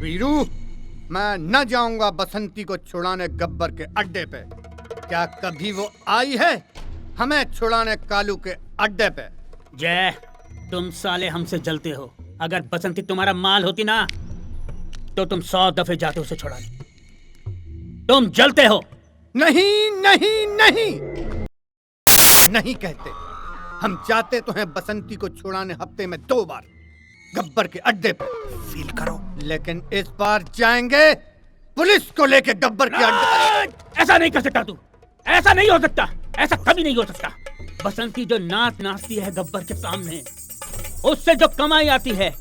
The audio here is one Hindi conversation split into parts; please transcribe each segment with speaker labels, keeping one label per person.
Speaker 1: वीरू, मैं न जाऊंगा बसंती को छुड़ाने गब्बर के अड्डे पे। क्या कभी वो आई है हमें छुड़ाने कालू के अड्डे पे?
Speaker 2: जय, तुम साले हमसे जलते हो। अगर बसंती तुम्हारा माल होती ना तो तुम 100 दफे जाते उसे छुड़ाने। तुम जलते हो।
Speaker 1: नहीं नहीं नहीं नहीं कहते। हम जाते तो हैं बसंती को छुड़ाने हफ्ते में 2 बार गब्बर के अड्डे पे।
Speaker 3: फील करो।
Speaker 1: लेकिन इस बार जाएंगे पुलिस को लेके गब्बर के अड्डे।
Speaker 2: ऐसा नहीं कर सकता तू। ऐसा नहीं हो सकता। ऐसा कभी नहीं हो सकता। बसंती जो नाच नाचती है गब्बर के सामने, उससे जो कमाई आती है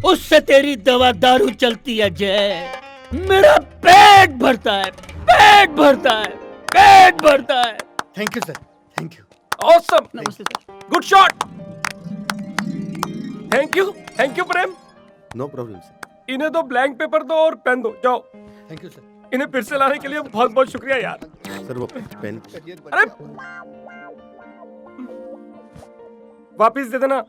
Speaker 2: उससे तेरी दवा दारू चलती है। जय, मेरा पेट भरता है, पेट भरता है, पेट भरता है।
Speaker 1: Thank you sir, thank you.
Speaker 3: Awesome.
Speaker 2: नमस्ते sir.
Speaker 3: Good shot. Thank you Prem.
Speaker 4: No problem sir.
Speaker 3: इन्हें दो ब्लैंक पेपर दो और पेन दो, जाओ।
Speaker 1: Thank you sir.
Speaker 3: इन्हें फिर से लाने के लिए बहुत बहुत शुक्रिया यार।
Speaker 4: सर वो पेन।
Speaker 3: अरे वापिस दे देना,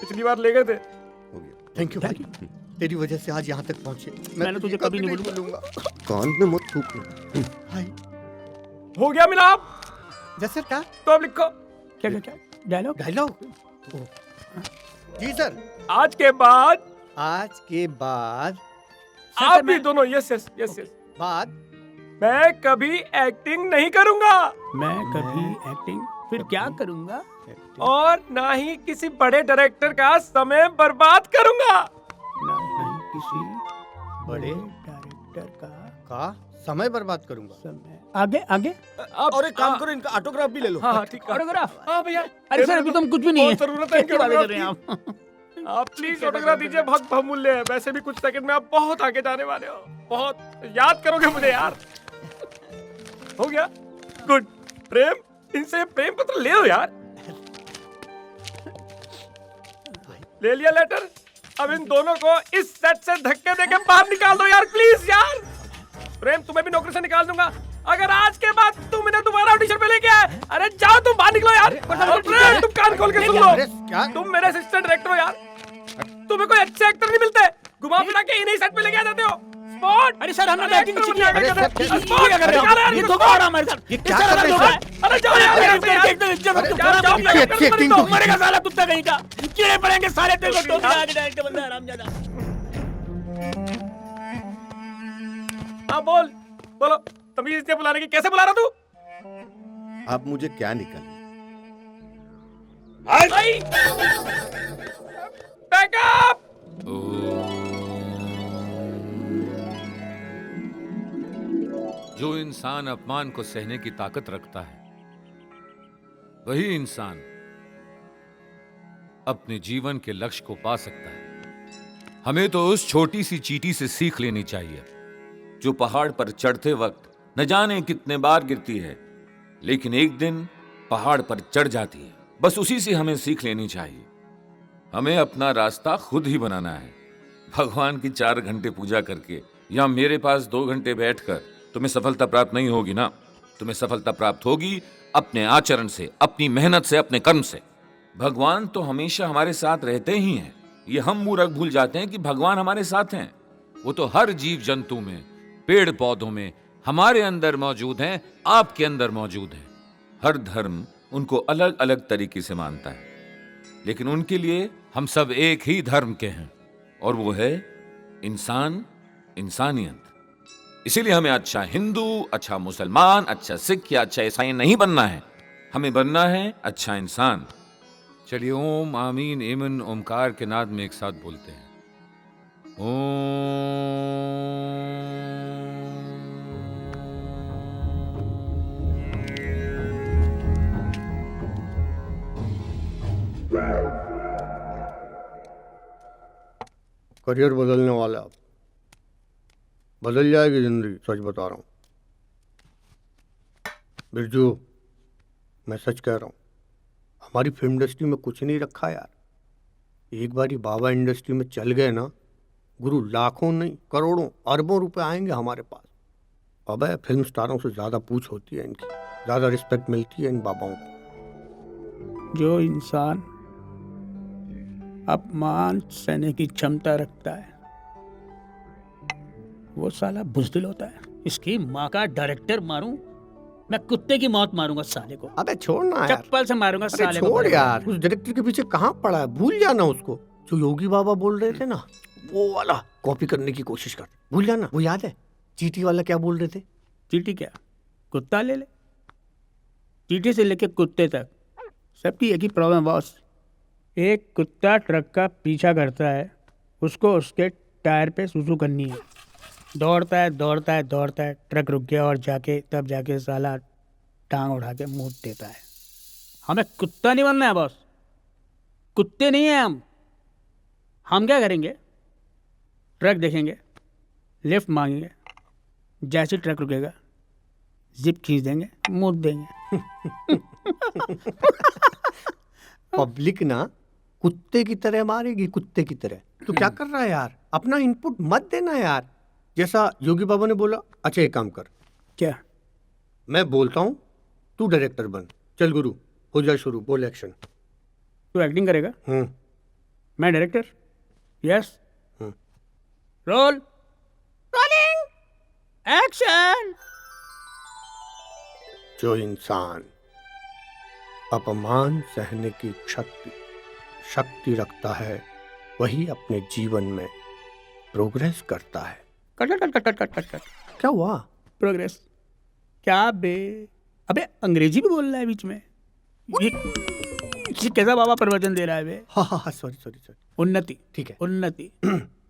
Speaker 3: पिछली बार ले गए थे।
Speaker 4: हो गया।
Speaker 1: थैंक यू भाई, तेरी वजह से आज यहाँ तक पहुँचे।
Speaker 2: मैंने तुझे कभी नहीं
Speaker 1: भूलूंगा।
Speaker 4: कान में मत थूकना।
Speaker 1: भाई
Speaker 3: हो गया मिलाप।
Speaker 1: जैसे क्या
Speaker 3: तो अब लिखो।
Speaker 2: क्या क्या क्या डायलॉग?
Speaker 1: डायलॉग? जी सर।
Speaker 3: आज के बाद
Speaker 1: आज के बाद
Speaker 3: आप भी दोनों यस यस यस यस
Speaker 1: बाद
Speaker 3: मैं कभी एक्टिंग नहीं करूंगा
Speaker 2: मैं कभी एक्टिंग फिर क्या करूंगा?
Speaker 3: और ना ही किसी बड़े डायरेक्टर का समय बर्बाद करूंगा।
Speaker 2: नहीं किसी
Speaker 1: बड़े
Speaker 2: डायरेक्टर
Speaker 1: का समय बर्बाद करूंगा।
Speaker 2: समय आगे आगे।
Speaker 3: और एक काम करो, इनका ऑटोग्राफ भी ले लो। हाँ ठीक है।
Speaker 2: ऑटोग्राफ?
Speaker 3: हाँ भैया।
Speaker 2: अरे सर अभी तुम कुछ भी नहीं है।
Speaker 3: बहुत जरूरत है इनकी
Speaker 2: क्या बातें कर
Speaker 3: ऑटोग्राफ
Speaker 2: रहे हैं
Speaker 3: की।
Speaker 2: आप?
Speaker 3: आप प्लीज ऑटोग्राफ दीजिए, बहुत बहुमूल्य है। वैसे भी कुछ सेकंड में आप बहुत आगे जाने वाले हो, बहुत याद करोगे मुझे यार। हो गया, गुड। प्रेम, इनसे प्रेम पत्र ले लो यार। ले लिया लेटर। अब इन दोनों को इस सेट से धक्के देके बाहर निकाल दो यार, प्लीज यार। प्रेम, तुम्हें भी नौकरी से निकाल दूंगा अगर आज के बाद तुम इन्हें दोबारा ऑडिशन पे लेके आए। अरे जाओ, तुम बाहर निकलो यार। और प्रेम, तुम कान खोल के सुन लो।
Speaker 1: क्या?
Speaker 3: तुम मेरे असिस्टेंट डायरेक्टर हो यार। तुम्हें कोई अच्छे एक्टर नहीं मिलते, घुमा फिरा के इन्हीं सेट पे लेके आ जाते हो। स्पॉट।
Speaker 2: अरे सर हमने एक्टिंग सीखी है।
Speaker 1: अरे सर,
Speaker 2: ये क्या कर रहे हो? ये धोखा हो रहा है हमारे साथ।
Speaker 1: ये क्या कर रहे हो सर?
Speaker 3: अरे जाओ यार, यहाँ से यार।
Speaker 1: अच्छी एक्टिंग तो
Speaker 2: मरेगा साला कुत्ता कहीं का। कीड़े पड़ेंगे सारे तेरे को। तो आगे डायरेक्टर बंदा हरामजादा।
Speaker 3: हाँ बोल, बोलो। तमीज से बुलाने की, कैसे बुला रहा तू?
Speaker 4: आप मुझे क्या निकाले?
Speaker 3: भाई बैकअप।
Speaker 5: जो इंसान अपमान को सहने की ताकत रखता है वही इंसान अपने जीवन के लक्ष्य को पा सकता है। हमें तो उस छोटी सी चींटी से सीख लेनी चाहिए जो पहाड़ पर चढ़ते वक्त न जाने कितने बार गिरती है, लेकिन एक दिन पहाड़ पर चढ़ जाती है। बस उसी से हमें सीख लेनी चाहिए। हमें अपना रास्ता खुद ही बनाना है। भगवान की 4 घंटे पूजा करके या मेरे पास 2 घंटे बैठकर तुम्हें सफलता प्राप्त नहीं होगी ना। तुम्हें सफलता प्राप्त होगी अपने आचरण से, अपनी मेहनत से, अपने कर्म से। भगवान तो हमेशा हमारे साथ रहते ही हैं। ये हम मूर्ख भूल जाते हैं कि भगवान हमारे साथ हैं। वो तो हर जीव जंतु में, पेड़ पौधों में, हमारे अंदर मौजूद हैं, आपके अंदर मौजूद हैं। हर धर्म उनको अलग अलग तरीके से मानता है, लेकिन उनके लिए हम सब एक ही धर्म के हैं, और वो है इंसान, इंसानियत। इसीलिए हमें अच्छा हिंदू, अच्छा मुसलमान, अच्छा सिख या अच्छा ईसाई नहीं बनना है। हमें बनना है अच्छा इंसान। चलिए ओम, आमीन, एमन, ओमकार के नाद में एक साथ बोलते हैं।
Speaker 1: करियर बदलने वाले आप, बदल जाएगी जिंदगी, सच बता रहा हूँ। बिरजू, मैं सच कह रहा हूँ, हमारी फिल्म इंडस्ट्री में कुछ नहीं रखा यार। एक बारी बाबा इंडस्ट्री में चल गए ना गुरु, लाखों नहीं करोड़ों अरबों रुपए आएंगे हमारे पास। अबे फिल्म स्टारों से ज़्यादा पूछ होती है इनकी, ज़्यादा रिस्पेक्ट मिलती है इन बाबाओं को।
Speaker 2: जो इंसान अपमान सहने की क्षमता रखता है वो साला बुज़दिल होता है। इसकी माँ का डायरेक्टर मारूं, मैं कुत्ते की मौत मारूंगा साले को।
Speaker 1: अबे छोड़ ना यार,
Speaker 2: चप्पल से मारूंगा
Speaker 1: अरे
Speaker 2: साले को।
Speaker 1: छोड़ यार, उस डायरेक्टर के पीछे कहाँ पड़ा है, भूल जाना उसको। जो योगी बाबा बोल रहे थे ना, वो वाला कॉपी करने की कोशिश कर, भूल जाना। वो याद है चीटी वाला क्या बोल रहे थे?
Speaker 2: चीटी क्या, कुत्ता ले ले। चीटी से लेके कुत्ते तक सबकी एक ही प्रॉब्लम बॉस। एक कुत्ता ट्रक का पीछा करता है, उसको उसके टायर पे सुसु करनी है। दौड़ता है दौड़ता है दौड़ता है, ट्रक रुक गया और तब जाके साला टांग उठा के मुंह देता है। हमें कुत्ता नहीं बनना है बॉस, कुत्ते नहीं हैं हम। हम क्या करेंगे, ट्रक देखेंगे, लिफ्ट मांगेंगे, जैसे ट्रक रुकेगा जिप खींच देंगे, मुंह देंगे।
Speaker 1: पब्लिक ना कुत्ते की तरह मारेगी, कुत्ते की तरह। तो क्या कर रहा है यार, अपना इनपुट मत देना यार। जैसा योगी बाबा ने बोला, अच्छा एक काम कर,
Speaker 2: क्या?
Speaker 1: मैं बोलता हूँ तू डायरेक्टर बन, चल गुरु हो जा शुरू, बोल एक्शन।
Speaker 2: तू एक्टिंग करेगा,
Speaker 1: हम्म
Speaker 2: मैं director. Yes,
Speaker 1: hmm.
Speaker 2: Role, rolling, action.
Speaker 1: जो इंसान अपमान सहने की शक्ति रखता है, वही अपने जीवन में प्रोग्रेस करता है।
Speaker 2: Cut cut cut cut cut cut cut.
Speaker 1: क्या हुआ?
Speaker 2: प्रोग्रेस क्या बे? अबे अंग्रेजी भी बोल रहा है बीच में। ये कैसा बाबा प्रवचन दे रहा है बे?
Speaker 1: हाँ, सॉरी।
Speaker 2: उन्नति,
Speaker 1: ठीक है,
Speaker 2: उन्नति,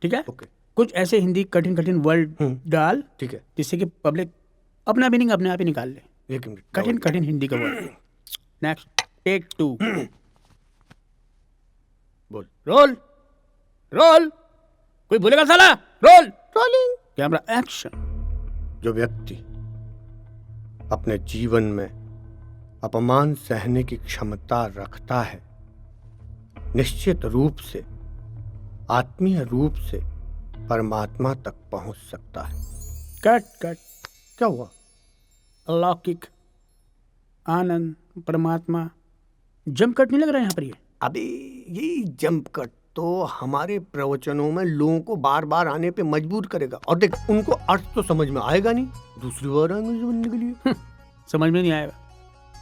Speaker 2: ठीक है।
Speaker 1: ओके,
Speaker 2: कुछ ऐसे हिंदी कठिन वर्ड डाल
Speaker 1: ठीक है।
Speaker 2: जिससे कि पब्लिक अपना मीनिंग अपने आप ही निकाल ले।
Speaker 1: एक मिनट,
Speaker 2: कठिन हिंदी का वर्ड। Next, take 2।
Speaker 1: बोल।
Speaker 2: रोल, कोई बोलेगा साला? Roll,
Speaker 1: rolling.
Speaker 2: Camera, action.
Speaker 1: जो व्यक्ति अपने जीवन में अपमान सहने की क्षमता रखता है, निश्चित रूप से आत्मीय रूप से परमात्मा तक पहुंच सकता है।
Speaker 2: कट।
Speaker 1: क्या हुआ?
Speaker 2: अलौकिक आनंद परमात्मा। जंप कट नहीं लग रहा है यहाँ पर ये?
Speaker 1: अबे यही जंप कट तो हमारे प्रवचनों में लोगों को बार बार आने पे मजबूर करेगा। और देख, उनको अर्थ तो समझ में आएगा नहीं, दूसरी बार आएंगे समझने के लिए।
Speaker 2: समझ में नहीं आएगा।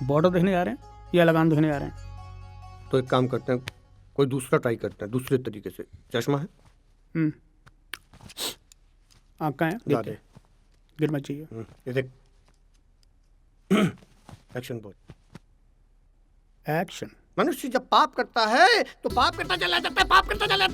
Speaker 2: बॉर्डर देखने जा रहे हैं या लगान देखने जा रहे हैं?
Speaker 1: तो एक काम करते हैं, कोई दूसरा ट्राई करते हैं, दूसरे तरीके से। चश्मा है?
Speaker 2: आँख कहाँ है?
Speaker 1: ला
Speaker 2: देख
Speaker 1: दे।
Speaker 2: के। गिर मत चाहिए।
Speaker 1: ये देख। एक्शन बोल।
Speaker 2: एक्शन।
Speaker 1: मनुष्य जब पाप करता है तो पाप करता चला जाता है, पाप करता चला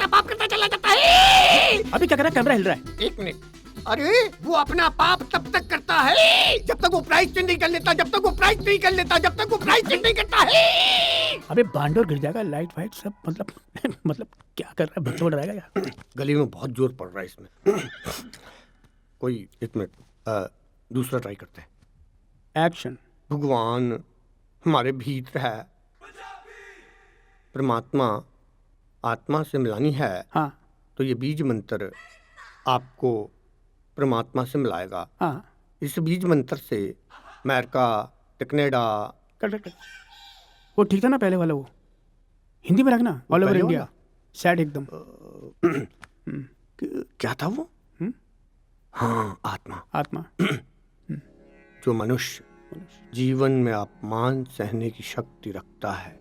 Speaker 1: जाता है।
Speaker 2: अभी क्या कर रहा है? कैमरा हिल रहा है।
Speaker 1: एक मिनट। अरे वो अपना पाप तब तक करता है जब तक वो प्रायश्चित नहीं कर लेता, जब तक वो प्रायश्चित नहीं करता है।
Speaker 2: अबे बांडोर गिर जाएगा, लाइट फाइट सब। मतलब क्या कर रहा है? बच्चा बढ़ रहेगा क्या?
Speaker 1: गली में बहुत जोर पड़ रहा है इसमें। कोई एक मिनट, दूसरा ट्राई करते हैं।
Speaker 2: एक्शन।
Speaker 1: भगवान हमारे भीतर है, परमात्मा आत्मा से मिलानी है।
Speaker 2: हाँ
Speaker 1: तो ये बीज मंत्र आपको परमात्मा से मिलाएगा।
Speaker 2: हाँ।
Speaker 1: इस बीज मंत्र से अमेरिका, कनाडा।
Speaker 2: कट। वो ठीक था ना पहले वाला? वो हिंदी में रखना, ऑल ओवर
Speaker 1: पहले
Speaker 2: इंडिया, सैड एकदम।
Speaker 1: क्या था वो? हाँ, आत्मा। जो मनुष्य जीवन में अपमान सहने की शक्ति रखता है,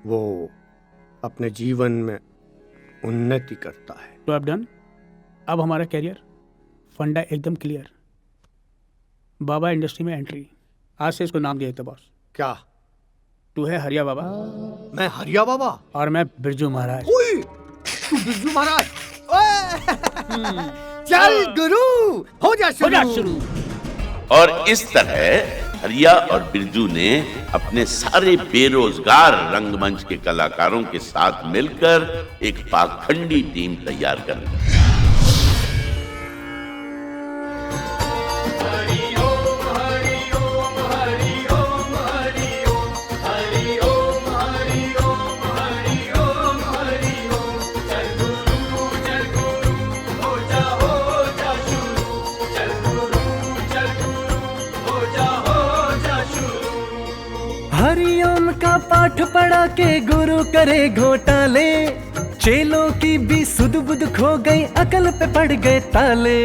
Speaker 1: वो अपने जीवन में उन्नति करता है।
Speaker 2: तो अब डन। अब हमारा कैरियर फंडा एकदम क्लियर। बाबा इंडस्ट्री में एंट्री। आज से इसको नाम दिया था बॉस।
Speaker 1: क्या?
Speaker 2: तू है हरिया बाबा
Speaker 1: मैं हरिया बाबा
Speaker 2: और मैं बिरजू महाराज।
Speaker 1: ओए, तू बिरजू महाराज। चल गुरु हो जा शुरू।
Speaker 6: और इस तरह हरिया और बिरजू ने अपने सारे बेरोजगार रंगमंच के कलाकारों के साथ मिलकर एक पाखंडी टीम तैयार कर ली।
Speaker 7: पाठ पढ़ा के गुरु करे घोटाले, चेलों की भी बुध बुध खो गई अकल पे पड़ गए ताले।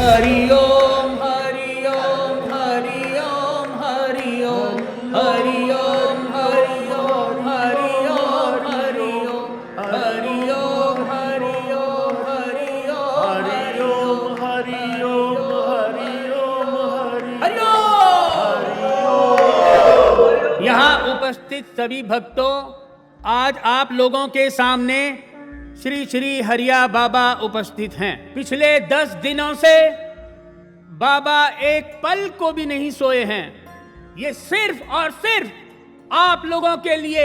Speaker 2: हरि ओम हरि ओम हरि ओम हरि ओम हरि ओम हरि ओम हरि ओम हरि ओम हरि ओम हरि ओम हरि ओम हरि ओम हरि ओम। यहाँ उपस्थित सभी भक्तों, आज आप लोगों के सामने श्री श्री हरिया बाबा उपस्थित हैं। पिछले 10 दिनों से बाबा एक पल को भी नहीं सोए हैं। ये सिर्फ और सिर्फ आप लोगों के लिए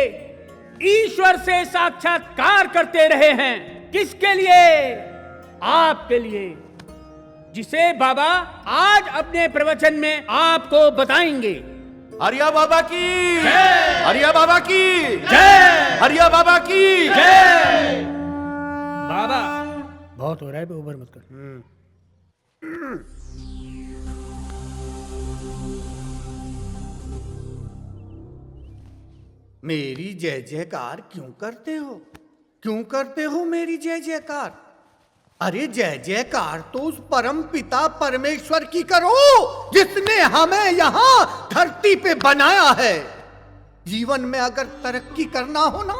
Speaker 2: ईश्वर से साक्षात्कार करते रहे हैं। किसके लिए? आपके लिए, जिसे बाबा आज अपने प्रवचन में आपको बताएंगे।
Speaker 4: हरिया बाबा की जय, हरिया बाबा की
Speaker 2: जय,
Speaker 4: हरिया बाबा की
Speaker 2: जय। बाबा बहुत हो रहा है, ओवर मत कर।
Speaker 1: मेरी जय जयकार क्यों करते हो? क्यों करते हो मेरी जय जयकार? अरे जय जयकार तो उस परम पिता परमेश्वर की करो जिसने हमें यहाँ धरती पे बनाया है। जीवन में अगर तरक्की करना हो ना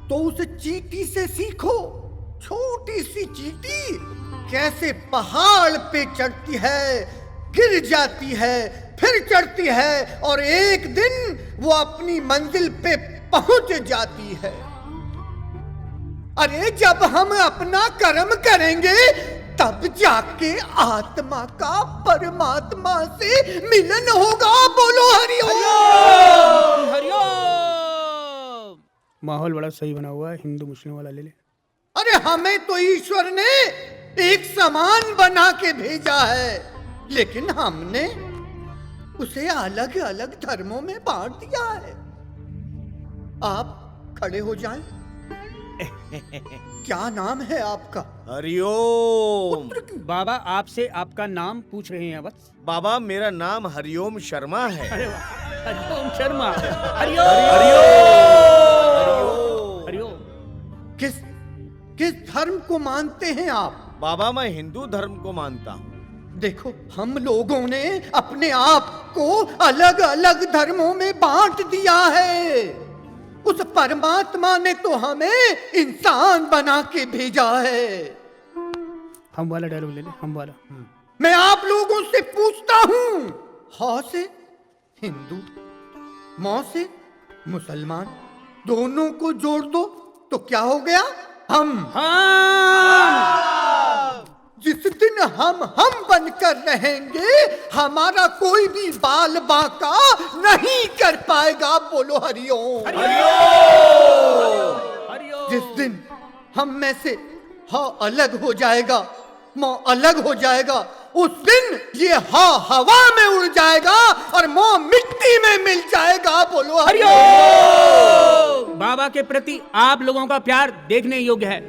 Speaker 1: तो उस चींटी से सीखो। छोटी सी चींटी कैसे पहाड़ पे चढ़ती है, गिर जाती है, फिर चढ़ती है और एक दिन वो अपनी मंजिल पे पहुंच जाती है। अरे जब हम अपना कर्म करेंगे तब जाके आत्मा का परमात्मा से मिलन होगा। बोलो हरि ओम।
Speaker 2: हरिओम। माहौल बड़ा सही बना हुआ है, हिंदू मुस्लिम वाला ले ले।
Speaker 1: अरे हमें तो ईश्वर ने एक समान बना के भेजा है, लेकिन हमने उसे अलग अलग धर्मों में बांट दिया है। आप खड़े हो जाएं। क्या नाम है आपका?
Speaker 8: हरिओम।
Speaker 2: बाबा आपसे आपका नाम पूछ रहे हैं बस।
Speaker 8: बाबा मेरा नाम हरिओम शर्मा है।
Speaker 2: अरे वाह, हरिओम शर्मा। हरिओम हरिओम।
Speaker 1: किस धर्म को मानते हैं आप?
Speaker 8: बाबा मैं हिंदू धर्म को मानता हूँ।
Speaker 1: देखो हम लोगों ने अपने आप को अलग अलग धर्मों में बांट दिया है। उस परमात्मा ने तो हमें इंसान बना के भेजा है।
Speaker 2: हम वाला डायलॉग ले ले, हम वाला।
Speaker 1: मैं आप लोगों से पूछता हूँ, हा से हिंदू, मौ से मुसलमान, दोनों को जोड़ दो तो क्या हो गया? हम। जिस दिन हम बनकर रहेंगे हमारा कोई भी बाल बांका नहीं कर पाएगा। बोलो हरिओम। जिस दिन हम में से हा अलग हो जाएगा, मौ अलग हो जाएगा, उस दिन ये हा हवा में उड़ जाएगा और मौ मिट्टी में मिल जाएगा। बोलो हरिओम।
Speaker 2: बाबा के प्रति आप लोगों का प्यार देखने योग्य है।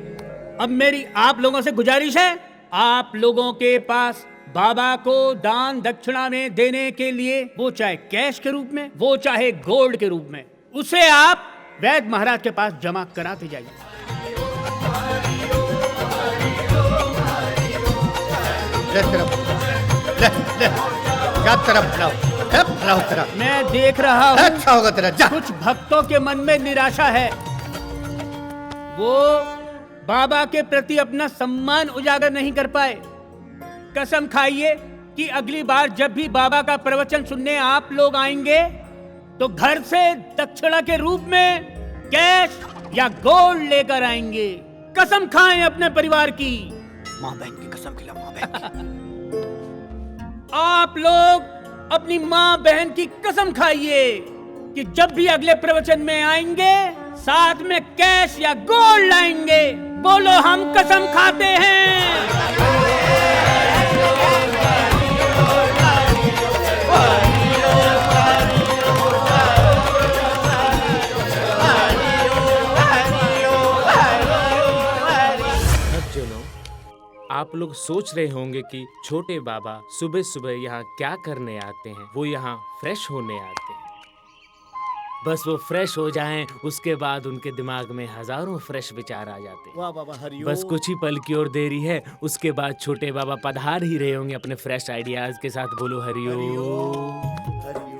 Speaker 2: अब मेरी आप लोगों से गुजारिश है, आप लोगों के पास बाबा को दान दक्षिणा में देने के लिए, वो चाहे कैश के रूप में, वो चाहे गोल्ड के रूप में, उसे आप वैद्य महाराज के पास जमा कराते जाइए। मैं देख रहा हूँ
Speaker 1: अच्छा होगा तेरा, जा।
Speaker 2: कुछ भक्तों के मन में निराशा है। वो बाबा के प्रति अपना सम्मान उजागर नहीं कर पाए। कसम खाइए कि अगली बार जब भी बाबा का प्रवचन सुनने आप लोग आएंगे तो घर से दक्षिणा के रूप में कैश या गोल्ड लेकर आएंगे। कसम खाएं अपने परिवार की।
Speaker 1: माँ बहन की कसम खिला, माँ बहन की।
Speaker 2: आप लोग अपनी माँ बहन की कसम खाइए कि जब भी अगले प्रवचन में आएंगे साथ में कैश या गोल्ड लाएंगे। बोलो हम कसम खाते हैं।
Speaker 9: आप लोग सोच रहे होंगे कि छोटे बाबा सुबह सुबह यहाँ क्या करने आते हैं। वो यहाँ फ्रेश होने आते हैं। बस वो फ्रेश हो जाएं, उसके बाद उनके दिमाग में हजारों फ्रेश विचार आ जाते हैं।
Speaker 8: वाह बाबा हरिओम।
Speaker 9: बस कुछ ही पल की और देरी है, उसके बाद छोटे बाबा पधार ही रहे होंगे अपने फ्रेश आइडियाज के साथ। बोलो हरिओम।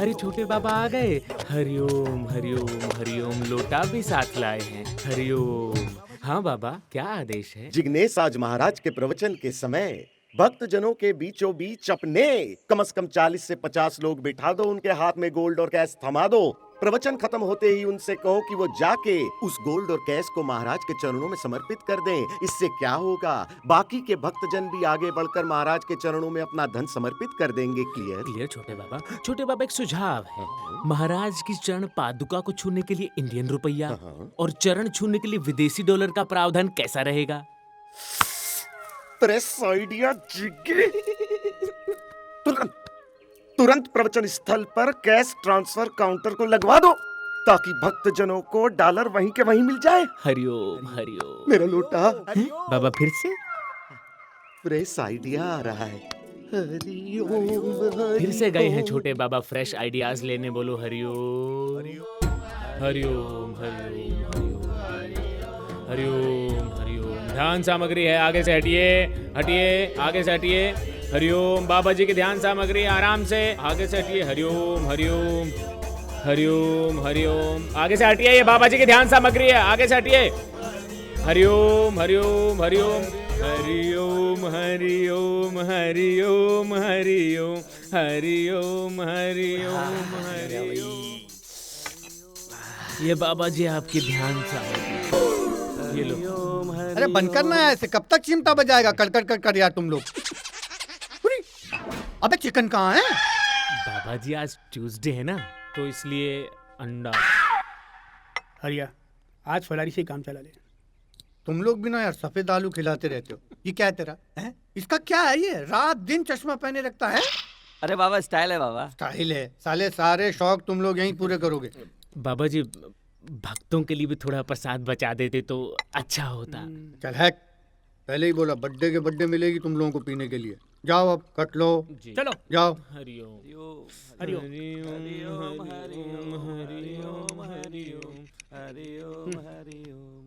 Speaker 9: अरे छोटे बाबा आ गए। हरिओम हरिओम हरिओम। लोटा भी साथ लाए हैं। हरिओम। हाँ बाबा, क्या आदेश है?
Speaker 4: जिग्नेश, आज महाराज के प्रवचन के समय भक्त जनों के बीचों बीच अपने कम से कम 40 से 50 लोग बिठा दो, उनके हाथ में गोल्ड और कैश थमा दो। प्रवचन खत्म होते ही उनसे कहो कि वो जाके उस गोल्ड और कैश को महाराज के चरणों में समर्पित कर दें। इससे क्या होगा, बाकी के भक्तजन भी आगे बढ़कर महाराज के चरणों में अपना धन समर्पित कर देंगे। क्लियर?
Speaker 9: क्लियर छोटे बाबा। छोटे बाबा, एक सुझाव है। महाराज की चरण पादुका को छूने के लिए इंडियन रुपया और चरण छूने के लिए विदेशी डॉलर का प्रावधान कैसा रहेगा?
Speaker 4: प्रेस आइडिया जिगे। तुरंत प्रवचन स्थल पर कैश ट्रांसफर काउंटर को लगवा दो ताकि भक्त जनों को डॉलर वहीं के वहीं मिल जाए।
Speaker 9: हरिओम हरिओम।
Speaker 4: मेरा लोटा।
Speaker 9: बाबा फिर से
Speaker 4: प्रेस आइडिया आ रहा है।
Speaker 9: फिर से गए हैं छोटे बाबा फ्रेश आइडियाज लेने। बोलो हरिओम हरिओम हरिओम हरिओम हरिओम। ध्यान सामग्री है, आगे से हटिए हटिए, आगे से हटिए। हरिओम। बाबा जी की ध्यान सामग्री, आराम से आगे से हटिए। हरिओम हरिओम हरिओम हरिओम। आगे से हटिए, ये बाबा जी की ध्यान सामग्री है, आगे से हटिए। हरिओम हरिओम हरिओम हरिओम हरिओम हरिओम हरिओम हरिओम हरिओम हरिओम। ये बाबा जी आपकी ध्यान सामग्री, ये लो।
Speaker 1: अरे बंद करना है ऐसे, कब तक चिमटा बजाएगा कर कर कर यार तुम लोग। अबे चिकन कहाँ है?
Speaker 9: बाबा जी आज ट्यूसडे है ना, तो इसलिए अंडा।
Speaker 2: हरिया, आज फरारी से काम चला ले।
Speaker 1: तुम लोग भी ना यार सफेद आलू खिलाते रहते हो। ये क्या है तेरा है? इसका क्या है ये? रात दिन चश्मा पहने रखता है।
Speaker 10: अरे बाबा स्टाइल है बाबा।
Speaker 1: स्टाइल है साले, सारे शौक तुम लोग यहीं पूरे करोगे।
Speaker 9: बाबा जी भक्तों के लिए भी थोड़ा प्रसाद बचा देते तो अच्छा होता।
Speaker 1: चल है, पहले ही बोला बर्थडे के बर्थडे मिलेगी तुम लोगों को पीने के लिए। जाओ अब कट लो,
Speaker 2: चलो
Speaker 1: जाओ।
Speaker 9: हरिओम
Speaker 2: हरिओम
Speaker 9: हरिओम हरिओम हरिओम हरिओम हरिओम।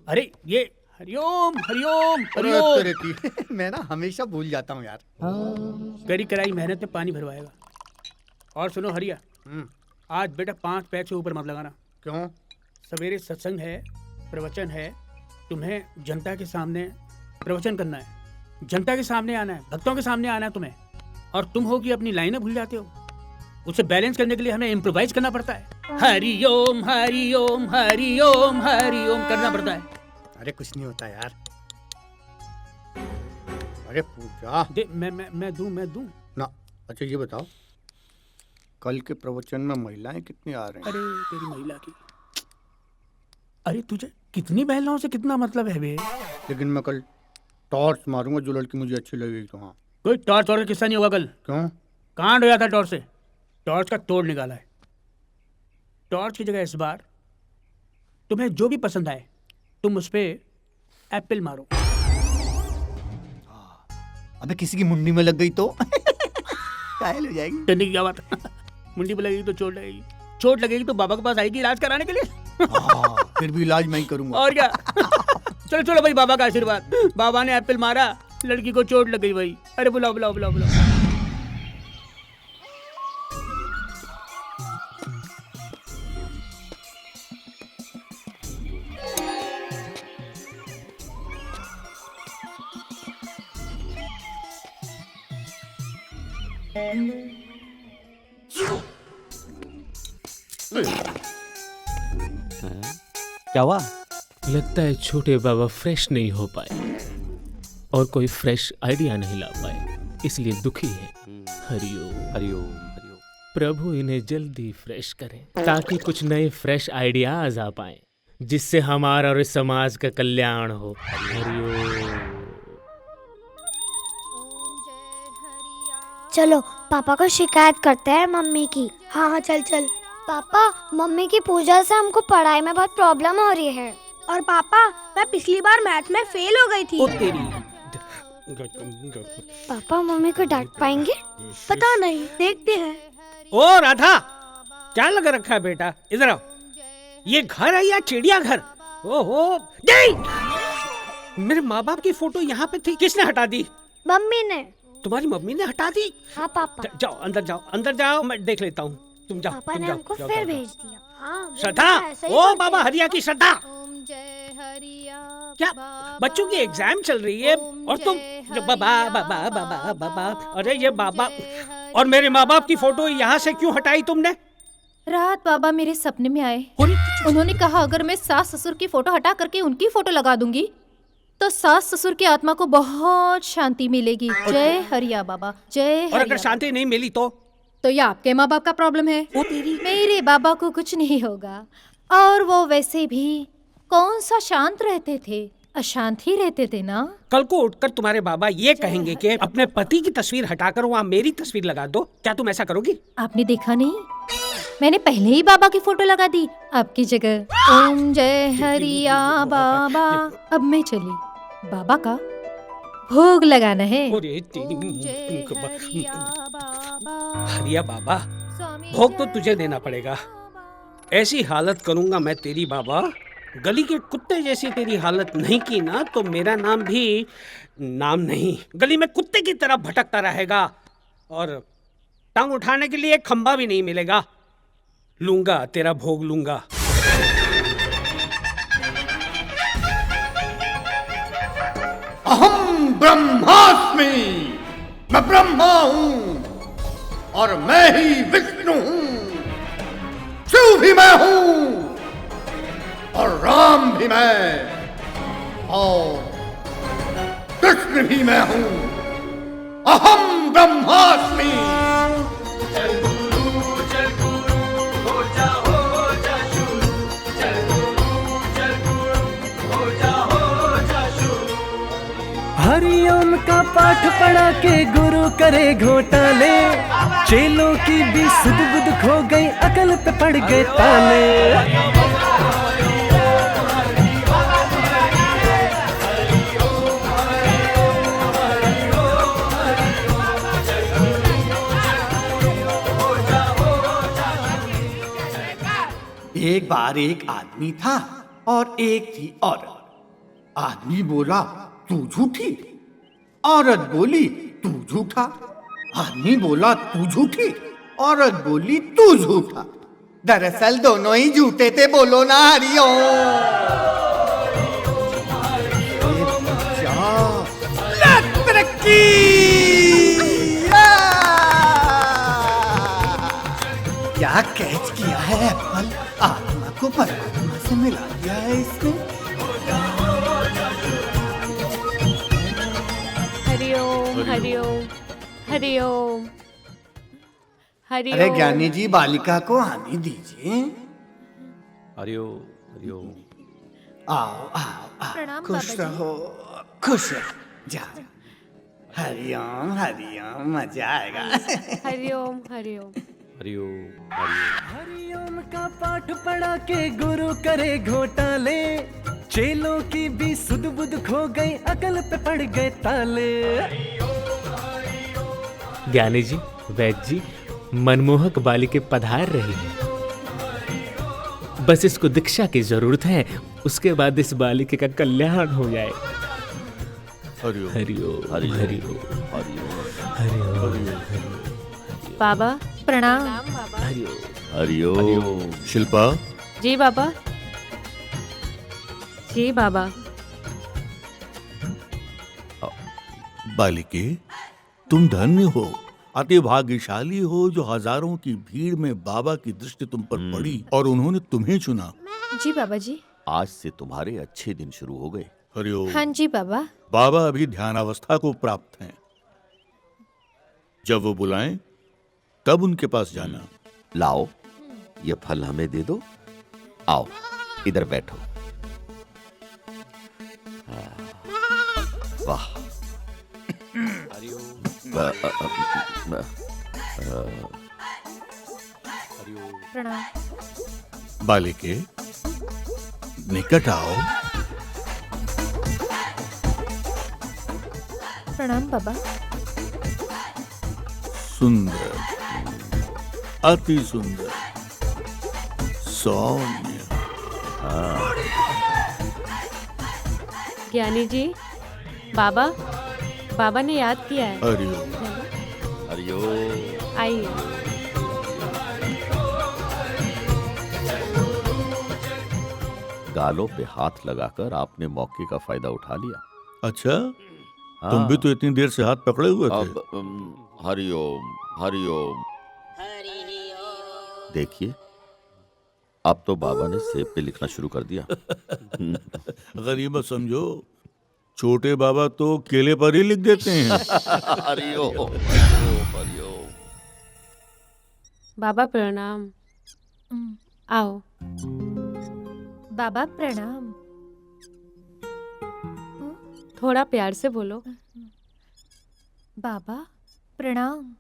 Speaker 2: अरे ये हरिओम हरिओम
Speaker 1: अरे
Speaker 2: हरिओम।
Speaker 1: तेरे की मैं ना हमेशा भूल जाता हूँ यार।
Speaker 2: कड़ी कराई मेहनत में पानी भरवाएगा। और सुनो हरिया, आज बेटा 5 पैर से ऊपर मत लगाना।
Speaker 1: क्यों?
Speaker 2: सवेरे सत्संग है, प्रवचन है, तुम्हें जनता के सामने प्रवचन करना है, जनता के सामने आना है, भक्तों के सामने आना है तुम्हें। और तुम हो कि अपनी लाइनें भूल जाते हो। उसे बैलेंस करने के लिए हमें इम्प्रोवाइज करना पड़ता है। हरिओम हरिओम हरिओम हरिओम करना पड़ता है।
Speaker 1: अरे कुछ नहीं होता यार। अरे पूजा
Speaker 2: दे मैं दूं
Speaker 1: ना। अच्छा ये बताओ, कल के प्रवचन में महिलाएं कितनी आ रही हैं?
Speaker 2: अरे तेरी महिला की, अरे तुझे कितनी महिलाओं से कितना मतलब है बे?
Speaker 1: लेकिन मैं कल टॉर्च मारूंगा, जो लड़की मुझे अच्छी लगेगी तो। हाँ,
Speaker 2: कोई टॉर्च और किस्सा नहीं होगा कल।
Speaker 1: क्यों?
Speaker 2: कांड हो जाता है टॉर्च से। टॉर्च का तोड़ निकाला है। टॉर्च की जगह इस बार तुम्हें जो भी पसंद आए तुम उस पे एप्पल मारो।
Speaker 1: अबे किसी की मुंडी में लग गई तो घायल हो जाएगी।
Speaker 2: डरने की क्या बात है? मुंडी पे लगेगी तो चोट लगेगी, चोट लगेगी तो बाबा के पास आएगी इलाज कराने के लिए।
Speaker 1: फिर भी इलाज मैं ही करूंगा।
Speaker 2: और क्या। चलो चलो भाई, बाबा का आशीर्वाद। बाबा ने एप्पल मारा, लड़की को चोट लग गई भाई। अरे बुलाओ बुलाओ बुलाओ बुलाओ।
Speaker 10: क्या हुआ?
Speaker 9: लगता है छोटे बाबा फ्रेश नहीं हो पाए और कोई फ्रेश आइडिया नहीं ला पाए, इसलिए दुखी है। हरिओम
Speaker 10: हरिओम।
Speaker 9: प्रभु इन्हें जल्दी फ्रेश करें ताकि कुछ नए फ्रेश आइडियाज आ पाए, जिससे हमारा और इस समाज का कल्याण हो। हरिओम।
Speaker 11: चलो पापा को शिकायत करते हैं मम्मी की।
Speaker 12: हाँ हाँ चल चल।
Speaker 11: पापा, मम्मी की पूजा से हमको पढ़ाई में बहुत प्रॉब्लम हो रही है।
Speaker 12: और पापा, मैं पिछली बार मैथ में फेल हो गई थी।
Speaker 2: ओ तेरी।
Speaker 11: पापा मम्मी को डांट पाएंगे?
Speaker 12: पता नहीं, देखते हैं।
Speaker 2: ओ राधा, क्या लगा रखा है बेटा? इधर आओ। ये घर है या चिड़ियाघर? ओहो, नहीं! मेरे माँ बाप की फोटो यहाँ पे थी, किसने हटा दी?
Speaker 11: मम्मी ने।
Speaker 2: तुम्हारी मम्मी ने हटा दी?
Speaker 11: हाँ पापा।
Speaker 2: जाओ अंदर जाओ, मैं देख लेता हूँ। तुम जाओ।
Speaker 11: पापा
Speaker 2: तुम
Speaker 11: ने
Speaker 2: जाओ,
Speaker 11: हमको
Speaker 2: जाओ,
Speaker 11: फिर
Speaker 2: जाओ,
Speaker 11: भेज दिया। हाँ,
Speaker 2: श्रद्धा, ओ बाबा हरिया की श्रद्धा। क्या बच्चों की एग्जाम चल रही है और तुम बाबा बाबा बाबा बाबा? अरे ये बाबा और मेरे माँ बाप की फोटो यहाँ से क्यों हटाई तुमने?
Speaker 13: रात बाबा मेरे सपने में आए। उन्होंने कहा अगर मैं सास ससुर की फोटो हटा करके उनकी फोटो लगा दूंगी तो सास ससुर की आत्मा को बहुत शांति मिलेगी। जय हरिया बाबा, जय
Speaker 2: और अगर शांति नहीं मिली तो
Speaker 13: ये आपके माँ बाप का प्रॉब्लम है। मेरे बाबा को कुछ नहीं होगा, और वो वैसे भी कौन सा शांत रहते थे, अशांत ही रहते थे ना।
Speaker 2: कल को उठकर तुम्हारे बाबा ये कहेंगे कि अपने पति की तस्वीर हटाकर वहाँ मेरी तस्वीर लगा दो, क्या तुम ऐसा करोगी?
Speaker 13: आपने देखा नहीं, मैंने पहले ही बाबा की फोटो लगा दी आपकी जगह। ओम जय हरिया बाबा। अब मैं चली, बाबा का भोग लगाना है।
Speaker 2: हरिया बाबा, भोग तो तुझे देना पड़ेगा। ऐसी हालत करूंगा मैं तेरी बाबा, गली के कुत्ते जैसी तेरी हालत नहीं की ना तो मेरा नाम भी नाम नहीं, गली में कुत्ते की तरह भटकता रहेगा और टांग उठाने के लिए एक खंबा भी नहीं मिलेगा। लूंगा तेरा भोग लूंगा।
Speaker 1: अहम ब्रह्मास्मि, मैं ब्रह्मा हूँ और मैं ही विष्णु हूँ। शिव भी मैं हूँ और राम भी मैं और कृष्ण भी मैं हूँ। अहम ब्रह्मास्मि।
Speaker 7: हरिओम का पाठ पढ़ा के गुरु करे घोटाले, चेलों की भी सुध बुध खो गई, अकल पे पड़ गए ताले।
Speaker 1: एक बार एक आदमी था और एक थी औरत। आदमी बोला तू झूठी, औरत बोली तू झूठा। आदमी बोला तू झूठी, औरत बोली तू झूठा। दरअसल दोनों ही झूठे थे, बोलो ना हरिओम। तरक्की। क्या कैच किया है एप्पल, आत्मा को परमात्मा से मिला दिया है इसने।
Speaker 13: हरिओम हरिओम हरिओम हरिओम।
Speaker 1: अरे ज्ञानी जी, बालिका को आने दीजिए।
Speaker 10: हरिओम हरिओम।
Speaker 1: आओ आओ आओ,
Speaker 13: प्रणाम
Speaker 1: खुश
Speaker 13: बाबा जी।
Speaker 1: रहो, खुश रहो। जा। हरिओम हरिओम, मजा आएगा।
Speaker 13: हरिओम हरिओम
Speaker 10: हरिओम।
Speaker 7: हरिओम का पाठ पढ़ा के गुरु करे घोटाले, चेलों की भी सुध बुध खो गई, अकल पे पड़ गए ताले।
Speaker 9: ज्ञानी जी, वैद्य जी, मनमोहक बालिके पधार रही है। बस इसको दीक्षा की जरूरत है, उसके बाद इस बालिके का कल्याण हो जाए।
Speaker 6: हरिओम
Speaker 9: हरिओम
Speaker 6: हरिओम
Speaker 9: हरिओम
Speaker 6: हरिओम
Speaker 9: हरिओम।
Speaker 13: बाबा प्रणाम।
Speaker 6: हरिओम। शिल्पा,
Speaker 13: जी बाबा। जी बाबा।
Speaker 6: बालिके तुम धन्य हो,
Speaker 14: अति भाग्यशाली हो जो हजारों की भीड़ में बाबा की दृष्टि तुम पर पड़ी और उन्होंने तुम्हें चुना।
Speaker 13: जी बाबा जी।
Speaker 6: आज से तुम्हारे अच्छे दिन शुरू हो गए।
Speaker 14: हरिओम।
Speaker 13: हाँ जी बाबा।
Speaker 14: बाबा अभी ध्यानावस्था को प्राप्त हैं। जब वो बुलाएं तब उनके पास जाना।
Speaker 6: लाओ ये फल हमें दे दो। आओ इधर बैठो। वाह।
Speaker 13: प्रणाम।
Speaker 14: बालिके निकट आओ।
Speaker 13: प्रणाम बाबा।
Speaker 14: सुंदर, अति सुंदर, सौम्य।
Speaker 15: ज्ञानी जी, बाबा बाबा ने याद किया है।
Speaker 14: हरिओम।
Speaker 6: हरिओम।
Speaker 15: आइए।
Speaker 6: गालों पे हाथ लगाकर आपने मौके का फायदा उठा लिया।
Speaker 14: अच्छा, तुम भी तो इतनी देर से हाथ पकड़े हुए थे।
Speaker 6: हरिओम हरिओम। देखिए अब तो बाबा ने सेब पे लिखना शुरू कर दिया।
Speaker 14: गरीबत समझो, छोटे बाबा तो केले पर ही लिख देते हैं।
Speaker 6: हरिओम हरिओम।
Speaker 15: बाबा प्रणाम। आओ।
Speaker 13: बाबा प्रणाम।
Speaker 15: थोड़ा प्यार से बोलो।
Speaker 13: बाबा प्रणाम।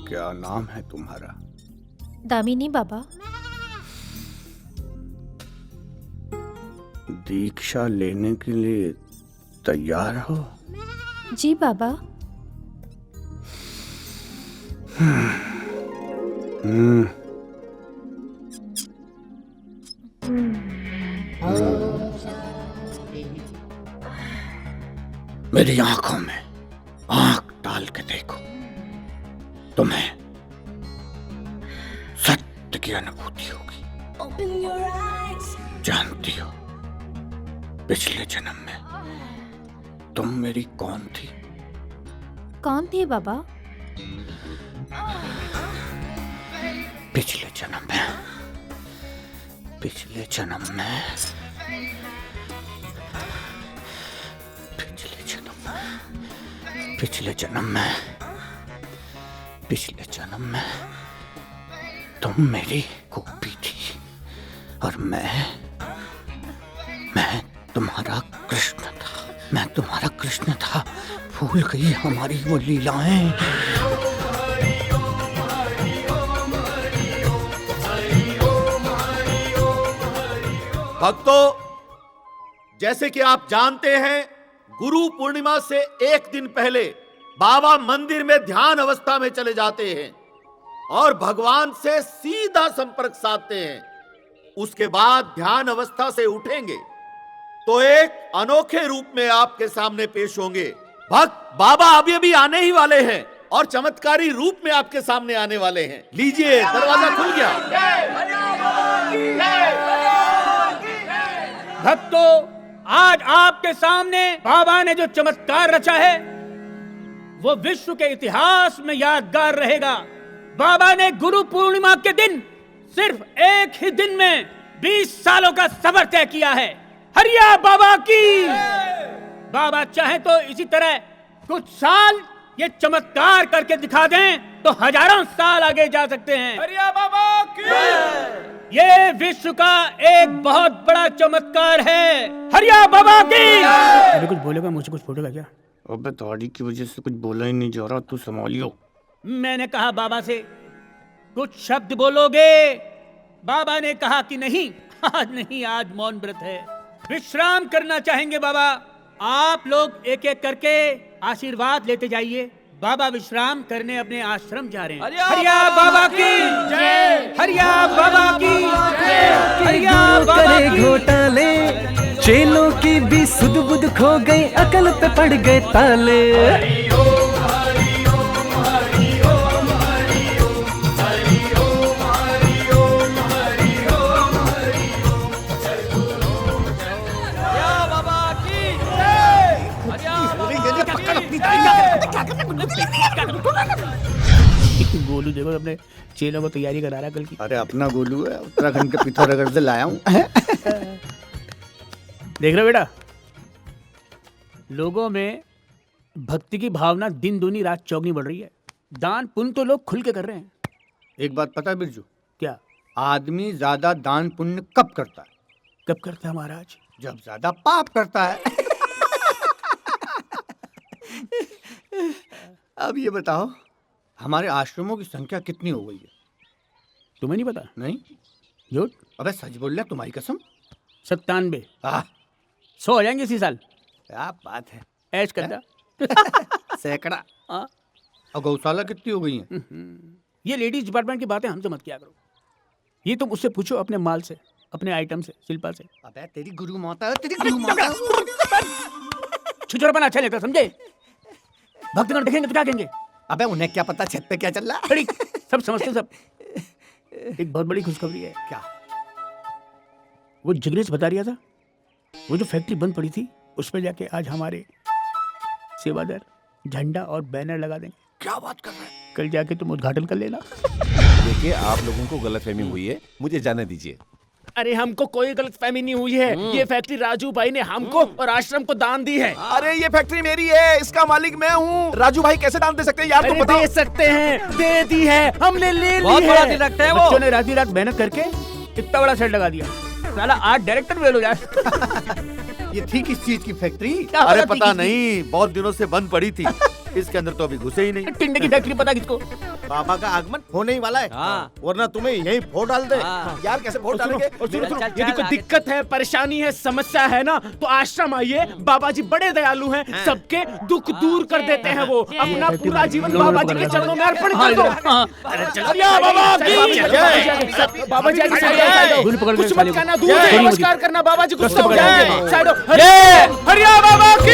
Speaker 1: क्या नाम है तुम्हारा?
Speaker 13: दामिनी बाबा।
Speaker 1: दीक्षा लेने के लिए तैयार हो?
Speaker 13: जी बाबा।
Speaker 1: मेरी आंखों में आंख डाल के देखो, तुम्हें सत्य की अनुभूति होगी। जानती हो पिछले जन्म में तुम मेरी कौन थी?
Speaker 13: कौन थी बाबा?
Speaker 1: पिछले जन्म में पिछले जन्म में पिछले जन्म में पिछले जन्म में पिछले जन्म में तुम मेरी गोपी थी और मैं तुम्हारा कृष्ण था। मैं तुम्हारा कृष्ण था। भूल गई हमारी वो लीलाएं।
Speaker 8: भक्तों, जैसे कि आप जानते हैं, गुरु पूर्णिमा से एक दिन पहले बाबा मंदिर में ध्यान अवस्था में चले जाते हैं और भगवान से सीधा संपर्क साधते हैं। उसके बाद ध्यान अवस्था से उठेंगे तो एक अनोखे रूप में आपके सामने पेश होंगे। भक्त बाबा अभी अभी आने ही वाले हैं और चमत्कारी रूप में आपके सामने आने वाले हैं। लीजिए, दरवाजा खुल गया।
Speaker 2: भक्तों, आज आपके सामने बाबा ने जो चमत्कार रचा है वो विश्व के इतिहास में यादगार रहेगा। बाबा ने गुरु पूर्णिमा के दिन सिर्फ एक ही दिन में 20 सालों का सफर तय किया है। हरिया बाबा की। बाबा चाहे तो इसी तरह कुछ साल ये चमत्कार करके दिखा दें तो हजारों साल आगे जा सकते हैं।
Speaker 3: हरिया बाबा की।
Speaker 2: ये विश्व का एक बहुत बड़ा चमत्कार है। हरिया बाबा की। अभी कुछ बोलेगा, मुझसे कुछ फूटेगा क्या?
Speaker 1: अबे दाढ़ी की वजह से कुछ बोला ही नहीं जा रहा, तू संभालियो।
Speaker 2: मैंने कहा बाबा से कुछ शब्द बोलोगे? बाबा ने कहा कि नहीं, आज नहीं, आज मौन व्रत है, विश्राम करना चाहेंगे बाबा। आप लोग एक एक करके आशीर्वाद लेते जाइए। बाबा विश्राम करने अपने आश्रम जा रहे हैं। हरिया बाबा की जय। हरिया बाबा की जय। हरिया बाबा की।
Speaker 7: घोटाले चेलों की भी सुध बुध खो गई, अकल पे पड़ गए ताले।
Speaker 2: गोलू देखो अपने चेलों को तैयारी करा रहा है कल की।
Speaker 1: अरे अपना गोलू है, उत्तराखंड के पिथौरागढ़ से लाया हूँ।
Speaker 2: देख रहे हो बेटा, लोगों में भक्ति की भावना दिन दूनी रात चौगनी बढ़ रही है। दान पुण्य तो लोग खुल के कर रहे हैं।
Speaker 1: एक बात पता है बिरजू?
Speaker 2: क्या?
Speaker 1: आदमी ज्यादा दान पुण्य कब करता है?
Speaker 2: कब करता है महाराज?
Speaker 1: जब ज्यादा पाप करता है। अब ये बताओ, हमारे आश्रमों की संख्या कितनी हो गई है?
Speaker 2: तुम्हें नहीं पता?
Speaker 1: नहीं।
Speaker 2: झूठ?
Speaker 1: अबे सच बोल रहे, तुम्हारी कसम।
Speaker 2: 97। 100 हो जाएंगे इसी साल।
Speaker 1: क्या बात है,
Speaker 2: ऐश करना।
Speaker 1: सैकड़ा। और गौशाला कितनी हो गई है?
Speaker 2: ये लेडीज डिपार्टमेंट की बातें हमसे मत किया करो। ये तुम उससे पूछो, अपने माल से, अपने आइटम से, शिल्पा से।
Speaker 1: अबे तेरी गुरु माता है, तेरी गुरु माता।
Speaker 2: छुछुरपन अच्छा लेता, समझे? भक्तगण देखेंगे तो क्या कहेंगे?
Speaker 1: अबे उन्हें क्या पता छत पे क्या चल रहा है?
Speaker 2: सब समझते सब। एक बहुत बड़ी खुशखबरी है।
Speaker 1: क्या?
Speaker 2: वो जिग्नेश बता रहा था, वो जो फैक्ट्री बंद पड़ी थी उस पर जाके आज हमारे सेवादार झंडा और बैनर लगा देंगे।
Speaker 1: क्या बात कर रहे हैं?
Speaker 2: कल जाके तुम उद्घाटन कर लेना।
Speaker 8: देखिए, आप लोगों को गलतफहमी हुई है, मुझे जाने दीजिए।
Speaker 9: अरे हमको कोई गलतफहमी नहीं हुई है। ये फैक्ट्री राजू भाई ने हमको और आश्रम को दान दी है।
Speaker 8: अरे ये फैक्ट्री मेरी है, इसका मालिक मैं हूँ। राजू भाई कैसे दान दे सकते हैं यार? तुम
Speaker 9: अरे
Speaker 8: बताओ।
Speaker 9: दे सकते हैं, दे दी है, हमने ले ली
Speaker 2: बहुत
Speaker 9: है।
Speaker 2: बड़ा दिल रखते हैं वो। बच्चों ने रात मेहनत करके इतना बड़ा सेट लगा दिया। साला 8 डायरेक्टर फेल हो जाए।
Speaker 1: ये थी किस चीज की फैक्ट्री?
Speaker 8: अरे पता नहीं, बहुत दिनों से बंद पड़ी थी। इसके अंदर तो अभी घुसे ही नहीं।
Speaker 2: टिंडे की फैक्ट्री पता किसको?
Speaker 8: बाबा का आगमन होने ही वाला है। वरना तुम्हें यही वोट डाल दे। यार कैसे वोट डालेंगे?
Speaker 9: यदि कोई दिक्कत है, परेशानी है, समस्या है ना, तो आश्रम आइए। बाबा जी बड़े दयालु हैं, सबके दुख दूर कर देते हैं वो। अपना पूरा जीवन बाबा जी के चरणों में अर्पण कर दो। बाबा जी कुछ मत कहना, दूर से नमस्कार करना, बाबा जी गुस्सा हो जाएंगे। साइड हरिया बाबा की।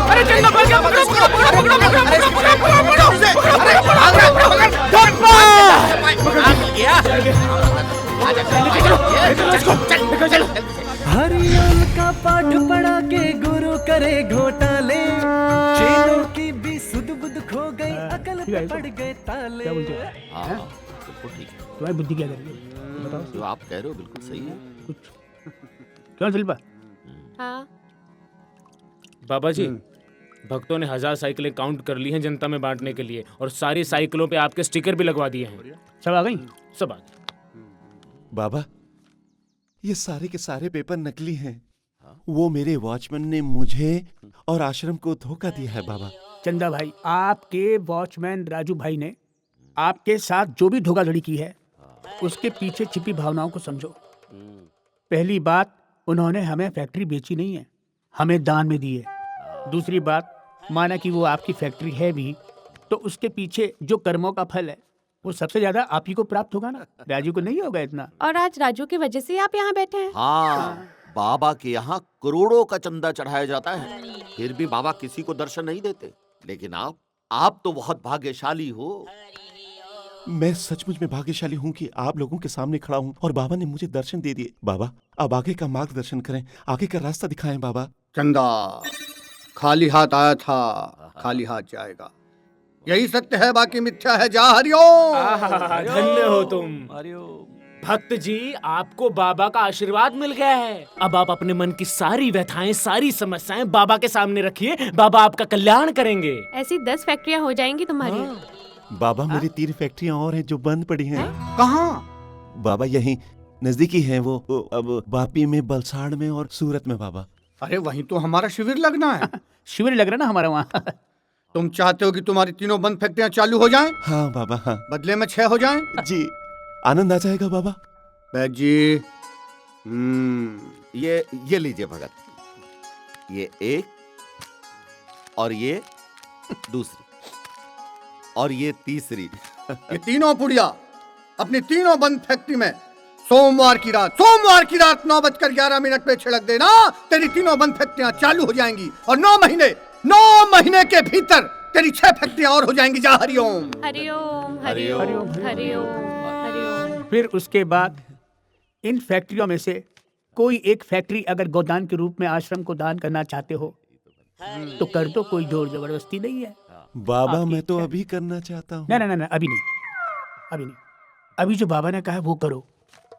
Speaker 9: अरे चंदा पकड़ो पकड़ो पकड़ो पकड़ो पकड़ो
Speaker 7: हरिओम का पाठ पढ़ा के गुरु करे घोटाले, चेलों की भी सुध बुध खो गई, अकल पे पड़ गए ताले।
Speaker 2: क्या बोलते हो?
Speaker 8: हाँ, बिल्कुल ठीक है।
Speaker 2: तुम्हारी बुद्धि क्या कर रही है? बताओ।
Speaker 8: जो आप कह रहे हो बिल्कुल सही है।
Speaker 2: क्यों शिल्पा?
Speaker 15: हाँ।
Speaker 9: बाबा जी, भक्तों ने 1000 साइकिलें काउंट कर ली हैं जनता में बांटने के लिए, और सारी साइकिलों पे आपके स्टिकर भी लगवा दिए हैं।
Speaker 2: सब आ गई?
Speaker 9: सब आ गई।
Speaker 8: बाबा, ये सारे के सारे पेपर नकली हैं। वो मेरे वॉचमैन ने मुझे और आश्रम को धोखा दिया है बाबा।
Speaker 2: चंदा भाई, आपके वॉचमैन राजू भाई ने आपके साथ जो भी धोखाधड़ी की है, उसके पीछे छिपी भावनाओं को समझो। पहली बात, उन्होंने हमें फैक्ट्री बेची नहीं है, हमें दान में दी है। दूसरी बात, माना कि वो आपकी फैक्ट्री है भी, तो उसके पीछे जो कर्मों का फल है वो सबसे ज्यादा आप ही को प्राप्त होगा ना, राजू को नहीं होगा इतना।
Speaker 15: और आज राजू की वजह से आप यहाँ बैठे हैं।
Speaker 8: हाँ, बाबा के यहाँ करोड़ों का चंदा चढ़ाया जाता है, फिर भी बाबा किसी को दर्शन नहीं देते। लेकिन आप तो बहुत भाग्यशाली हो। मैं सचमुच में भाग्यशाली हूँ कि आप लोगों के सामने खड़ा हूँ और बाबा ने मुझे दर्शन दे दिए। बाबा, अब आगे का मार्गदर्शन करें, आगे का रास्ता दिखाएं बाबा।
Speaker 1: चंदा खाली हाथ आया था, खाली हाथ जाएगा। यही सत्य है, बाकी मिथ्या है। जा हरिओम।
Speaker 9: धन्य हो तुम। भक्त जी, आपको बाबा का आशीर्वाद मिल गया है। अब आप अपने मन की सारी व्यथाएं, सारी समस्याएं बाबा के सामने रखिए, बाबा आपका कल्याण करेंगे।
Speaker 15: ऐसी 10 फैक्ट्रियाँ हो जाएंगी तुम्हारी।
Speaker 8: बाबा, मेरी 3 फैक्ट्रियां और हैं जो बंद पड़ी हैं।
Speaker 1: कहाँ?
Speaker 8: बाबा यहीं नजदीकी हैं वो, अब वापी में, बलसाड़ में और सूरत में बाबा।
Speaker 1: अरे वहीं तो हमारा शिविर लगना है।
Speaker 2: शिविर लग रहा ना हमारा वहाँ।
Speaker 1: तुम चाहते हो कि तुम्हारी तीनों बंद फैक्ट्रियां चालू हो जाएं?
Speaker 8: हाँ बाबा, हाँ।
Speaker 1: बदले में 6 हो जाएं?
Speaker 8: जी, आनंद आ जाएगा बाबा।
Speaker 1: बैद जी,
Speaker 8: ये लीजिए भगत, ये एक और ये दूसरी और ये तीसरी।
Speaker 1: ये तीनों पुड़िया अपनी तीनों बंद फैक्ट्री में सोमवार की रात 9:11 पे छिड़क देना। तेरी तीनों बंद फैक्ट्रियां चालू हो जाएंगी और 9 महीने के भीतर तेरी 6 फैक्ट्रियां और हो जाएंगी। जा हरिओम।
Speaker 15: हरिओम हरिओम हरिओम हरिओम।
Speaker 2: फिर उसके बाद इन फैक्ट्रियों में से कोई एक फैक्ट्री अगर गोदान के रूप में आश्रम को दान करना चाहते हो तो कर दो, कोई जोर जबरदस्ती नहीं है।
Speaker 8: बाबा मैं तो अभी करना चाहता हूँ।
Speaker 2: ना अभी नहीं, अभी नहीं। अभी जो बाबा ने कहा है वो करो,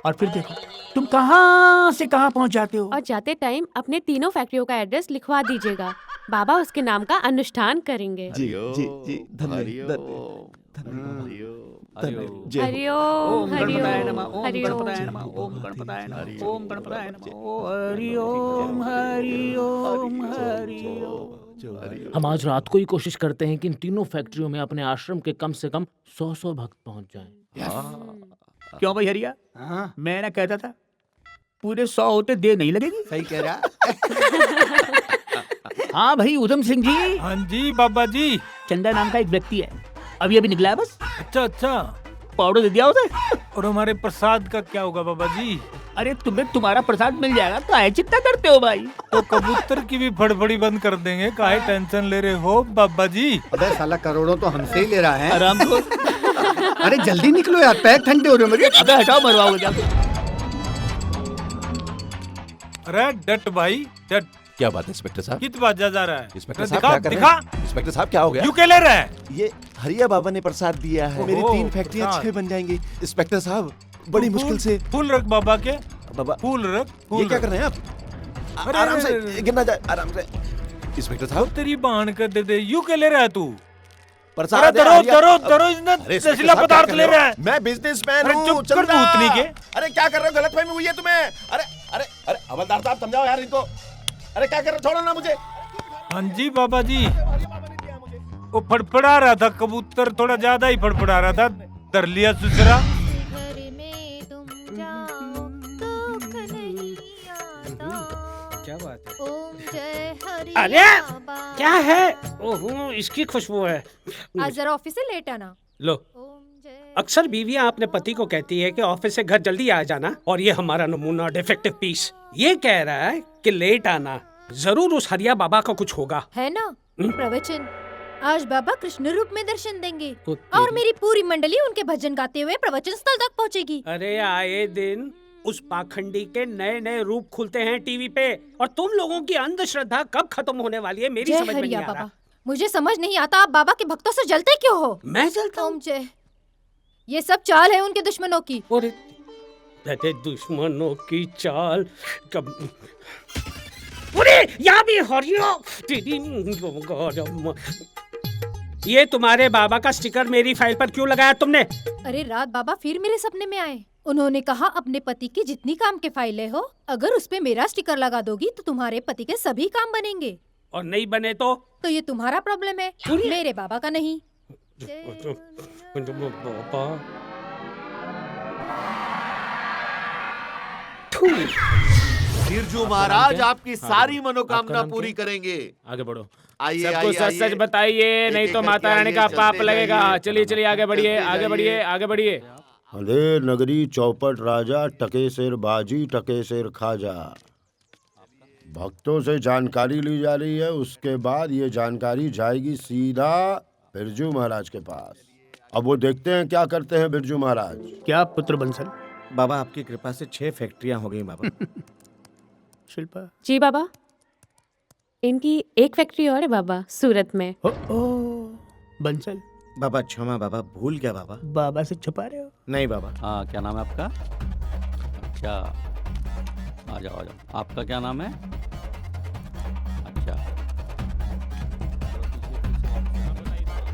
Speaker 2: और फिर देखो तुम कहाँ से कहाँ पहुँच जाते हो।
Speaker 15: और जाते टाइम अपने तीनों फैक्ट्रियों का एड्रेस लिखवा दीजिएगा। बाबा उसके नाम का अनुष्ठान करेंगे।
Speaker 8: जी जी जी धन्यवाद।
Speaker 15: हरिओम हरिओम
Speaker 2: ओम गणपताय नमः, ओम गणपताय नमः, हरिओम हरिओम हरिओम।
Speaker 9: हम आज रात को ही कोशिश करते हैं कि इन तीनों फैक्ट्रियों में अपने आश्रम के कम से कम 100 भक्त पहुंच जाएं।
Speaker 2: क्यों भाई हरिया? मैं ना कहता था पूरे 100 होते देर नहीं लगेगी।
Speaker 1: सही कह रहा।
Speaker 2: हाँ भाई उधम सिंह जी।
Speaker 16: हाँ जी बाबा जी।
Speaker 2: चंदा नाम का एक व्यक्ति है, अभी निकला है बस।
Speaker 16: अच्छा अच्छा,
Speaker 2: पाउडर दे दिया उसे।
Speaker 16: और हमारे प्रसाद का क्या होगा बाबा जी?
Speaker 2: अरे तुम्हें तुम्हारा प्रसाद मिल जाएगा, काहे चिंता करते हो भाई?
Speaker 16: तो कबूतर की भी फड़फड़ी बंद कर देंगे, काहे टेंशन ले रहे हो बाबा जी?
Speaker 1: अबे साला करोड़ों तो हमसे ही ले रहा है।
Speaker 2: आराम को।
Speaker 1: अरे जल्दी निकलो यार, पैर ठंडे हो रहे हो मेरे।
Speaker 2: अबे हटाओ, मरवाओगे क्या?
Speaker 16: अरे डट भाई डट।
Speaker 8: क्या बात है इंस्पेक्टर साहब?
Speaker 16: कित बाजा जा रहा है?
Speaker 8: इंस्पेक्टर साहब
Speaker 16: दिखा
Speaker 8: क्या कर रहे
Speaker 16: दिखा।
Speaker 8: हैं? इंस्पेक्टर साहब क्या हो गया?
Speaker 16: यू क्या ले रहा है?
Speaker 8: ये हरिया बाबा ने प्रसाद दिया है। मेरी 3 फैक्ट्रियां 6 बन जाएंगी। इंस्पेक्टर साहब बड़ी मुश्किल से।
Speaker 16: फूल रख बाबा के।
Speaker 8: बाबा
Speaker 16: फूल रख।
Speaker 8: ये क्या कर रहे हैं आप? आराम से गिरना जाए, आराम से। इंस्पेक्टर साहब
Speaker 16: तेरी बहन कर दे। यू क्या ले रहा है तू?
Speaker 8: प्रसाद
Speaker 16: नशीला पदार्थ ले रहा है।
Speaker 8: मैं बिजनेसमैन हूँ।
Speaker 16: चुप कर भूतनी के।
Speaker 8: अरे क्या कर रहे हो? गलतफहमी हुई है तुम्हें। अरे अरे अरे हवलदार साहब समझाओ यार इनको। अरे क्या कर रहे हो? छोड़ो ना मुझे।
Speaker 16: हाँ जी बाबा जी। वो फड़फड़ा रहा था कबूतर, थोड़ा ज्यादा ही फड़फड़ा रहा था। डर लिया सुसरा।
Speaker 2: क्या बात है?
Speaker 13: ओम जय हरि।
Speaker 2: अरे क्या है? ओहो इसकी खुशबू है।
Speaker 13: आज जरा ऑफिस से लेट आना।
Speaker 2: लो, अक्सर बीवियां अपने पति को कहती है कि ऑफिस से घर जल्दी आ जाना, और ये हमारा नमूना डिफेक्टिव पीस ये कह रहा है कि लेट आना। जरूर उस हरिया बाबा का कुछ होगा,
Speaker 13: है ना? प्रवचन आज बाबा कृष्ण रूप में दर्शन देंगे,
Speaker 2: तो
Speaker 13: और मेरी पूरी मंडली उनके भजन गाते हुए प्रवचन स्थल तक पहुंचेगी।
Speaker 2: अरे आए दिन उस पाखंडी के नए नए रूप खुलते हैं टीवी पे, और तुम लोगों की अंधश्रद्धा कब खत्म होने वाली है मेरी समझ में नहीं आ रहा।
Speaker 13: मुझे समझ नहीं आता आप बाबा के भक्तों से जलते क्यों हो?
Speaker 2: मैं जलता हूँ?
Speaker 13: ओम जय। ये सब चाल है उनके दुश्मनों की।
Speaker 2: अरे दुश्मनों की चाल कब? अरे यहाँ भी हरिया। ये तुम्हारे बाबा का स्टिकर मेरी फाइल पर क्यों लगाया तुमने?
Speaker 13: अरे रात बाबा फिर मेरे सपने में आए। उन्होंने कहा अपने पति की जितनी काम के फाइलें हो, अगर उस पे मेरा स्टिकर लगा दोगी तो तुम्हारे पति के सभी काम बनेंगे,
Speaker 2: और नहीं बने तो
Speaker 13: ये तुम्हारा प्रॉब्लम है, मेरे बाबा का नहीं।
Speaker 8: बिरजू महाराज आपकी सारी मनोकामना पूरी करेंगे।
Speaker 9: आगे बढ़ो।
Speaker 8: आइए
Speaker 9: सबको सच सच बताइए, नहीं तो माता रानी का पाप लगेगा। चलिए चलिए आगे बढ़िए, आगे बढ़िए, आगे बढ़िए।
Speaker 1: अंधेर नगरी चौपट राजा, टके शेर बाजी टके शेर खाजा। भक्तों से जानकारी ली जा रही है, उसके बाद ये जानकारी जाएगी सीधा बिरजू महाराज के पास। अब वो देखते हैं क्या करते हैं बिरजू महाराज।
Speaker 2: क्या पुत्र बंसल?
Speaker 4: बाबा आपकी कृपा से 6 फैक्ट्रियां हो गई बाबा।
Speaker 2: शिल्पा
Speaker 15: जी बाबा, इनकी एक फैक्ट्री और है बाबा, सूरत में।
Speaker 2: बंसल
Speaker 4: बाबा क्षमा बाबा, भूल गया बाबा।
Speaker 2: बाबा से छुपा रहे हो?
Speaker 4: नहीं बाबा।
Speaker 10: हाँ, क्या नाम है आपका? अच्छा, आ जाओ आ जाओ। आपका क्या नाम है? अच्छा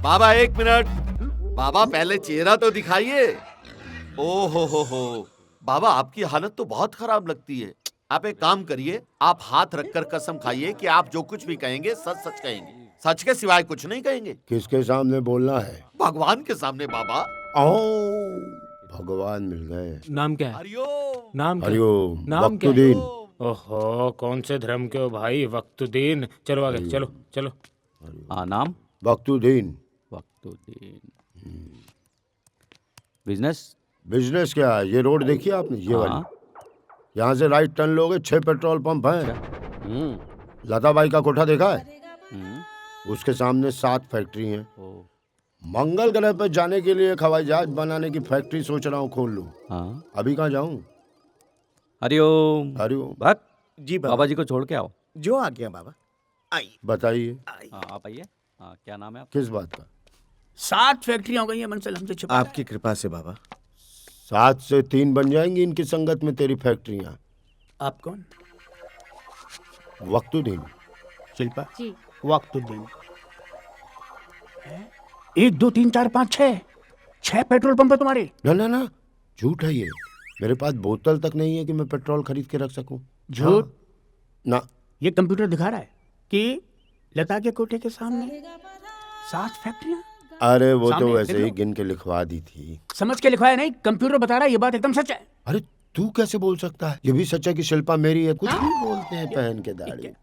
Speaker 8: बाबा 1 मिनट। बाबा पहले चेहरा तो दिखाइए। ओ हो बाबा आपकी हालत तो बहुत खराब लगती है। आप एक काम करिए, आप हाथ रखकर कसम खाइए कि आप जो कुछ भी कहेंगे सच सच कहेंगे, सच के सिवाय कुछ नहीं कहेंगे।
Speaker 1: किसके सामने बोलना है?
Speaker 8: भगवान के सामने बाबा।
Speaker 1: भगवान मिल गए।
Speaker 9: नाम क्या है?
Speaker 8: हरिओम।
Speaker 9: नाम क्या?
Speaker 1: हरिओम।
Speaker 9: नाम क्या?
Speaker 1: वक्तुद्दीन।
Speaker 9: ओहो, कौन से धर्म के हो भाई? वक्तुद्दीन। चलो आगे, चलो चलो।
Speaker 10: हाँ, नाम?
Speaker 1: वक्तुद्दीन।
Speaker 10: वक्तुद्दीन। बिजनेस?
Speaker 1: बिजनेस क्या है? ये रोड देखिए आपने, ये वाली, यहाँ से राइट टर्न लोगे, 6 पेट्रोल पंप हैं। लताबाई का कोठा देखा है? उसके सामने 7 फैक्ट्री हैं। मंगल ग्रह पे जाने के लिए एक हवाई जहाज बनाने की फैक्ट्री सोच रहा हूँ खोल लूँ। अभी कहाँ जाऊँ?
Speaker 10: हरिओम।
Speaker 1: हरिओम।
Speaker 10: भक्त
Speaker 4: जी
Speaker 10: बाबा जी को छोड़ के आओ।
Speaker 4: जो आ गया बाबा। आइए
Speaker 1: बताइए।
Speaker 10: आप आइए। हाँ, क्या नाम है आपका?
Speaker 14: किस बात का?
Speaker 2: 7 फैक्ट्रियां हो गई हैं मंसल हमसे छिपा।
Speaker 4: आपकी कृपा से बाबा।
Speaker 14: 7 से 3 बन जाएंगी इनकी संगत में तेरी फैक्ट्रियां।
Speaker 2: आप कौन?
Speaker 14: वक्तुद्दीन।
Speaker 2: शिल्पा
Speaker 15: जी।
Speaker 2: वक्तुद्दीन। 1 2 3 4 5 6 पेट्रोल पंप है तुम्हारे।
Speaker 14: ना ना ना, झूठ है ये। मेरे पास बोतल तक नहीं है कि मैं पेट्रोल खरीद के रख सकूं।
Speaker 2: झूठ?
Speaker 14: ना।
Speaker 2: ये कंप्यूटर दिखा रहा है कि लता के कोठे के सामने 7 फैक्ट्रियां।
Speaker 14: अरे वो तो
Speaker 2: सामने,
Speaker 14: वैसे
Speaker 2: देख
Speaker 14: ही
Speaker 2: लो।
Speaker 14: गिन के लिखवा दी थी।
Speaker 2: समझ के लिखवाया नहीं, कंप्यूटर बता रहा है, ये बात एकदम सच है।
Speaker 14: अरे तू कैसे बोल सकता है? ये भी सच है कि शिल्पा मेरी है। कुछ भी बोलते हैं पहन के दाढ़ी।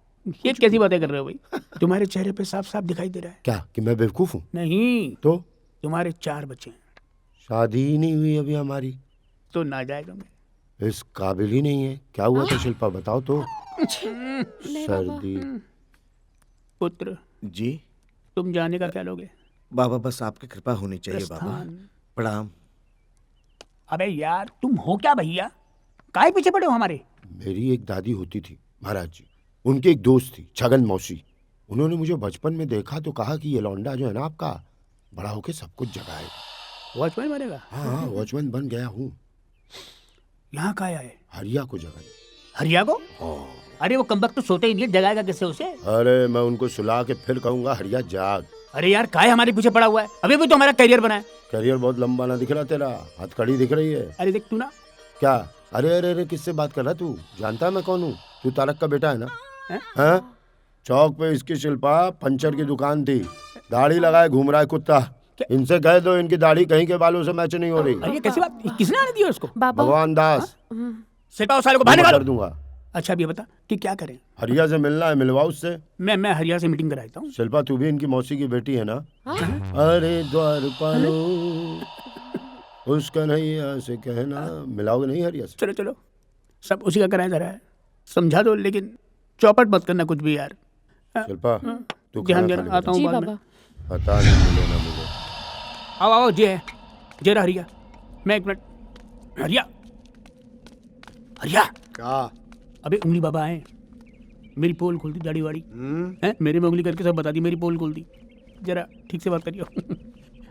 Speaker 2: ये कैसी बातें कर रहे हो भाई? तुम्हारे चेहरे पे साफ साफ दिखाई दे रहा है।
Speaker 14: क्या कि मैं बेवकूफ हूँ?
Speaker 2: नहीं
Speaker 14: तो
Speaker 2: तुम्हारे 4 बच्चे हैं।
Speaker 14: शादी ही नहीं हुई अभी हमारी।
Speaker 2: तो ना जाएगा मैं।
Speaker 14: इस काबिल ही नहीं है। क्या हुआ था शिल्पा, बताओ तो। सर्दी।
Speaker 2: पुत्र
Speaker 4: जी
Speaker 2: तुम जाने का क्या लोगे?
Speaker 4: बाबा, बस आपकी कृपा होनी चाहिए बाबा।
Speaker 2: प्रस्थान।
Speaker 4: प्रणाम।
Speaker 2: अबे यार तुम हो क्या भैया? काहे पीछे पड़े हो हमारे?
Speaker 14: मेरी एक दादी होती थी महाराज जी, उनकी एक दोस्त थी छगन मौसी। उन्होंने मुझे बचपन में देखा तो कहा कि ये लौंडा जो है ना आपका, बड़ा होके सब कुछ जगाएगा।
Speaker 2: वॉचमैन बनेगा?
Speaker 14: हाँ, वॉचमैन बन गया हूँ।
Speaker 2: यहाँ का आया है?
Speaker 14: हरिया को जगाने।
Speaker 2: हरिया को? अरे वो कमबख्त तो सोते ही नहीं है, जगाएगा किससे उसे?
Speaker 14: अरे मैं उनको सुला के फिर कहूंगा हरिया जाग।
Speaker 2: अरे यार काहे हमारे पीछे पड़ा हुआ है? अभी भी तो हमारा करियर बना है।
Speaker 14: करियर बहुत लंबा ना दिख रहा तेरा? हथकड़ी दिख रही है।
Speaker 2: अरे देख तू ना।
Speaker 14: क्या? अरे अरे अरे किससे बात कर रहा तू? जानता है मैं कौन हूँ? तू तारक का बेटा है ना? हैं? चौक पे इसकी शिल्पा पंचर की दुकान थी, दाढ़ी लगाए घूम रहा है कुत्ता। इनसे कह दो इनकी दाढ़ी कहीं के बालों से मैच नहीं हो रही।
Speaker 2: अरे कैसी बात? किसने आने दिया उसको?
Speaker 14: भगवान दास।
Speaker 2: शिल्पा उस साले को बाहर निकालो।
Speaker 14: कर दूंगा।
Speaker 2: अच्छा अब ये बता कि क्या करें?
Speaker 14: हरिया से मिलना है, मिलवा उससे।
Speaker 2: मैं हरिया से मीटिंग कराता हूँ।
Speaker 14: शिल्पा तू भी इनकी मौसी की बेटी है ना? अरे द्वारपालो उस कन्हैया से कहना। मिलाओगे नहीं हरिया से?
Speaker 2: चलो चलो, सब उसी का कराया जा रहा है, समझा दो, लेकिन चौपट मत करना कुछ भी यार।
Speaker 14: शिल्पा तू
Speaker 2: ध्यान
Speaker 14: खाना
Speaker 2: देना,
Speaker 14: खा
Speaker 2: आता हूँ
Speaker 14: ले।
Speaker 2: बाद में।
Speaker 14: पता नहीं मिले ना मिले।
Speaker 2: आओ आओ, जे है जेरा हरिया। मैं 1 मिनट। हरिया हरिया।
Speaker 1: क्या?
Speaker 2: अबे उंगली बाबा आए, मेरी पोल खोल दी दाढ़ी वाड़ी है, मेरे में उंगली करके सब बता दी, मेरी पोल खोल दी। जरा ठीक से बात करियो।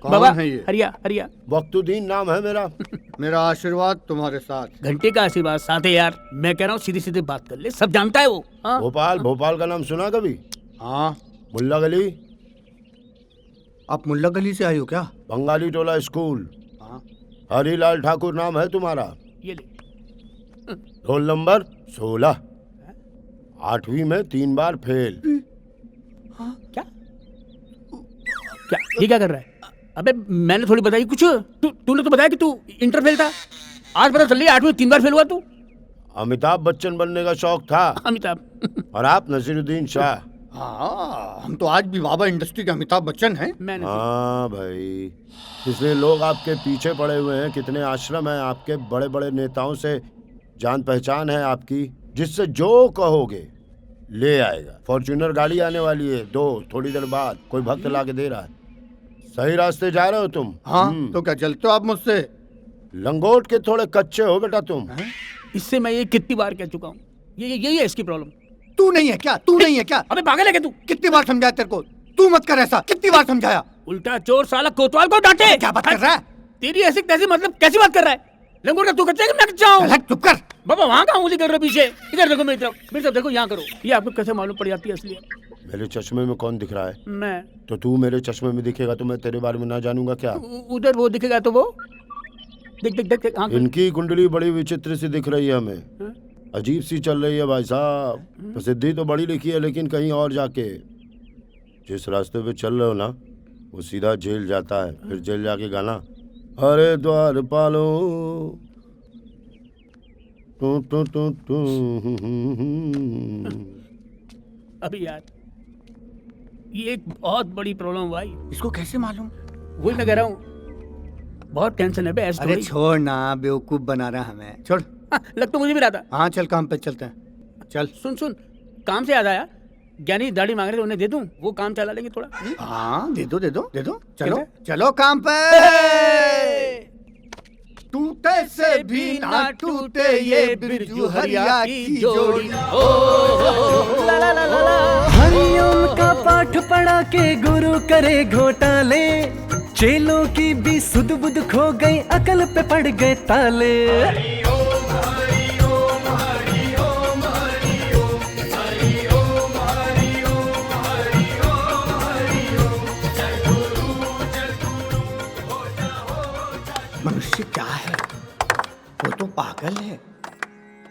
Speaker 2: बाबा
Speaker 1: है ये?
Speaker 2: हरिया हरिया।
Speaker 14: वक्तुद्दीन नाम है मेरा।
Speaker 1: मेरा आशीर्वाद तुम्हारे साथ।
Speaker 2: घंटे का आशीर्वाद साथ है यार। मैं कह रहा हूँ सीधे सीधे बात कर ले, सब जानता है वो। हाँ?
Speaker 14: भोपाल का नाम सुना कभी?
Speaker 1: हाँ।
Speaker 14: मुल्ला गली।
Speaker 1: आप मुल्ला गली से आए हो क्या?
Speaker 14: बंगाली टोला स्कूल।
Speaker 1: हाँ।
Speaker 14: हरिलाल ठाकुर नाम है तुम्हारा।
Speaker 2: ये ले।
Speaker 14: Roll number 16। 8वीं में 3 बार फेल।
Speaker 2: क्या ये क्या कर रहा है? अबे मैंने थोड़ी बताई कुछ। तूने तो बताया कि तू इंटर फेल था। आज पता चल रही है 8वीं में 3 बार फेल हुआ तू।
Speaker 14: अमिताभ बच्चन बनने का शौक था।
Speaker 2: अमिताभ।
Speaker 14: और आप नसीरुद्दीन शाह।
Speaker 1: हाँ, हम तो आज भी बाबा इंडस्ट्री के अमिताभ बच्चन हैं।
Speaker 14: हाँ भाई, इसलिए लोग आपके पीछे पड़े हुए हैं। कितने आश्रम हैं आपके, बड़े बड़े नेताओं से जान पहचान है आपकी, जिससे जो कहोगे ले आएगा। फॉर्च्यूनर गाड़ी आने वाली है 2 थोड़ी देर बाद, कोई भक्त ला के दे रहा है। सही रास्ते जा रहे हो तुम।
Speaker 1: हाँ, तो क्या चलते हो आप मुझसे?
Speaker 14: लंगोट के थोड़े कच्चे हो बेटा तुम।
Speaker 2: इससे मैं ये कितनी बार कह चुका हूँ, यही है इसकी प्रॉब्लम।
Speaker 1: तू नहीं है क्या? तू नहीं है क्या?
Speaker 2: अबे पागल है क्या तू?
Speaker 1: कितनी बार समझाया तेरे को? तू मत कर ऐसा। कितनी बार समझाया?
Speaker 2: उल्टा चोर साला कोतवाल को डांटे।
Speaker 1: क्या बात कर रहा है?
Speaker 2: तेरी ऐसी तैसी मतलब कैसी बात कर रहा है? लंगोट का तू कच्चा है कि मैं कच्चा हूँ?
Speaker 1: चुप कर।
Speaker 2: बाबा वहाँ कहाँ उंगली कर रहे हो पीछे? इधर देखो मेरी तरफ देखो, यहाँ करो। ये आपको कैसे मालूम पड़ जाती है असली?
Speaker 14: मेरे चश्मे में कौन दिख रहा है?
Speaker 2: मैं।
Speaker 14: तो तू मेरे चश्मे में दिखेगा तो मैं तेरे बारे में ना जानूंगा क्या?
Speaker 2: उधर वो दिखेगा तो वो देख देख देख, देख।
Speaker 14: इनकी कुंडली बड़ी विचित्र सी दिख रही है हमें, अजीब सी चल रही है भाई साहब। प्रसिद्धि तो बड़ी लिखी है लेकिन कहीं और जाके। जिस रास्ते पे चल रहे हो ना वो सीधा जेल जाता है। फिर जेल जाके गाना अरे द्वारपालो टू टू टू टू।
Speaker 2: अभी यार ये एक बहुत बड़ी प्रॉब्लम भाई।
Speaker 1: इसको कैसे मालूम?
Speaker 2: वही मैं कह रहा हूँ, बहुत टेंशन है बे।
Speaker 1: अरे छोड़ ना, बेवकूफ बना रहा हमें। छोड़।
Speaker 2: लग तो मुझे भी रहा था।
Speaker 1: हाँ चल काम पे चलते हैं। चल।
Speaker 2: सुन काम से याद आया, ज्ञानी दाढ़ी मांग रहे थे, उन्हें दे दूं? वो काम चला लेंगे थोड़ा।
Speaker 1: हाँ दे दो। चलो काम पे। टूटे से भी ना टूटे ये बिरजू हरिया की जोड़ी।
Speaker 7: हरिओम का पाठ पढ़ा के गुरु करे घोटाले, चेलों की भी सुध बुध खो गई, अकल पे पड़ गए ताले।
Speaker 1: मनुष्य क्या है? वो तो पागल है।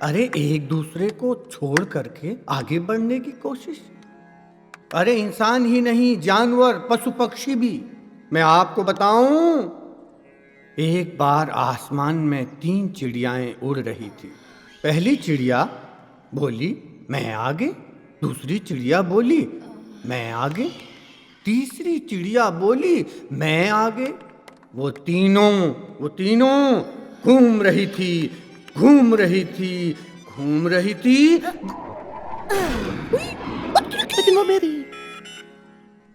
Speaker 1: अरे एक दूसरे को छोड़ करके आगे बढ़ने की कोशिश। अरे इंसान ही नहीं, जानवर, पशु पक्षी भी। मैं आपको बताऊं, एक बार आसमान में 3 चिड़ियाएं उड़ रही थी। पहली चिड़िया बोली मैं आगे, दूसरी चिड़िया बोली मैं आगे, तीसरी चिड़िया बोली मैं आगे। वो तीनों घूम रही थी। लेकिन वो मेरी।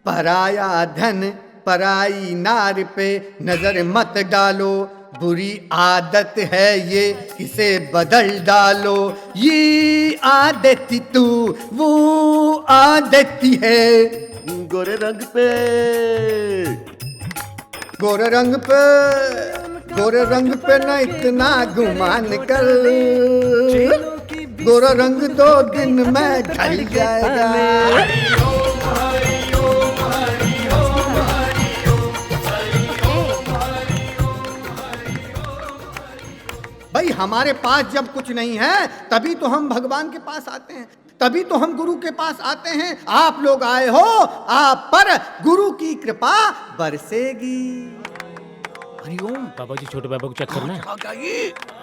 Speaker 1: पराया धन पराई नार पे नजर मत डालो, बुरी आदत है ये, इसे बदल डालो। ये आदत तू वो आदत है।
Speaker 4: गोरे रंग पे न इतना गुमान कर,
Speaker 1: गोरा रंग 2 दिन में ढल जाएगा। भाई हमारे पास जब कुछ नहीं है तभी तो हम भगवान के पास आते हैं, तभी तो हम गुरु के पास आते हैं। आप लोग आए हो, आप पर गुरु की कृपा बरसेगी। हरिओम।
Speaker 9: बाबा जी छोटे बाबा को चेक करना है।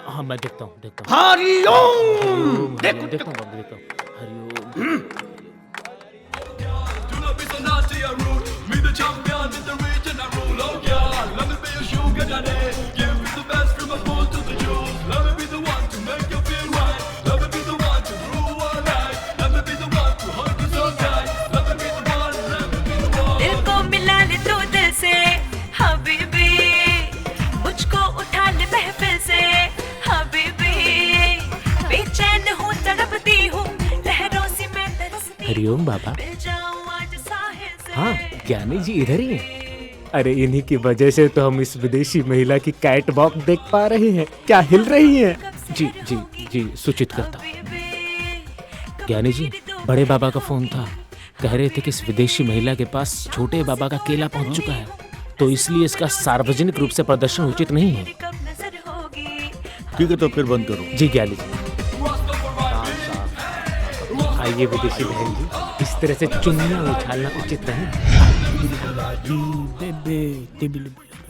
Speaker 9: हाँ मैं देखता हूँ।
Speaker 1: हरिओम।
Speaker 9: देखता हूँ हरिओम। हरिओम बाबा। हाँ ज्ञानी जी इधर ही हैं। अरे इन्हीं की वजह से तो हम इस विदेशी महिला की कैट वॉक देख पा रहे हैं, क्या हिल रही है। जी जी जी सूचित करता हूँ। ज्ञानी जी बड़े बाबा का फोन था, कह रहे थे कि इस विदेशी महिला के पास छोटे बाबा का केला पहुंच चुका है, तो इसलिए इसका सार्वजनिक रूप से प्रदर्शन उचित नहीं है।
Speaker 14: ठीक है तो फिर बंद करो।
Speaker 9: जी ज्ञानी जी। आइए विदेशी बहन जी, इस तरह से चुन्नियां उछालना उचित नहीं।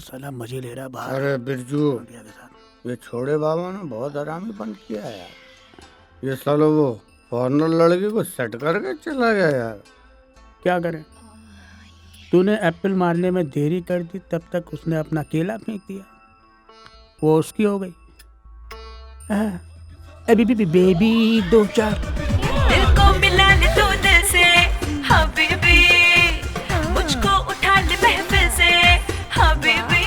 Speaker 2: साला मजे ले रहा बाहर।
Speaker 1: अरे बिरजू, ये छोड़े बाबा ने बहुत आरामी बंद किया है यार। ये सालो वो फॉरनर लड़की को सेट करके चला गया यार।
Speaker 2: क्या करें, तूने एप्पल मारने में देरी कर दी, तब तक उसने अपना केला फेंक दिया, वो उसकी हो गई। अभी बेबी 2-4
Speaker 17: मिला ले तू दिल से हबीबी, मुझको उठा ले महफिल से हबीबी,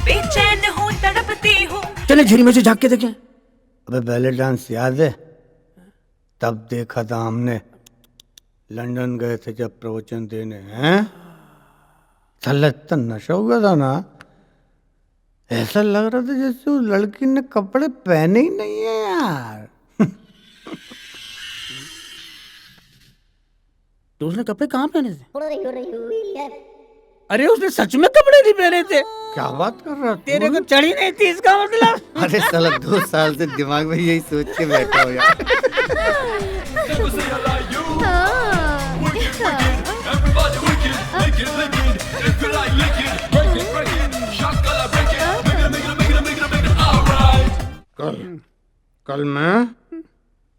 Speaker 17: बेचैन हूँ तड़पती हूँ।
Speaker 2: चले झिरी में से झाँक के देखें।
Speaker 1: अबे बैले डांस याद है? तब देखा था हमने, लंदन गए थे जब प्रवचन देने। हैं साला इतना नशा हो गया था ना, ऐसा लग रहा था जैसे उस लड़की ने कपड़े पहने ही नहीं है यार।
Speaker 2: तो उसने कपड़े कहाँ पहने थे? अरे उसने सच में कपड़े नहीं पहने थे।
Speaker 1: क्या बात कर रहा?
Speaker 2: तेरे को चढ़ी नहीं थी इसका मतलब?
Speaker 1: अरे साला 2 साल से दिमाग में यही सोच के बैठा हो यार। कल मैं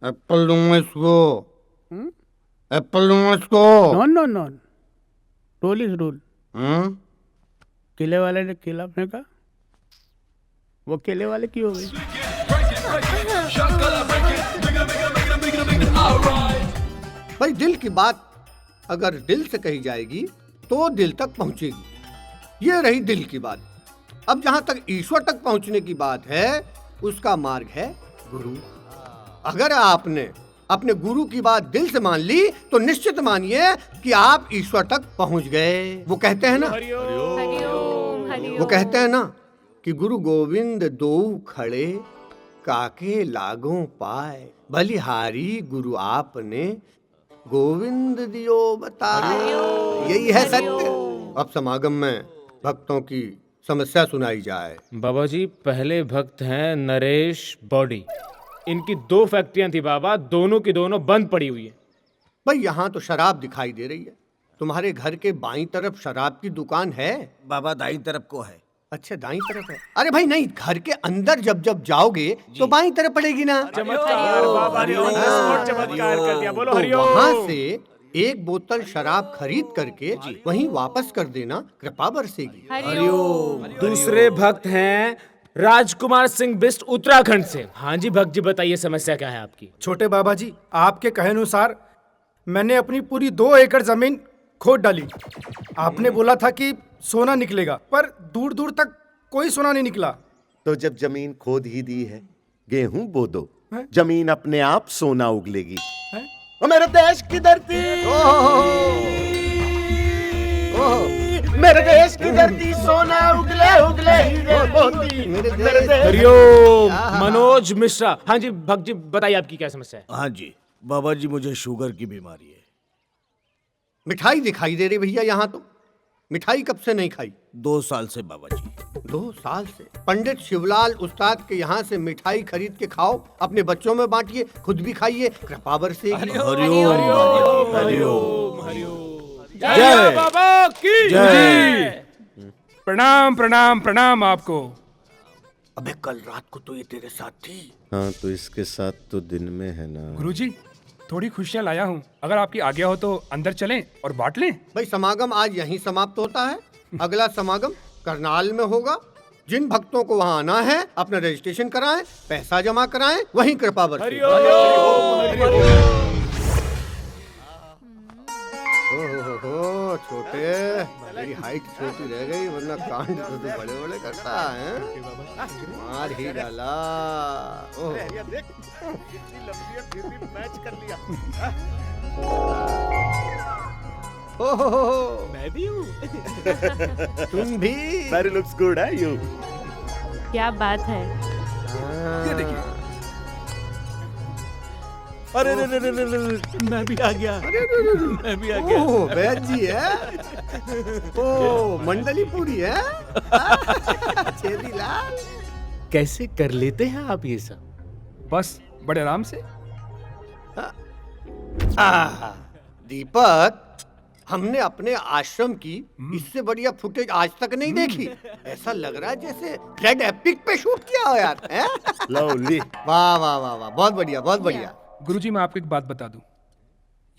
Speaker 1: एप्पल दूंगा इसको, एप्पल दूंगा इसको।
Speaker 2: No rule is rule. केले वाले ने केला फेंका, वो केले वाले की हो गई।
Speaker 1: भाई दिल की बात अगर दिल से कही जाएगी तो दिल तक पहुंचेगी। ये रही दिल की बात। अब जहां तक ईश्वर तक पहुंचने की बात है, उसका मार्ग है गुरु। अगर आपने अपने गुरु की बात दिल से मान ली तो निश्चित मानिए कि आप ईश्वर तक पहुंच गए। वो कहते हैं ना कि गुरु गोविंद दो खड़े काके लागों पाए, बलिहारी गुरु आपने गोविंद दियो बताए। यही है सत्य। अब समागम में भक्तों की समस्या सुनाई जाए।
Speaker 9: बाबा जी, पहले भक्त हैं नरेश बॉडी। इनकी 2 फैक्ट्रियां थी बाबा, दोनों की दोनों बंद पड़ी हुई है।
Speaker 1: भाई यहाँ तो शराब दिखाई दे रही है। तुम्हारे घर के बाईं तरफ शराब की दुकान है?
Speaker 8: बाबा दाईं तरफ को है।
Speaker 1: अच्छा, दाईं तरफ है। अरे भाई नहीं, घर के अंदर जब जब जाओगे तो बाईं तरफ पड़ेगी ना।
Speaker 9: चमत्कार बाबा ने और चमत्कार कर दिया। बोलो हरिओम।
Speaker 1: वहाँ से एक बोतल शराब खरीद करके वहीं वापस कर देना, कृपा बरसेगी।
Speaker 9: हरिओम। दूसरे भक्त हैं राजकुमार सिंह बिस्ट उत्तराखंड से। हाँ जी भक्त जी, बताइए समस्या क्या है आपकी?
Speaker 18: छोटे बाबा जी, आपके कहे अनुसार मैंने अपनी पूरी 2 एकड़ जमीन खोद डाली। आपने बोला था कि सोना निकलेगा, पर दूर दूर तक कोई सोना नहीं निकला।
Speaker 4: तो जब जमीन खोद ही दी है, गेहूं बो दो, जमीन अपने आप सोना उगलेगी। ओ मेरे देश की धरती, मेरे देश की धरती सोना उगले उगले हीरे मोती। मेरे देश।
Speaker 9: हरिओम। मनोज मिश्रा। हाँ जी भक्त जी, बताइए आपकी क्या समस्या है?
Speaker 8: हाँ जी बाबा जी, मुझे शुगर की बीमारी है।
Speaker 1: मिठाई दिखाई दे रही भैया यहाँ तो। मिठाई कब से नहीं खाई?
Speaker 8: 2 साल से बाबा जी।
Speaker 1: 2 साल से? पंडित शिवलाल उस्ताद के यहाँ से मिठाई खरीद के खाओ, अपने बच्चों में बांटिए, खुद भी खाइए, कृपा बरसेगी।
Speaker 8: हरिओम हरिओम हरिओम।
Speaker 3: जय बाबा की जय। प्रणाम प्रणाम प्रणाम आपको।
Speaker 1: अबे कल रात को तो ये तेरे साथ थी।
Speaker 14: हाँ, तो इसके साथ तो दिन में है ना।
Speaker 3: गुरुजी, थोड़ी खुशियाँ लाया हूँ, अगर आपकी आज्ञा हो तो अंदर चलें और बांट लें।
Speaker 1: भाई समागम आज यहीं समाप्त होता है। अगला समागम करनाल में होगा। जिन भक्तों को वहाँ आना है अपना रजिस्ट्रेशन कराएं, पैसा जमा कराएं, वहीं कृपा बरसेगी। ओहो छोटे, मेरी हाइट छोटी रह गई, वरना कांड तो तू बड़े बड़े करता है। मार ही डाला।
Speaker 8: मैच कर लिया।
Speaker 1: ओहो,
Speaker 8: मैं भी हूँ।
Speaker 1: तुम भी।
Speaker 4: Very looks good है you।
Speaker 15: क्या बात है।
Speaker 3: ये देखिए।
Speaker 8: अरे मैं भी आ गया। मैं भी आ गया।
Speaker 1: ओह वैद जी है। ओह मंडली पूरी है। छेदी लाल।
Speaker 8: कैसे कर लेते हैं आप ये सब?
Speaker 3: बस बड़े आराम से।
Speaker 1: दीपक, हमने अपने आश्रम की इससे बढ़िया फुटेज आज तक नहीं देखी। ऐसा लग रहा है जैसे रेड एपिक पे शूट किया हो यार।
Speaker 4: लवली।
Speaker 1: वाह वाह वाह वाह, बहुत बढ़िया बहुत बढ़िया।
Speaker 3: गुरुजी, मैं आपको एक बात बता दूं,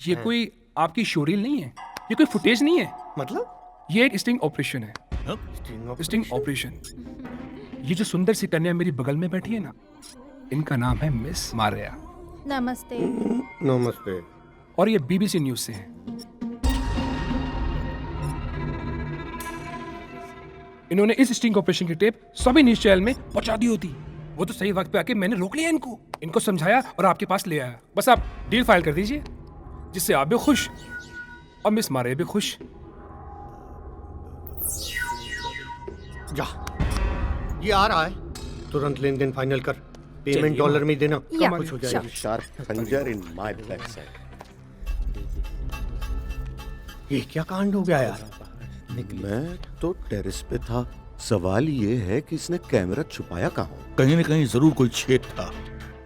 Speaker 3: ये कोई आपकी शोरील नहीं है, ये कोई फुटेज नहीं है।
Speaker 1: मतलब?
Speaker 3: ये एक स्टिंग ऑपरेशन है। Sting operation. ये जो सुंदर सी कन्या मेरी बगल में बैठी है ना, इनका नाम है मिस मारिया।
Speaker 13: नमस्ते।
Speaker 1: नमस्ते।
Speaker 3: और ये BBC न्यूज से है। इन्होंने इस स्टिंग ऑपरेशन की टेप सभी न्यूज चैनल में पहुंचा दी होती। वो तो सही वक्त पे आके मैंने रोक लिया इनको समझाया और आपके पास ले आया। बस आप डील फाइल कर दीजिए, जिससे आप भी खुश और मिस मारिया भी खुश।
Speaker 1: जा, ये आ रहा है, तुरंत लेन देन फाइनल कर। पेमेंट डॉलर में देना, कुछ हो जाएगी।
Speaker 4: शार्प खंजर इन माय बैक साइड।
Speaker 1: ये क्या कांड हो गया यार?
Speaker 4: मैं तो टेरेस पे था। सवाल ये है कि इसने कैमरा छुपाया कहाँ?
Speaker 8: कहीं न कहीं जरूर कोई छेद था।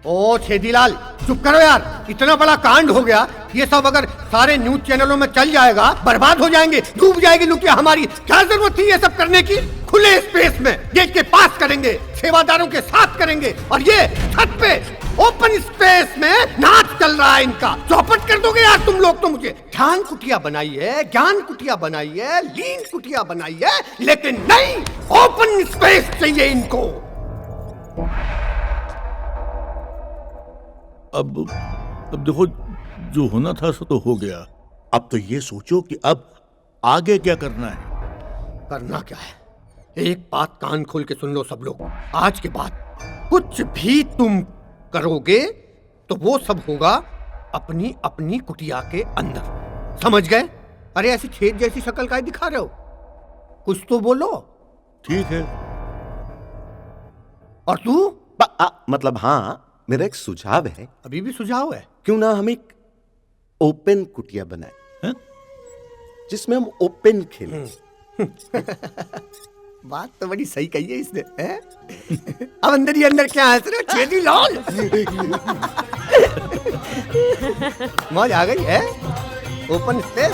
Speaker 1: ओ छेदीलाल, चुप करो यार। इतना बड़ा कांड हो गया, ये सब अगर सारे न्यूज चैनलों में चल जाएगा, बर्बाद हो जाएंगे, डूब जाएगी लुटिया हमारी। क्या जरूरत थी ये सब करने की? खुले स्पेस में गेट के पास करेंगे, सेवादारों के साथ करेंगे, और ये छत पे ओपन स्पेस में नाच चल रहा है इनका। चौपट कर दोगे यार तुम लोग तो मुझे। ध्यान कुटिया बनाई है, ज्ञान कुटिया बनाई है, लीन कुटिया बनाई है, लेकिन नहीं, ओपन स्पेस चाहिए इनको।
Speaker 8: अब देखो, जो होना था सो तो हो गया। अब तो ये सोचो कि अब आगे क्या करना है।
Speaker 1: करना क्या है? एक बात कान खोल के सुन लो सब लोग। आज के बाद कुछ भी तुम करोगे तो वो सब होगा अपनी अपनी कुटिया के अंदर, समझ गए? अरे ऐसी छेद जैसी शक्ल काहे दिखा रहे हो? कुछ तो बोलो।
Speaker 14: ठीक है।
Speaker 1: और तू?
Speaker 4: मतलब हाँ, मेरा एक सुझाव है।
Speaker 1: अभी भी सुझाव है?
Speaker 4: क्यों ना हम एक ओपन कुटिया बनाए, जिसमें हम ओपन खेलें।
Speaker 1: बात तो बड़ी सही कही है इसने, हैं? अब अंदर ही अंदर क्या हंस रहे हो? छेदी लाल। मौज आ गई है? Open space.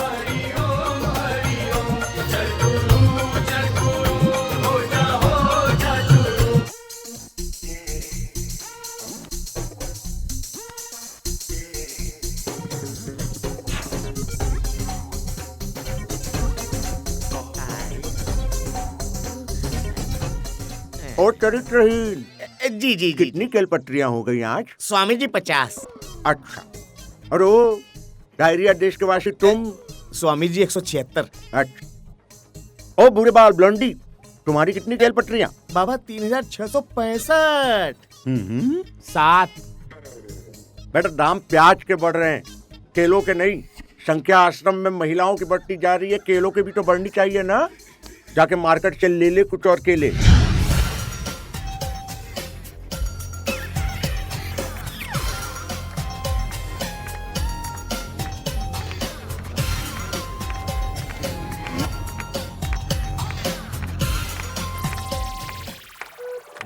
Speaker 14: और चरित्रहीन
Speaker 8: जी जी
Speaker 14: कितनी केलपत्रियां हो गई आज?
Speaker 8: स्वामी जी 50।
Speaker 14: अच्छा। और वो डायरिया देश के वासी तुम?
Speaker 8: स्वामी जी 176।
Speaker 14: अच्छा। ओ बूढ़े बाल ब्लॉन्डी, तुम्हारी कितनी केलपत्रियां?
Speaker 8: बाबा 3665।
Speaker 14: 7। बेटा दाम प्याज के बढ़ रहे हैं, केलों के नहीं। संख्या आश्रम में महिलाओं की बढ़ती जा रही है, केलों की भी तो बढ़नी चाहिए ना। जाके मार्केट से ले ले कुछ और केले।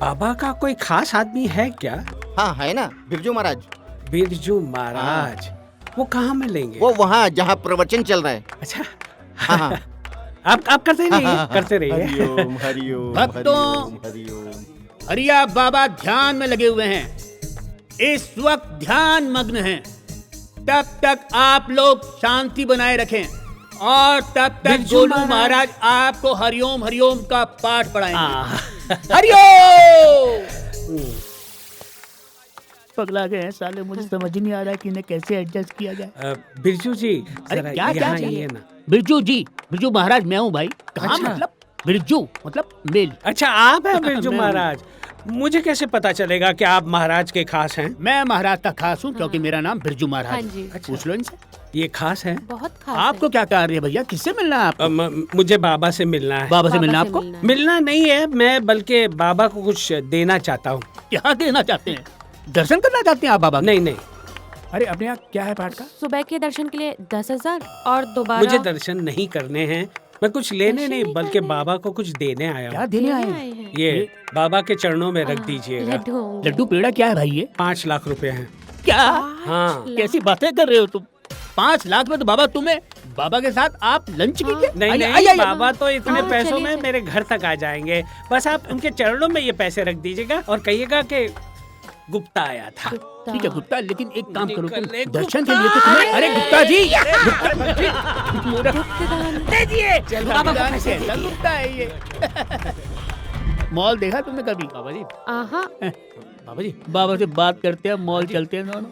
Speaker 19: बाबा का कोई खास आदमी है क्या?
Speaker 20: हाँ है ना, बिरजू महाराज।
Speaker 19: बिरजू महाराज? वो कहाँ मिलेंगे?
Speaker 20: वो वहाँ जहाँ प्रवचन चल रहा है।
Speaker 19: अच्छा।
Speaker 20: हाँ।
Speaker 19: आप करते रहिए, करते रहिए।
Speaker 20: हरिओम हरिओम।
Speaker 2: भक्तों, हरिया बाबा ध्यान में लगे हुए हैं, इस वक्त ध्यान मग्न हैं। तब तक आप लोग शांति बनाए रखें और तब तक गोलू महाराज आपको हरिओम हरिओम का पाठ पढ़ाएंगे। हरिओम। पगला गए हैं साले, मुझे समझ नहीं आ रहा है कि इन्हें कैसे एडजस्ट किया जाए।
Speaker 19: बिरजू जी,
Speaker 2: अरे क्या
Speaker 19: यहाँ
Speaker 2: चाहिए
Speaker 19: ना?
Speaker 2: बिरजू जी, बिरजू महाराज मैं हूँ भाई। कहाँ
Speaker 19: अच्छा।
Speaker 2: मतलब बिरजू मतलब मेल।
Speaker 19: अच्छा आप हैं बिरजू
Speaker 2: मैं हूँ।
Speaker 19: महाराज? मुझे कैसे पता चलेगा कि आप महाराज के खास हैं?
Speaker 2: मैं महाराज का खास हूँ क्योंकि मेरा नाम बिरजू महाराज
Speaker 15: हाँ
Speaker 2: है।
Speaker 15: जी।
Speaker 2: पूछ लो इनसे।
Speaker 19: ये खास है?
Speaker 15: बहुत खास
Speaker 2: आपको क्या कार्य है भैया? किससे मिलना है आपको?
Speaker 19: मुझे बाबा से मिलना है।
Speaker 2: बाबा से मिलना आपको?
Speaker 19: मिलना नहीं है, मैं बल्कि बाबा को कुछ देना चाहता हूँ।
Speaker 2: क्या देना चाहते हैं? दर्शन करना चाहते हैं आप बाबा?
Speaker 19: नहीं नहीं।
Speaker 2: अरे अपने यहाँ क्या है पाठ का?
Speaker 15: सुबह के दर्शन के लिए 10,000 और दोबारा।
Speaker 19: मुझे दर्शन नहीं करने हैं, मैं कुछ लेने नहीं बल्कि बाबा को कुछ देने आया हूँ।
Speaker 2: क्या देने आए हैं?
Speaker 19: ये बाबा के चरणों में रख दीजिएगा।
Speaker 2: लड्डू पेड़ा क्या है भाई ये?
Speaker 19: 5 लाख रुपए हैं।
Speaker 2: क्या?
Speaker 19: हाँ।
Speaker 2: कैसी बातें कर रहे हो तुम? 5 लाख में तो बाबा तुम्हें, बाबा के साथ आप लंच कीजिए।
Speaker 19: नहीं
Speaker 2: आइए,
Speaker 19: नहीं,
Speaker 2: आइए, आइए।
Speaker 19: बाबा तो इतने
Speaker 2: हाँ,
Speaker 19: पैसों
Speaker 2: चलिए,
Speaker 19: में मेरे घर तक आ जाएंगे। बस आप उनके चरणों में ये पैसे रख दीजिएगा और कहिएगा कि गुप्ता आया था।
Speaker 2: ठीक है गुप्ता, लेकिन एक काम करो तुम,
Speaker 19: निकल
Speaker 2: दर्शन के लिए तो तुम्हें। अरे गुप्ता जी, दे दिए। बाबा को पैसे दिए। गुप्ता है ये। मॉल देखा तुमने कभी? बाबा जी।
Speaker 15: आहा।
Speaker 2: बाबा जी, बाबा से बात करते हैं, मॉल चलते हैं दोनों।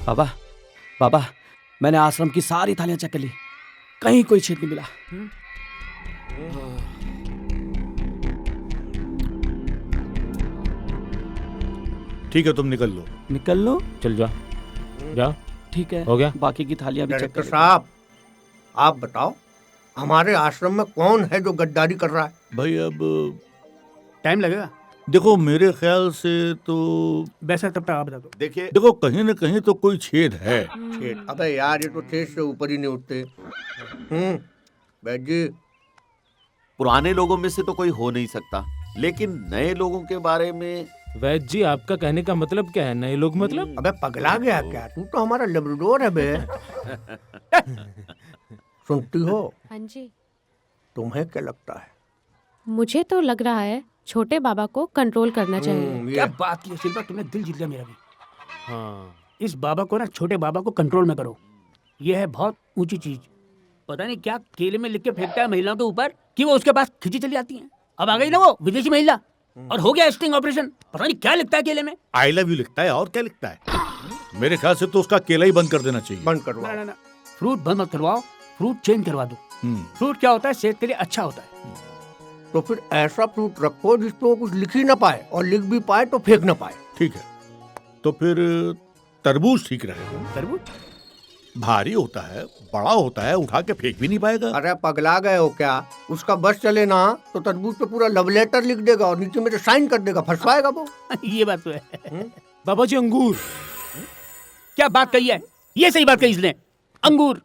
Speaker 21: बाबा, बाबा, मैंने आश्रम की सारी थालियां चेक कर ली, कहीं कोई छेद नहीं मिला।
Speaker 22: ठीक है, तुम निकल लो।
Speaker 21: निकल लो?
Speaker 2: चल जा, जा।
Speaker 21: ठीक है,
Speaker 2: हो गया।
Speaker 21: बाकी की थालियां भी चेक
Speaker 1: डायरेक्टर
Speaker 21: कर
Speaker 1: साहब, आप बताओ हमारे आश्रम में कौन है जो गद्दारी कर रहा है?
Speaker 22: भाई अब
Speaker 2: टाइम लगेगा।
Speaker 22: देखो मेरे ख्याल से तो
Speaker 2: वैसा तब तक आप बता दो।
Speaker 22: देखिए, देखो कहीं न कहीं तो कोई छेद है।
Speaker 1: छेद? अबे यार ये तो छेद से ऊपर ही नहीं उठते। बैठ जी।
Speaker 8: पुराने लोगों में से तो कोई हो नहीं सकता, लेकिन नए लोगों के बारे में।
Speaker 9: वैद्य जी, आपका कहने का मतलब क्या है? नए लोग मतलब?
Speaker 1: अबे पगला गया क्या तू? तो हमारा लेब्राडोर है बे। सुनती हो?
Speaker 15: हाँ जी।
Speaker 1: तुम्हें क्या लगता है?
Speaker 15: मुझे तो लग रहा है छोटे बाबा को कंट्रोल करना चाहिए।
Speaker 2: क्या बात की शिल्पा, तुमने दिल जीत लिया मेरा भी। हाँ, इस बाबा को ना, छोटे बाबा को कंट्रोल में करो। ये है बहुत ऊंची चीज। पता नहीं क्या केले में लिख के फेंकता है महिलाओं के ऊपर कि वो उसके पास खिंची चली आती है। अब आ गई ना वो विदेशी महिला और हो गया स्टिंग ऑपरेशन। पता नहीं क्या लिखता है केले में।
Speaker 22: आई लव यू लिखता है और क्या लिखता है? मेरे ख्याल से तो उसका केला ही बंद कर देना चाहिए।
Speaker 1: बंद करवाओ।
Speaker 2: ना, फ्रूट बंद मत करवाओ, फ्रूट चेंज करवा दो। फ्रूट क्या होता है? सेहत के लिए अच्छा होता है।
Speaker 1: तो फिर ऐसा फ्रूट रखो जिसपे वो कुछ लिख ही ना पाए, और लिख भी पाए तो फेंक ना पाए।
Speaker 22: ठीक है, तो फिर तरबूज ठीक रहेगा।
Speaker 1: तरबूज
Speaker 22: भारी होता है, बड़ा होता है, उठा के फेंक भी नहीं पाएगा।
Speaker 1: अरे पगला गए हो क्या? उसका बस चले ना तो तरबूज पे पूरा लव लेटर लिख देगा और नीचे में साइन कर देगा, फंसवाएगा वो।
Speaker 2: ये बात तो है। बाबा जी अंगूर, क्या बात कही है, ये सही बात कही इसने। अंगूर,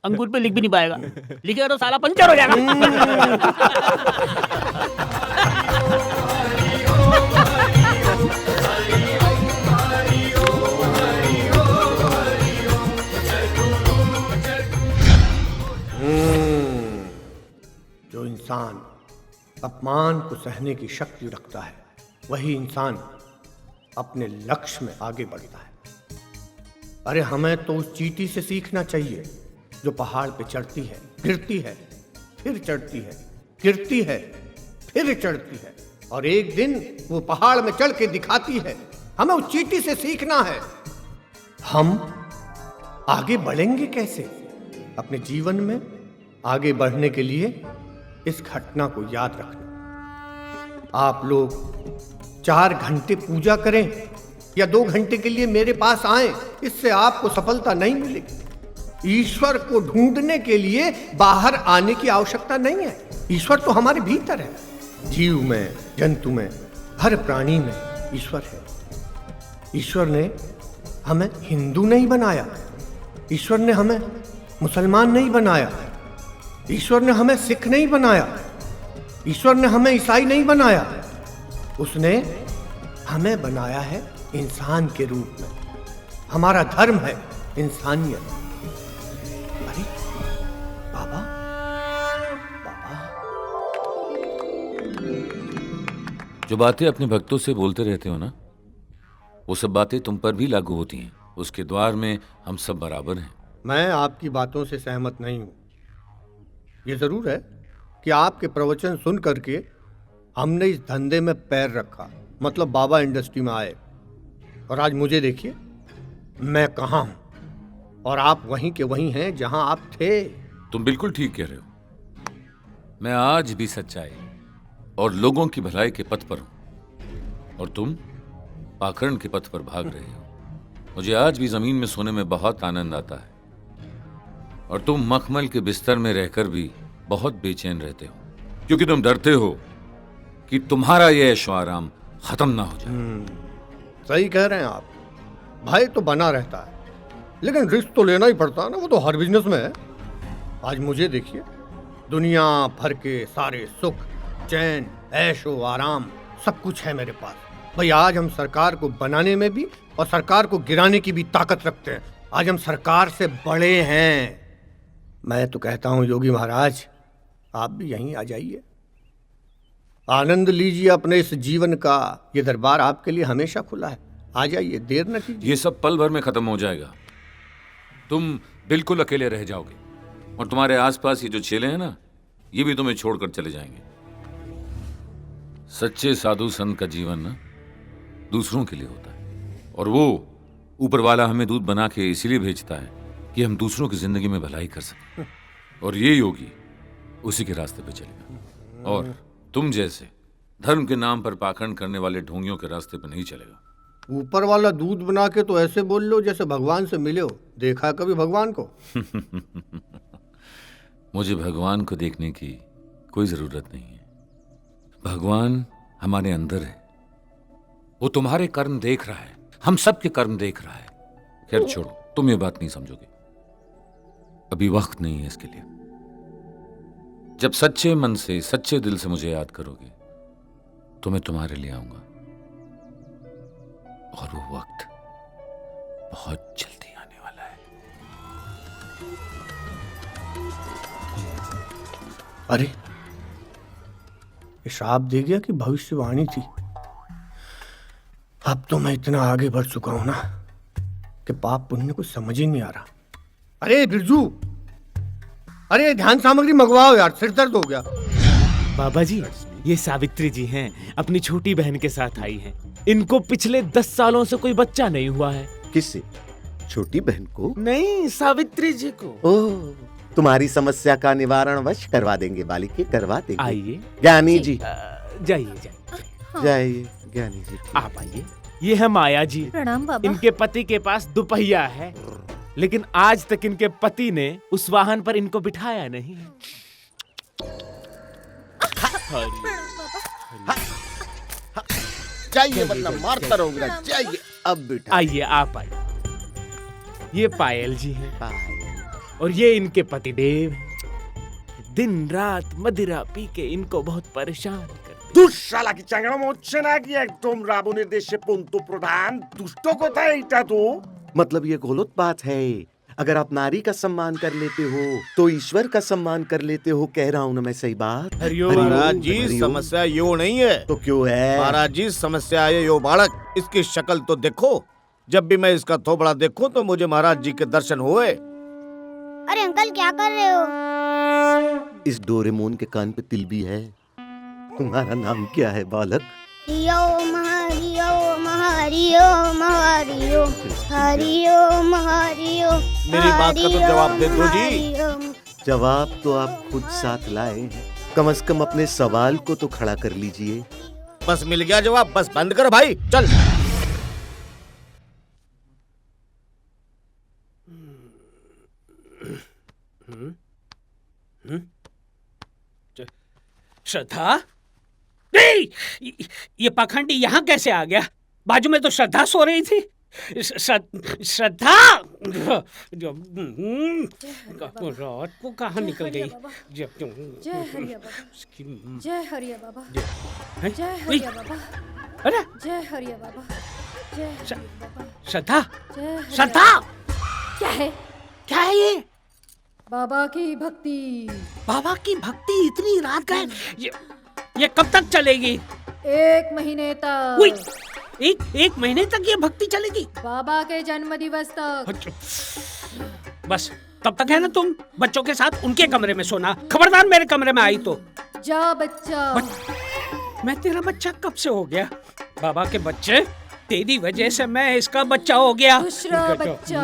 Speaker 2: अंगूर पे लिख भी नहीं पाएगा, लिखेगा तो साला पंचर हो जाएगा।
Speaker 1: जो इंसान अपमान को सहने की शक्ति रखता है, वही इंसान अपने लक्ष्य में आगे बढ़ता है। अरे हमें तो उस चींटी से सीखना चाहिए जो पहाड़ पे चढ़ती है, गिरती है, फिर चढ़ती है, गिरती है, फिर चढ़ती है, और एक दिन वो पहाड़ में चढ़ के दिखाती है। हमें उस चींटी से सीखना है। हम आगे बढ़ेंगे कैसे? अपने जीवन में आगे बढ़ने के लिए इस घटना को याद रखना। आप लोग 4 घंटे पूजा करें या 2 घंटे के लिए मेरे पास आएं, इससे आपको सफलता नहीं मिलेगी। ईश्वर को ढूंढने के लिए बाहर आने की आवश्यकता नहीं है। ईश्वर तो हमारे भीतर है। जीव में, जंतु में, हर प्राणी में ईश्वर है। ईश्वर ने हमें हिंदू नहीं बनाया, ईश्वर ने हमें मुसलमान नहीं बनाया, ईश्वर ने हमें सिख नहीं बनाया, ईश्वर ने हमें ईसाई नहीं बनाया। उसने हमें बनाया है इंसान के रूप में। हमारा धर्म है इंसानियत। अरे बाबा,
Speaker 5: जो बातें अपने भक्तों से बोलते रहते हो ना, वो सब बातें तुम पर भी लागू होती हैं। उसके द्वार में हम सब बराबर हैं।
Speaker 1: मैं आपकी बातों से सहमत नहीं हूं। ये जरूर है कि आपके प्रवचन सुन करके हमने इस धंधे में पैर रखा, मतलब बाबा इंडस्ट्री में आए, और आज मुझे देखिए मैं कहाँ हूं और आप वहीं के वहीं हैं जहां आप थे।
Speaker 5: तुम बिल्कुल ठीक कह रहे हो। मैं आज भी सच्चाई और लोगों की भलाई के पथ पर हूं, और तुम पाखंड के पथ पर भाग रहे हो। मुझे आज भी जमीन में सोने में बहुत आनंद आता है, और तुम मखमल के बिस्तर में रहकर भी बहुत बेचैन रहते हो, क्योंकि तुम डरते हो कि तुम्हारा यह ऐशो आराम खत्म ना हो जाए।
Speaker 1: सही कह रहे हैं आप। भाई तो बना रहता है, लेकिन रिस्क तो लेना ही पड़ता है ना, वो तो हर बिजनेस में है। आज मुझे देखिए, दुनिया भर के सारे सुख, चैन, ऐशो आराम सब कुछ है मेरे पास। भाई आज हम सरकार को बनाने में भी और सरकार को गिराने की भी ताकत रखते हैं। आज हम सरकार से बड़े हैं। मैं तो कहता हूं योगी महाराज, आप भी यहीं आ जाइए, आनंद लीजिए अपने इस जीवन का। ये दरबार आपके लिए हमेशा खुला है। आ जाइए, देर न कीजिए।
Speaker 5: ये सब पल भर में खत्म हो जाएगा। तुम बिल्कुल अकेले रह जाओगे, और तुम्हारे आसपास ये जो चेले हैं ना, ये भी तुम्हें छोड़कर चले जाएंगे। सच्चे साधु संत का जीवन ना दूसरों के लिए होता है, और वो ऊपर वाला हमें दूध बना के इसीलिए भेजता है कि हम दूसरों की जिंदगी में भलाई कर सकें। और ये योगी उसी के रास्ते पे चलेगा, और तुम जैसे धर्म के नाम पर पाखंड करने वाले ढोंगियों के रास्ते पे नहीं चलेगा।
Speaker 1: ऊपर वाला दूध बना के तो ऐसे बोल लो जैसे भगवान से मिले हो। देखा कभी भगवान को?
Speaker 5: मुझे भगवान को देखने की कोई जरूरत नहीं है। भगवान हमारे अंदर है। वो तुम्हारे कर्म देख रहा है, हम सब के कर्म देख रहा है। खैर छोड़ो, तुम ये बात नहीं समझोगे, अभी वक्त नहीं है इसके लिए। जब सच्चे मन से, सच्चे दिल से मुझे याद करोगे तो मैं तुम्हारे लिए आऊंगा, और वो वक्त बहुत जल्दी आने वाला है।
Speaker 1: अरे ये श्राप दे गया कि भविष्यवाणी थी? अब तो मैं इतना आगे बढ़ चुका हूं ना कि पाप पुण्य को समझ ही नहीं आ रहा। अरे बिरजू, अरे ध्यान सामग्री मंगवाओ यार, सिर दर्द हो गया।
Speaker 9: बाबा जी, ये सावित्री जी हैं, अपनी छोटी बहन के साथ आई हैं। इनको पिछले 10 सालों से कोई बच्चा नहीं हुआ है।
Speaker 4: किससे? छोटी बहन को?
Speaker 9: नहीं, सावित्री जी को।
Speaker 4: ओह, तुम्हारी समस्या का निवारण वश करवा देंगे बालिके, करवा देंगे।
Speaker 9: आइए
Speaker 4: ज्ञानी जी।
Speaker 9: जाइए जाइए
Speaker 4: जाइए ज्ञानी जी।
Speaker 9: आप आइए। ये है माया जी।
Speaker 13: प्रणाम बाबा।
Speaker 9: इनके पति के पास दुपहिया है, लेकिन आज तक इनके पति ने उस वाहन पर इनको बिठाया नहीं।
Speaker 4: जाइए वरना मारता रहूंगा। जाइए अब बिठा।
Speaker 9: आइए आप आइए। ये पायल जी हैं और ये इनके पतिदेव हैं। दिन रात मदिरा पी के इनको बहुत परेशान करते।
Speaker 4: दुष्शाला की चांगड़ा मोचना की एकदम राबो निर्देश पुंतु प्रधान दुष्टों को था इटा तो। मतलब ये गलत बात है। अगर आप नारी का सम्मान कर लेते हो तो ईश्वर का सम्मान कर लेते हो। कह रहा हूँ ना मैं सही बात।
Speaker 8: महाराज जी समस्या यो नहीं है।
Speaker 4: तो क्यों है?
Speaker 8: महाराज जी समस्या है यो बालक। इसकी शक्ल तो देखो। जब भी मैं इसका थोबड़ा देखूं तो मुझे महाराज जी के दर्शन हुए।
Speaker 11: अरे अंकल क्या कर रहे हो?
Speaker 4: इस डोरेमोन के कान पे तिल भी है। तुम्हारा नाम क्या है बालक?
Speaker 11: हरियो हरियो हरियो हरियो हरियो हरियो।
Speaker 8: मेरी बात का तो जवाब दे दो जी।
Speaker 4: जवाब तो आप खुद साथ लाए हैं। कम से कम अपने सवाल को तो खड़ा कर लीजिए।
Speaker 8: बस मिल गया जवाब। बस बंद कर भाई, चल।
Speaker 19: श्रद्धा? नहीं, ये पाखंडी यहाँ कैसे आ गया? बाजू में तो श्रद्धा सो रही थी। श्रद्धा रात को कहाँ निकल गई?
Speaker 13: जय हरिया बाबा। जय हरिया बाबा।
Speaker 19: हैं?
Speaker 13: जय हरिया बाबा।
Speaker 19: अरे
Speaker 13: जय हरिया बाबा। जय हरिया बाबा।
Speaker 19: श्रद्धा,
Speaker 13: जय हरिया
Speaker 19: श्रद्धा,
Speaker 13: बाबा। क्या है?
Speaker 19: क्या है ये?
Speaker 13: बाबा की भक्ति।
Speaker 19: बाबा की भक्ति इतनी रात का है? ये कब तक चलेगी?
Speaker 13: 1 महीने तक।
Speaker 19: उई, एक महीने तक ये भक्ति चलेगी?
Speaker 13: बाबा के जन्म दिवस तक।
Speaker 19: बस तब तक है ना तुम बच्चों के साथ उनके कमरे में सोना। खबरदार मेरे कमरे में आई तो।
Speaker 13: जा बच्चा।
Speaker 19: मैं तेरा बच्चा कब से हो गया? बाबा के बच्चे, तेरी वजह से मैं इसका बच्चा हो गया।
Speaker 13: दूसरा बच्चा।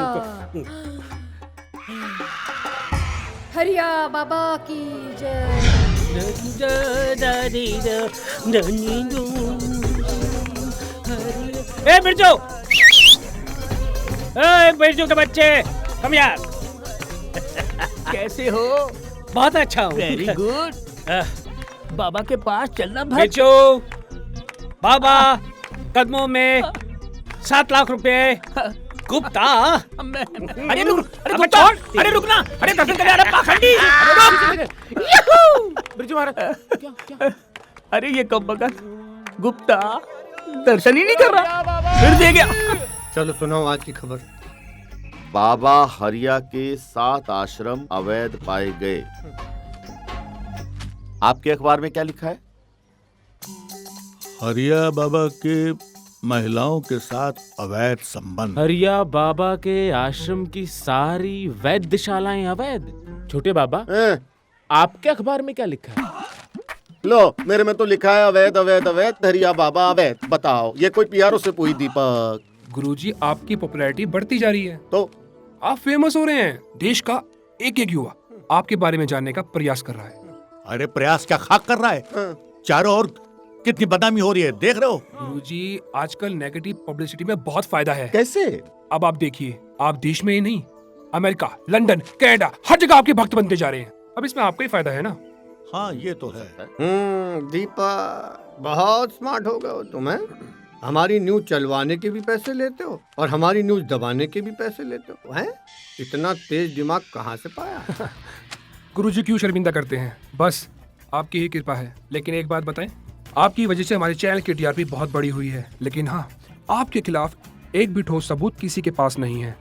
Speaker 13: हरिया बाबा की जय।
Speaker 19: ए बिरजू, ए बिरजू के बच्चे, कम यार।
Speaker 2: कैसे हो?
Speaker 19: बहुत अच्छा हूँ।
Speaker 2: Very good. बाबा के पास चलना भाई।
Speaker 19: बिरजू, बाबा कदमों में 7 लाख रुपए। गुप्ता,
Speaker 2: अरे रुक, अरे गुप्ता, अरे रुकना, अरे दर्शन करे, अरे पाखंडी,
Speaker 19: बिरजू महाराज। क्या?
Speaker 2: अरे ये कब बगल गुप्ता दर्शन ही नहीं कर रहा, फिर दे गया।
Speaker 1: चलो सुनाओ आज की खबर।
Speaker 4: बाबा हरिया के 7 आश्रम अवैध पाए गए। आपके अखबार में क्या लिखा है?
Speaker 22: हरिया बाबा के महिलाओं के साथ अवैध संबंध।
Speaker 9: हरिया बाबा के आश्रम की सारी वैद्यशालाएं अवैध। छोटे बाबा, आपके अखबार में क्या लिखा है?
Speaker 4: लो, मेरे में तो लिखा है अवैध अवैध अवैध, हरिया बाबा अवैध। बताओ, ये कोई पीआरओ से पूछी दीपक?
Speaker 12: गुरुजी, आपकी पॉपुलैरिटी बढ़ती जा रही है।
Speaker 4: तो
Speaker 12: आप फेमस हो रहे हैं। देश का एक युवा आपके बारे में जानने का प्रयास कर रहा है।
Speaker 22: अरे प्रयास क्या, खाक कर रहा है। चारों ओर कितनी बदनामी हो रही है, देख रहे हो?
Speaker 12: गुरुजी, आजकल नेगेटिव पब्लिसिटी में बहुत फायदा है।
Speaker 4: कैसे?
Speaker 12: अब आप देखिए, आप देश में ही नहीं, अमेरिका, लंदन, कनाडा, हर जगह आपके भक्त बनते जा रहे हैं। अब इसमें आपका ही फायदा है ना।
Speaker 22: हाँ, ये तो है।
Speaker 1: दीपक बहुत स्मार्ट हो गए हो तुम। हमारी न्यूज चलवाने के भी पैसे लेते हो और हमारी न्यूज दबाने के भी पैसे लेते हो। हैं? इतना तेज दिमाग कहाँ से पाया?
Speaker 12: गुरुजी क्यों शर्मिंदा करते हैं? बस आपकी ही कृपा है। लेकिन एक बात बताएं, आपकी वजह से हमारे चैनल की टीआरपी बहुत बड़ी हुई है। लेकिन हाँ, आपके खिलाफ एक भी ठोस सबूत किसी के पास नहीं है।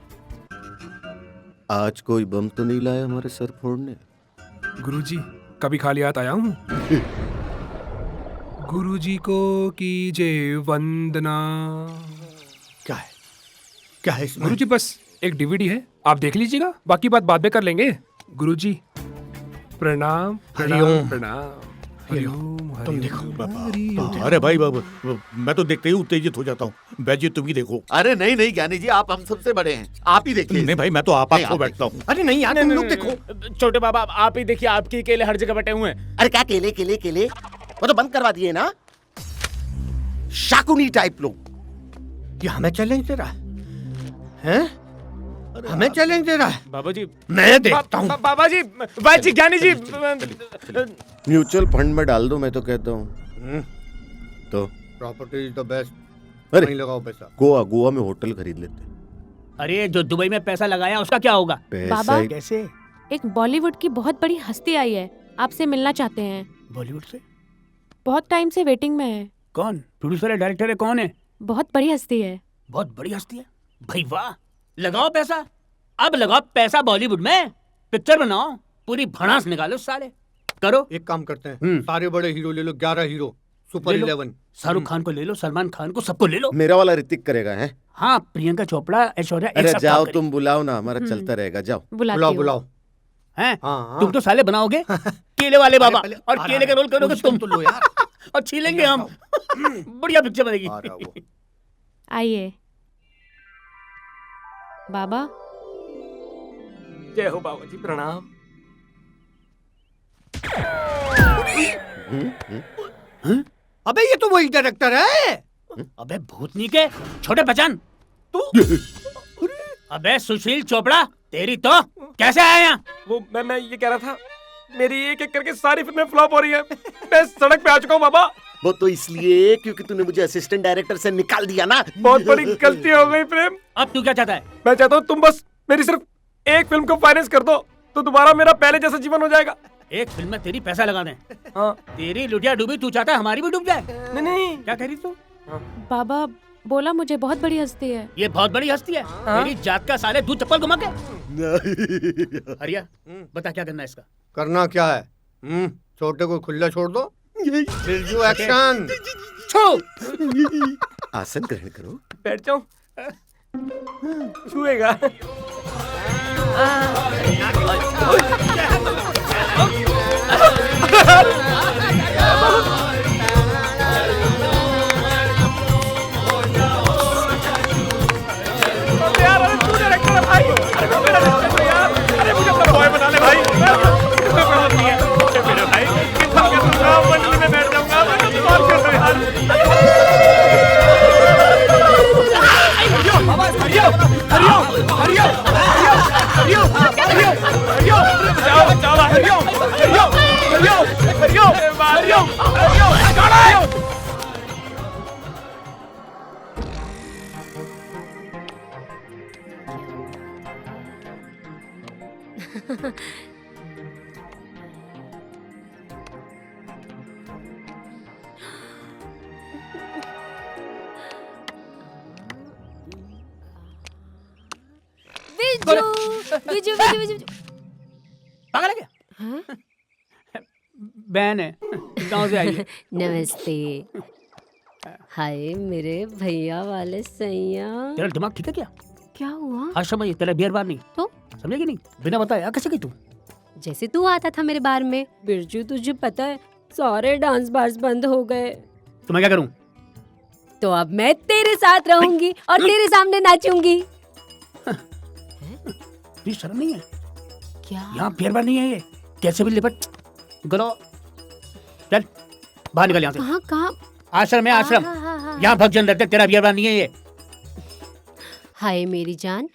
Speaker 4: आज कोई बम तो नहीं लाया हमारे सर फोड़ने?
Speaker 12: गुरुजी, कभी खाली हाथ आया हूँ? गुरुजी को कीजिए वंदना।
Speaker 1: क्या है? क्या है इसमें?
Speaker 12: गुरुजी, बस एक डीवीडी है, आप देख लीजिएगा, बाकी बात बाद में कर लेंगे। गुरुजी प्रणाम।
Speaker 1: हरिओम।
Speaker 12: प्रणाम।
Speaker 1: ये लो, तुम देखो।
Speaker 22: अरे भाई बाबू, मैं तो देखते ही उत्तेजित हो जाता हूँ। बैजी तुम ही देखो।
Speaker 8: अरे नहीं नहीं ज्ञानी जी, आप हम सबसे बड़े हैं, आप ही देखिए।
Speaker 22: नहीं भाई, मैं तो आप खो बैठता हूँ।
Speaker 1: अरे नहीं यार, तुम लोग देखो।
Speaker 9: छोटे बाबा आप ही देखिए, आपकी केले हर जगह बटे हुए हैं।
Speaker 4: अरे क्या केले केले केले, वो तो बंद करवा दिए ना। शाकुनी टाइप लोग।
Speaker 1: ये हमें चैलेंज दे रहा है? हमें चैलेंज दे रहा है?
Speaker 9: बाबा जी
Speaker 1: मैं देखता हूँ।
Speaker 9: बाबा जी, भाई जी, ज्ञानी जी।
Speaker 14: म्यूचुअल फंड में डाल दो, मैं तो कहता हूँ। तो
Speaker 1: प्रॉपर्टी इज द बेस्ट।
Speaker 14: अरे
Speaker 1: नहीं लगाओ पैसा।
Speaker 14: गोवा में होटल खरीद लेते।
Speaker 19: अरे जो दुबई में पैसा लगाया उसका क्या होगा?
Speaker 15: बाबा
Speaker 19: कैसे?
Speaker 15: एक बॉलीवुड की बहुत बड़ी हस्ती आई है, आपसे मिलना चाहते हैं।
Speaker 19: बॉलीवुड से?
Speaker 15: बहुत टाइम से वेटिंग में है।
Speaker 19: कौन? प्रोड्यूसर है, डायरेक्टर है, कौन है?
Speaker 15: बहुत बड़ी हस्ती है।
Speaker 19: बहुत बड़ी हस्ती है? भाई वाह, लगाओ पैसा। अब लगाओ पैसा बॉलीवुड में, पिक्चर बनाओ, पूरी भड़ास निकालो साले। करो।
Speaker 1: एक काम करते हैं, सारे बड़े हीरो ले लो, 11 हीरो, सुपर 11।
Speaker 19: शाहरुख खान को ले लो, सलमान खान को, सबको ले लो।
Speaker 14: मेरा वाला ऋतिक करेगा है?
Speaker 19: हाँ, प्रियंका चोपड़ा, ऐश्वर्या।
Speaker 14: अरे जाओ, तुम बुलाओ ना, हमारा चलता रहेगा। जाओ
Speaker 1: बुलाओ।
Speaker 19: हैं? तुम तो साले बनाओगे केले वाले बाबा, और केले का रोल करोगे तुम। तो लो यार, और छीलेंगे हम। बढ़िया पिक्चर बनेगी।
Speaker 15: आइए बाबा।
Speaker 3: जय हो बाबा जी, प्रणाम।
Speaker 1: अबे ये तो वही डायरेक्टर है।
Speaker 19: अबे भूतनी के छोटे पहचान तू। अबे सुशील चोपड़ा, तेरी तो कैसे आया यहाँ?
Speaker 3: वो मैं ये कह रहा था, मेरी एक एक करके सारी फिल्में फ्लॉप हो रही है। मैं सड़क पे आ चुका हूँ बाबा।
Speaker 4: वो तो इसलिए क्योंकि तूने मुझे असिस्टेंट डायरेक्टर से निकाल दिया ना।
Speaker 3: बहुत बड़ी गलती हो गई प्रेम।
Speaker 19: अब तू क्या चाहता है?
Speaker 3: मैं चाहता हूँ तुम बस मेरी सिर्फ एक फिल्म को फाइनेंस कर दो, तो दोबारा मेरा पहले जैसा जीवन हो जाएगा।
Speaker 19: एक फिल्म में तेरी पैसा लगा दें।
Speaker 3: हाँ।
Speaker 19: तेरी लुटिया डूबी, तू चाहता है हमारी भी डूब जाए?
Speaker 3: नहीं।
Speaker 19: क्या कह रही तू?
Speaker 15: बाबा बोला मुझे बहुत बड़ी हस्ती है।
Speaker 19: ये बहुत बड़ी हस्ती है। तेरी जात का साले दूध चप्पल घुमा के। हरिया, बता क्या करना है इसका?
Speaker 1: करना क्या है? छोटे को खुला छोड़ दो। बिरजू एक्शन।
Speaker 4: आसन ग्रहण करो।
Speaker 3: बैठ जाओ। छुएगा। यार अरे तू डायरेक्टर है भाई। अरे मैं मेरा डायरेक्टर यार। अरे मुझे अपना बॉय बना ले भाई। कोई बात नहीं है मेरे भाई। कितना क्या दूंगा, मंडली में बैठ जाऊंगा। मैं तो कॉल कर दो यार।
Speaker 15: बिजू बिजू बिजू
Speaker 19: पागल है क्या? बहन है, गांव से आई है।
Speaker 15: नमस्ते। हाय मेरे भैया वाले सैया।
Speaker 19: तेरा दिमाग ठीक है क्या?
Speaker 15: क्या हुआ?
Speaker 19: आश्रम में तेरा बियर बार नहीं
Speaker 15: तो
Speaker 19: समझेगी नहीं, बिना बताया कैसे गई तू?
Speaker 15: जैसे तू आता था मेरे बार में। बिरजू तुझे पता है सारे डांस बार्स बंद हो गए।
Speaker 19: तो मैं क्या करूं?
Speaker 15: तो अब मैं तेरे साथ रहूंगी और तेरे सामने नाचूंगी।
Speaker 19: तुझे शर्म नहीं है?
Speaker 15: क्या?
Speaker 19: यहाँ बियर बार नहीं है ये, कैसे भी लिपट गलो। चल बाहर निकल यहाँ से।
Speaker 15: कहाँ कहाँ?
Speaker 19: आश्रम है आश्रम, यहाँ भक्तजन रहते, तेरा बियर बार नहीं है ये।
Speaker 15: हाय मेरी जान,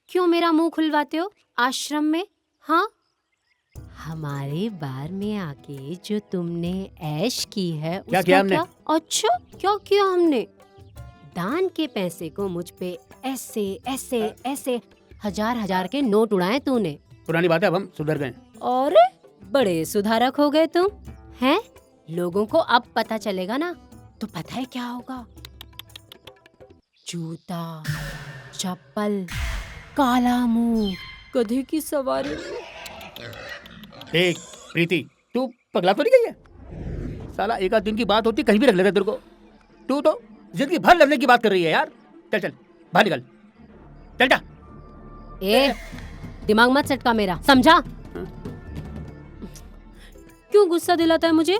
Speaker 15: क्यों मेरा मुंह खुलवाते हो आश्रम में? हाँ, हमारे बार में आके जो तुमने ऐश की है
Speaker 19: क्या
Speaker 15: उसका
Speaker 19: किया हमने?
Speaker 15: अच्छा क्या किया हमने? दान के पैसे को मुझ पे ऐसे ऐसे ऐसे हजार के नोट उड़ाए तूने।
Speaker 19: पुरानी बात है, अब हम सुधर गए।
Speaker 15: और बड़े सुधारक हो गए तुम हैं? लोगों को अब पता चलेगा ना, तो पता है क्या होगा? जूता, चप्पल, काला मुंह, गधे की सवारी।
Speaker 19: देख प्रीति, तू पगला तो नहीं गई है? साला एक आध दिन की बात होती कहीं भी रख लेता तेरे को। तू तो जिंदगी भर लड़ने की बात कर रही है यार। चल चल बाहर निकल, चल जा।
Speaker 15: ए, दिमाग मत सटका मेरा, समझा? क्यों गुस्सा दिलाता है मुझे?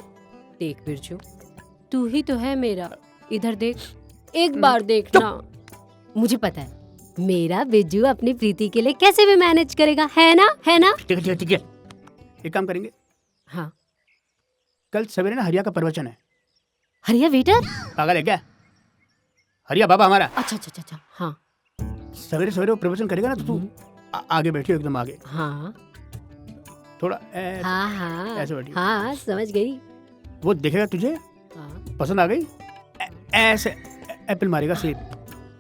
Speaker 15: देख बिरजू, तू ही तो है मेरा। इधर देख, एक बार देखना। मुझे पता है मेरा बिरजू अपनी प्रीति के लिए कैसे भी मैनेज करेगा, है ना? है ना?
Speaker 19: ठीक है ठीक है, एक काम करेंगे।
Speaker 15: हाँ,
Speaker 19: कल सवेरे ना हरिया का प्रवचन है।
Speaker 15: हरिया वेटर?
Speaker 19: पागल है क्या? हरिया बाबा हमारा।
Speaker 15: अच्छा अच्छा अच्छा, हाँ।
Speaker 19: सवेरे सवेरे वो प्रवचन करेगा ना, तो तू आगे बैठियो, एकदम आगे।
Speaker 15: हाँ
Speaker 19: थोड़ा ऐसे,
Speaker 15: हाँ हाँ
Speaker 19: ऐसे बैठियो।
Speaker 15: हाँ, समझ गई।
Speaker 19: वो देखेगा तुझे, पसंद आ गई, ऐसे एप्पल मारेगा, सेब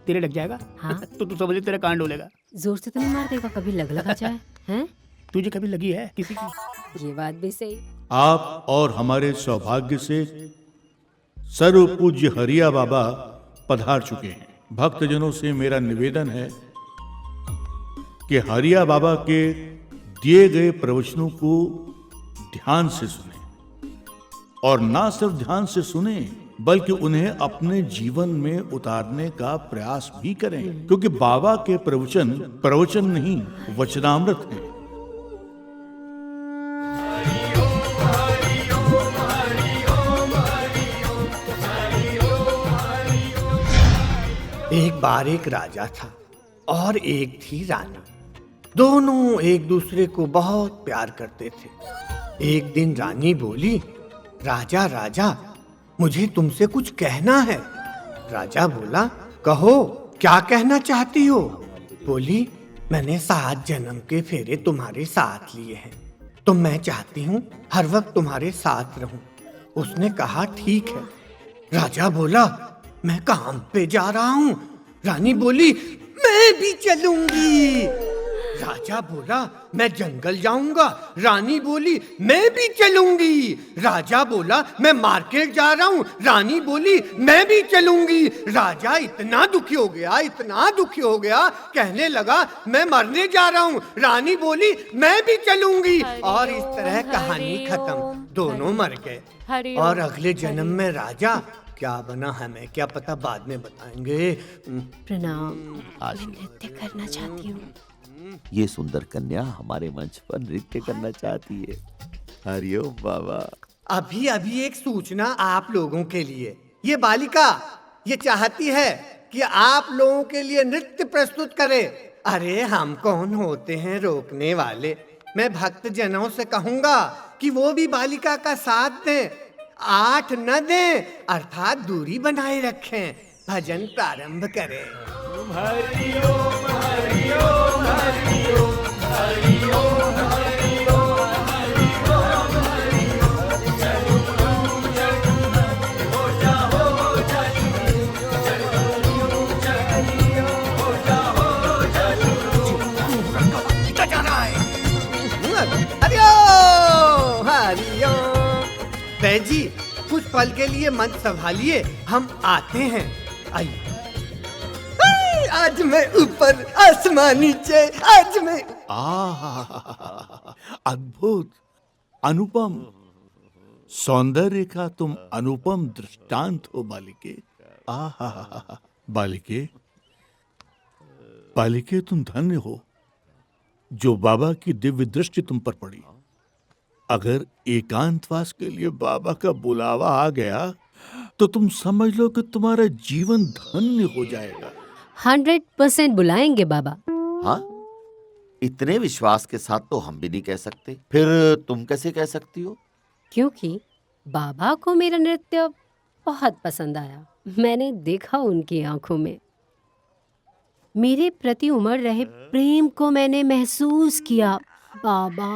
Speaker 19: तेरे लग जाएगा।
Speaker 15: हाँ।
Speaker 19: तो तू समझ, तेरा कान डोलेगा।
Speaker 15: जोर से तो नहीं मार देगा, कभी लग लगा जाए। हैं?
Speaker 19: तुझे कभी लगी है किसी की?
Speaker 15: ये बात भी सही।
Speaker 22: आप और हमारे सौभाग्य से सर्व पूज्य हरिया बाबा पधार चुके हैं। भक्तजनों से मेरा निवेदन है कि हरिया बाबा के दिए गए प्रवचनों को ध्यान से सुने, और ना सिर्फ ध्यान से सुने बल्कि उन्हें अपने जीवन में उतारने का प्रयास भी करें, क्योंकि बाबा के प्रवचन नहीं, वचनामृत है।
Speaker 1: एक बार एक राजा था और एक थी रानी। दोनों एक दूसरे को बहुत प्यार करते थे। एक दिन रानी बोली, राजा राजा, मुझे तुमसे कुछ कहना है। राजा बोला, कहो, क्या कहना चाहती हो? बोली, मैंने 7 जन्म के फेरे तुम्हारे साथ लिए हैं, तो मैं चाहती हूँ हर वक्त तुम्हारे साथ रहूं। उसने कहा, ठीक है। राजा बोला, मैं काम पे जा रहा हूँ। रानी बोली, मैं भी चलूंगी। राजा बोला, मैं जंगल जाऊंगा। रानी बोली, मैं भी चलूंगी। राजा बोला, मैं मार्केट जा रहा हूँ। रानी बोली, मैं भी चलूंगी। राजा इतना दुखी हो गया, कहने लगा, मैं मरने जा रहा हूँ। रानी बोली, मैं भी चलूंगी। और इस तरह कहानी खत्म। दोनों मर गए। और अगले जन्म में राजा क्या बना हमें क्या पता, बाद में बताएंगे।
Speaker 15: प्रणाम। आज नृत्य करना चाहती हूँ।
Speaker 8: ये सुंदर कन्या हमारे मंच पर नृत्य करना चाहती है। हरिओम बाबा।
Speaker 1: अभी अभी एक सूचना आप लोगों के लिए। ये बालिका ये चाहती है कि आप लोगों के लिए नृत्य प्रस्तुत करे। अरे हम कौन होते हैं रोकने वाले। मैं भक्त जनों से कहूंगा कि वो भी बालिका का साथ दें, 8 न दें, अर्थात दूरी बनाए रखें। भजन प्रारंभ करें।
Speaker 7: हरिओम हरिओम हरिओम हरिओम
Speaker 1: जी कुछ पल के लिए मन संभालिए, हम आते हैं। आइए। आज मैं ऊपर, आसमान नीचे, आज मैं।
Speaker 22: अद्भुत, अनुपम सौंदर्य का तुम अनुपम दृष्टांत हो बालिके। बालिके तुम धन्य हो जो बाबा की दिव्य दृष्टि तुम पर पड़ी। अगर एकांतवास के लिए बाबा का बुलावा आ गया तो तुम समझ लो कि तुम्हारा जीवन धन्य हो जाएगा।
Speaker 15: 100% बुलाएंगे बाबा।
Speaker 8: हाँ, इतने विश्वास के साथ तो हम भी नहीं कह सकते। फिर तुम कैसे कह सकती हो?
Speaker 15: क्योंकि बाबा को मेरा नृत्य बहुत पसंद आया। मैंने देखा उनकी आंखों में मेरे प्रति उमड़ रहे प्रेम को मैंने महसूस किया। बाबा।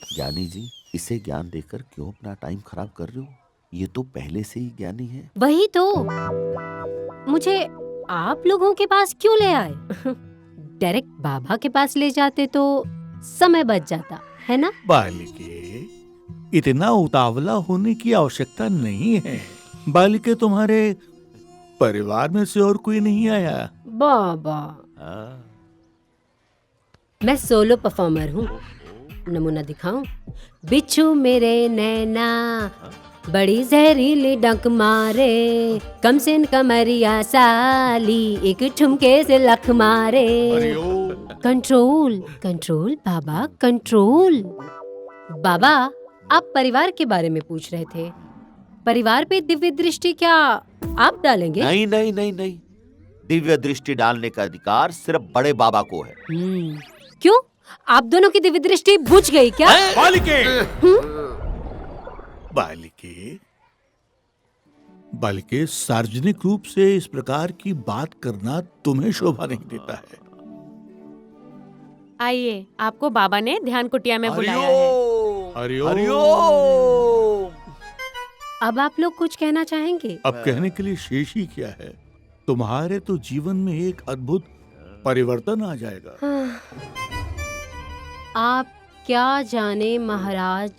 Speaker 8: ज्ञानी जी, इसे ज्ञान देकर क्यों अपना टाइम खराब कर रहे हो? ये तो पहले से ही ज्ञानी है।
Speaker 15: वही तो, मुझे आप लोगों के पास क्यों ले आए? डायरेक्ट बाबा के पास ले जाते तो समय बच जाता, है ना?
Speaker 22: बालिके, इतना उतावला होने की आवश्यकता नहीं है। बालिके, तुम्हारे परिवार में से और कोई नहीं आया?
Speaker 15: बाबा, मैं सोलो परफॉर्मर हूँ। नमूना दिखाऊं? बिच्छू मेरे नैना बड़ी जहरीली डंक मारे, कमसिन कमरिया साली एक ठुमके से लख मारे। कंट्रोल कंट्रोल बाबा, कंट्रोल। बाबा, आप परिवार के बारे में पूछ रहे थे। परिवार पे दिव्य दृष्टि क्या आप डालेंगे?
Speaker 8: नहीं नहीं नहीं नहीं, दिव्य दृष्टि डालने का अधिकार सिर्फ बड़े बाबा को है।
Speaker 15: क्यों? आप दोनों की दिव्य दृष्टि बुझ गई क्या?
Speaker 22: बालिके, बालिके, बालिके, सार्वजनिक रूप से इस प्रकार की बात करना तुम्हें शोभा नहीं देता है।
Speaker 6: आइए, आपको बाबा ने ध्यान कुटिया में बुलाया है।
Speaker 22: हरिओम।
Speaker 15: अब आप लोग कुछ कहना चाहेंगे?
Speaker 22: अब कहने के लिए शेष ही क्या है। तुम्हारे तो जीवन में एक अद्भुत परिवर्तन आ जाएगा।
Speaker 15: आप क्या जाने महाराज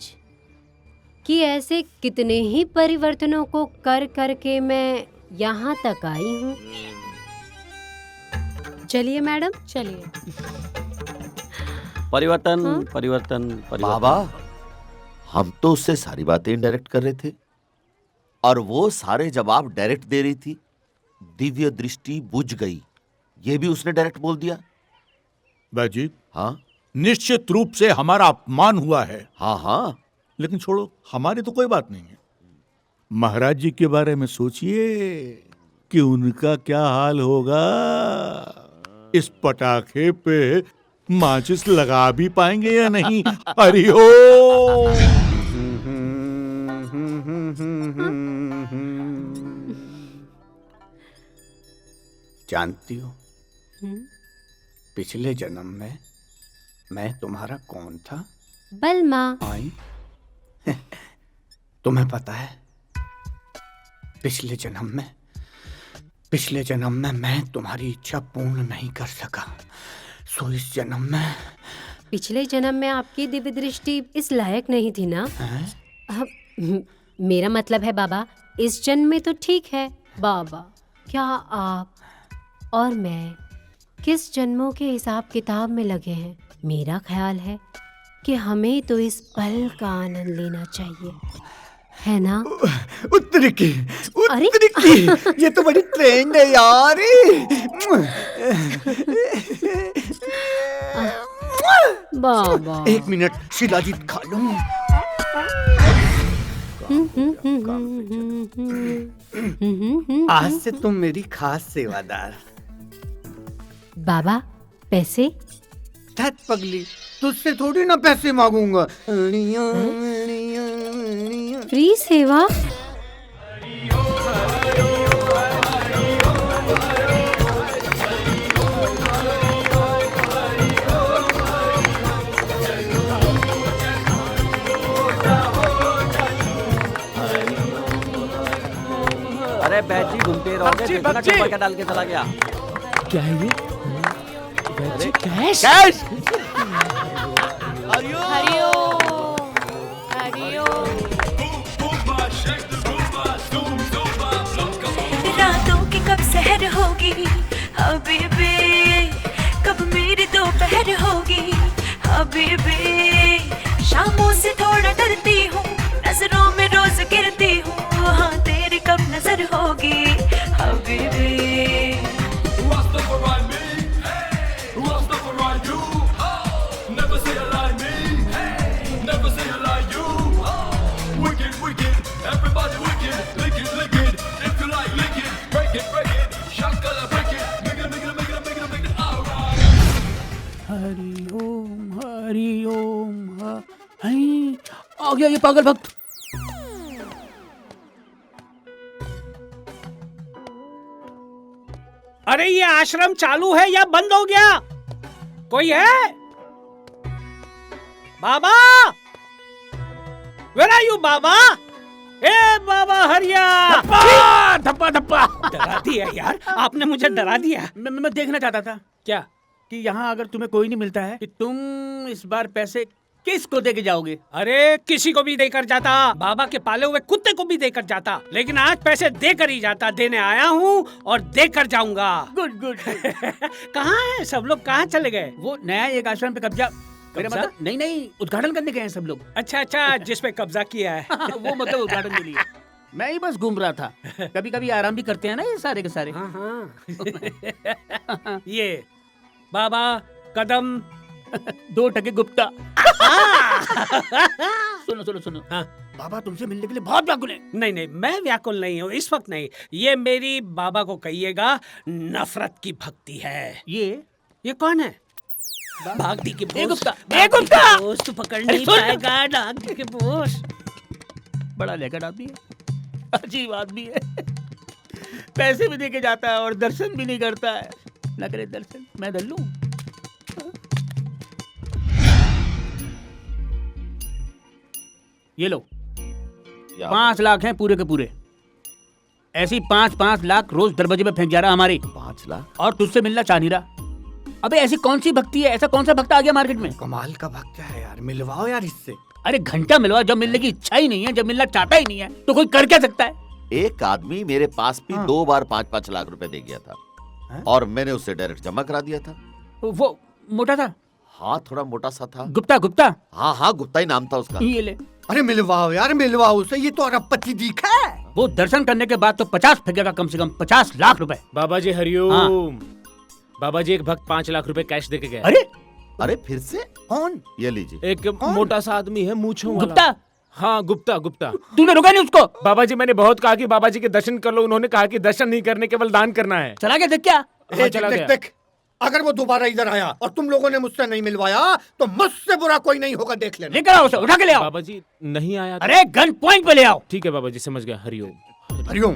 Speaker 15: कि ऐसे कितने ही परिवर्तनों को कर करके मैं यहाँ तक आई हूँ। चलिए मैडम, चलिए।
Speaker 10: परिवर्तन, परिवर्तन, परिवर्तन।
Speaker 8: बाबा, हम तो उससे सारी बातें इनडायरेक्ट कर रहे थे और वो सारे जवाब डायरेक्ट दे रही थी। दिव्य दृष्टि बुझ गई, ये भी उसने डायरेक्ट बोल दिया।
Speaker 22: बाजी,
Speaker 8: हाँ,
Speaker 22: निश्चित रूप से हमारा अपमान हुआ है।
Speaker 8: हाँ हाँ,
Speaker 22: लेकिन छोड़ो, हमारी तो कोई बात नहीं है। महाराज जी के बारे में सोचिए कि उनका क्या हाल होगा। इस पटाखे पे माचिस लगा भी पाएंगे या नहीं। हरिओम।
Speaker 1: जानती हो, पिछले जन्म में मैं तुम्हारा कौन था?
Speaker 15: बलमा।
Speaker 1: आई तुम्हें पता है, पिछले जन्म में मैं तुम्हारी इच्छा पूर्ण नहीं कर सका। सो इस जन्म में,
Speaker 15: पिछले जन्म में आपकी दिव्य दृष्टि इस लायक नहीं थी ना? मेरा मतलब है बाबा, इस जन्म में तो ठीक है। बाबा, क्या आप और मैं किस जन्मों के हिसाब किताब में लगे हैं? मेरा ख्याल है कि हमें तो इस पल का आनंद लेना चाहिए, है ना?
Speaker 1: उत्तरी की, ये तो बड़ी ट्रेंड है यार।
Speaker 15: बाबा,
Speaker 1: एक मिनट, शिलाजीत खा लूं। आज से तुम मेरी खास सेवादार।
Speaker 15: बाबा, पैसे?
Speaker 1: धत पगली, तुझसे थोड़ी ना पैसे मांगूंगा।
Speaker 15: फ्री सेवा?
Speaker 10: अरे बैजी घूमते रहोगे, देखो ना क्या डाल के चला गया।
Speaker 2: क्या है ये? कैश?
Speaker 10: कैश?
Speaker 17: रातों की कब सहर होगी हबीबी, कब मेरी दोपहर होगी हबीबी। शामों से थोड़ा डरती हूँ, नजरों में रोज गिरती हूँ। हाँ, तेरी कब नजर होगी हबीबी।
Speaker 2: हरि ओम, आ गया ये पागल भक्त। अरे ये आश्रम चालू है या बंद हो गया? कोई है? बाबा, वेयर आर यू बाबा? ए बाबा हरिया! धप्पा धप्पा डरा दिया यार, आपने मुझे डरा दिया। मैं देखना चाहता था क्या कि यहाँ अगर तुम्हें कोई नहीं मिलता है कि तुम इस बार पैसे किसको देके जाओगे? अरे किसी को भी देकर जाता, बाबा के पाले हुए कुत्ते को भी देकर जाता, लेकिन आज पैसे देकर ही जाता। देने आया हूँ और देकर जाऊंगा। Good good. कहाँ है सब लोग? कहाँ चले गए? वो नया एक आश्रम पे कब्जा, मेरा मतलब नहीं, उद्घाटन करने गए हैं सब लोग। अच्छा, जिस पे कब्जा किया है वो मतलब उद्घाटन के लिए। मैं ही बस घूम रहा था। कभी कभी आराम भी करते हैं ना ये सारे के सारे। ये बाबा कदम 2 टके गुप्ता।
Speaker 19: सुनो सुनो सुनो, हाँ बाबा तुमसे मिलने के लिए बहुत व्याकुल है।
Speaker 16: नहीं नहीं, मैं व्याकुल नहीं हूँ इस वक्त नहीं। ये मेरी बाबा को कहिएगा नफरत की भक्ति है। ये कौन है? भागती की
Speaker 19: गुप्ता,
Speaker 16: तू पकड़ नहीं पाएगा डाक के बोस।
Speaker 19: बड़ा लेकर आदमी है, अजीब आदमी है। पैसे भी देके जाता है और दर्शन भी नहीं करता है। ना करे दर्शन, मैं धर लूं। ये लो 5 लाख हैं पूरे के पूरे। ऐसी 5-5 लाख रोज दरवाजे पे फेंक जा रहा हमारे।
Speaker 8: 5 लाख?
Speaker 19: और तुझसे मिलना चाह नहीं रहा। अबे ऐसी कौन सी भक्ति है, ऐसा कौन सा भक्त आ गया मार्केट में?
Speaker 1: कमाल का भक्त है यार, मिलवाओ यार इससे।
Speaker 19: अरे घंटा मिलवा, जब मिलने की इच्छा ही नहीं है, जब मिलना चाहता ही नहीं है तो कोई कर क्या सकता है?
Speaker 8: एक आदमी मेरे पास भी 2 बार 5-5 लाख रुपए दे गया था और मैंने उससे डायरेक्ट जमा करा दिया था।
Speaker 19: वो मोटा था?
Speaker 8: हाँ थोड़ा मोटा सा था।
Speaker 19: गुप्ता?
Speaker 8: हाँ गुप्ता ही नाम था उसका।
Speaker 19: ये ले।
Speaker 1: अरे मिलवाओ यार, मिलवाओ उसे, ये तो अरबपति दिखा है।
Speaker 19: वो दर्शन करने के बाद तो 50 फेंकेगा, कम से कम 50 लाख रुपए।
Speaker 9: बाबा जी हरिओम। बाबा जी एक भक्त 5 लाख रुपए कैश देके गया।
Speaker 8: अरे फिर से?
Speaker 1: कौन?
Speaker 8: ये लीजिए।
Speaker 9: एक मोटा सा आदमी है, मूंछों वाला।
Speaker 19: गुप्ता?
Speaker 9: हाँ गुप्ता।
Speaker 19: तूने रोका नहीं उसको?
Speaker 9: बाबा जी मैंने बहुत कहा कि बाबा जी के दर्शन कर लो, उन्होंने कहा कि दर्शन नहीं करने केवल दान करना है।
Speaker 19: चला गया देख क्या?
Speaker 9: चला गया।
Speaker 1: देख, अगर वो दोबारा इधर आया और तुम लोगों ने मुझसे नहीं मिलवाया तो मुझसे बुरा कोई नहीं होगा, देख लेना।
Speaker 19: लेकर आओ उसे, उठा के ले आओ।
Speaker 9: बाबा जी नहीं आया।
Speaker 19: अरे गन पॉइंट पे ले आओ।
Speaker 9: ठीक है बाबा जी, समझ गया। हरिओम।
Speaker 1: हरिओम।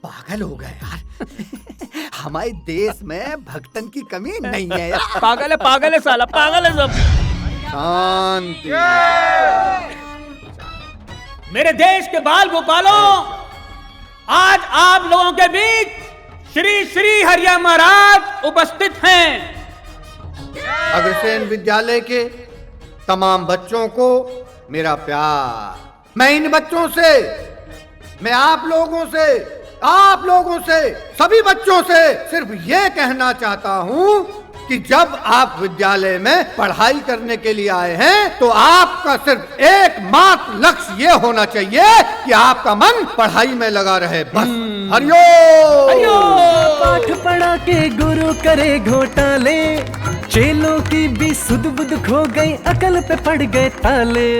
Speaker 1: पागल हो गए यार। हमारे देश में भक्तन की कमी नहीं है यार।
Speaker 19: पागल है साला, पागल है सब।
Speaker 1: शांति।
Speaker 19: मेरे देश के बाल गोपालों, आज आप लोगों के बीच श्री श्री हरिया महाराज उपस्थित हैं।
Speaker 1: अग्रसेन विद्यालय के तमाम बच्चों को मेरा प्यार। मैं इन बच्चों से, मैं आप लोगों से, सभी बच्चों से सिर्फ ये कहना चाहता हूँ कि जब आप विद्यालय में पढ़ाई करने के लिए आए हैं तो आपका सिर्फ एकमात्र लक्ष्य ये होना चाहिए कि आपका मन पढ़ाई में लगा रहे, बस। हरिओम।
Speaker 7: पाठ पढ़ा के गुरु करे घोटाले, चेलों की भी सुध बुध खो गई, अकल पे पड़ गए ताले।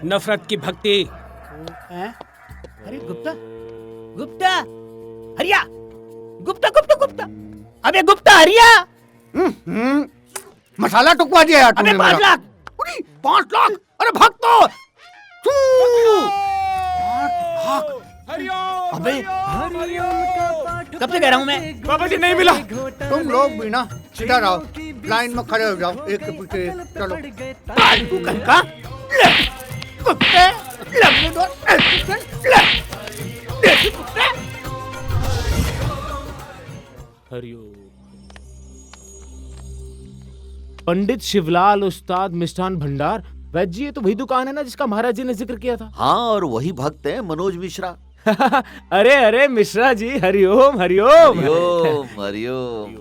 Speaker 16: नफरत की भक्ति।
Speaker 19: अरे गुप्ता हरिया, गुप्ता। अबे गुप्ता हरिया।
Speaker 1: मसाला टुकवा दिया यार
Speaker 19: अबे
Speaker 1: तुमने
Speaker 19: 5
Speaker 1: मेरा।
Speaker 19: लाख।
Speaker 1: 5 लाख? अरे भक्तो,
Speaker 19: अबे कब से कह रहा हूँ मैं?
Speaker 9: बाबा जी नहीं मिला।
Speaker 1: तुम लोग भी ना इधर आओ, लाइन में खड़े हो जाओ, एक के पीछे एक, चलो।
Speaker 19: फालतू कनका।
Speaker 9: हरिओम। पंडित शिवलाल उस्ताद मिष्ठान भंडार। वैद्य जी ये तो वही दुकान है ना जिसका महाराज जी ने जिक्र किया था।
Speaker 8: हाँ और वही भक्त है मनोज मिश्रा।
Speaker 9: अरे मिश्रा जी हरिओम।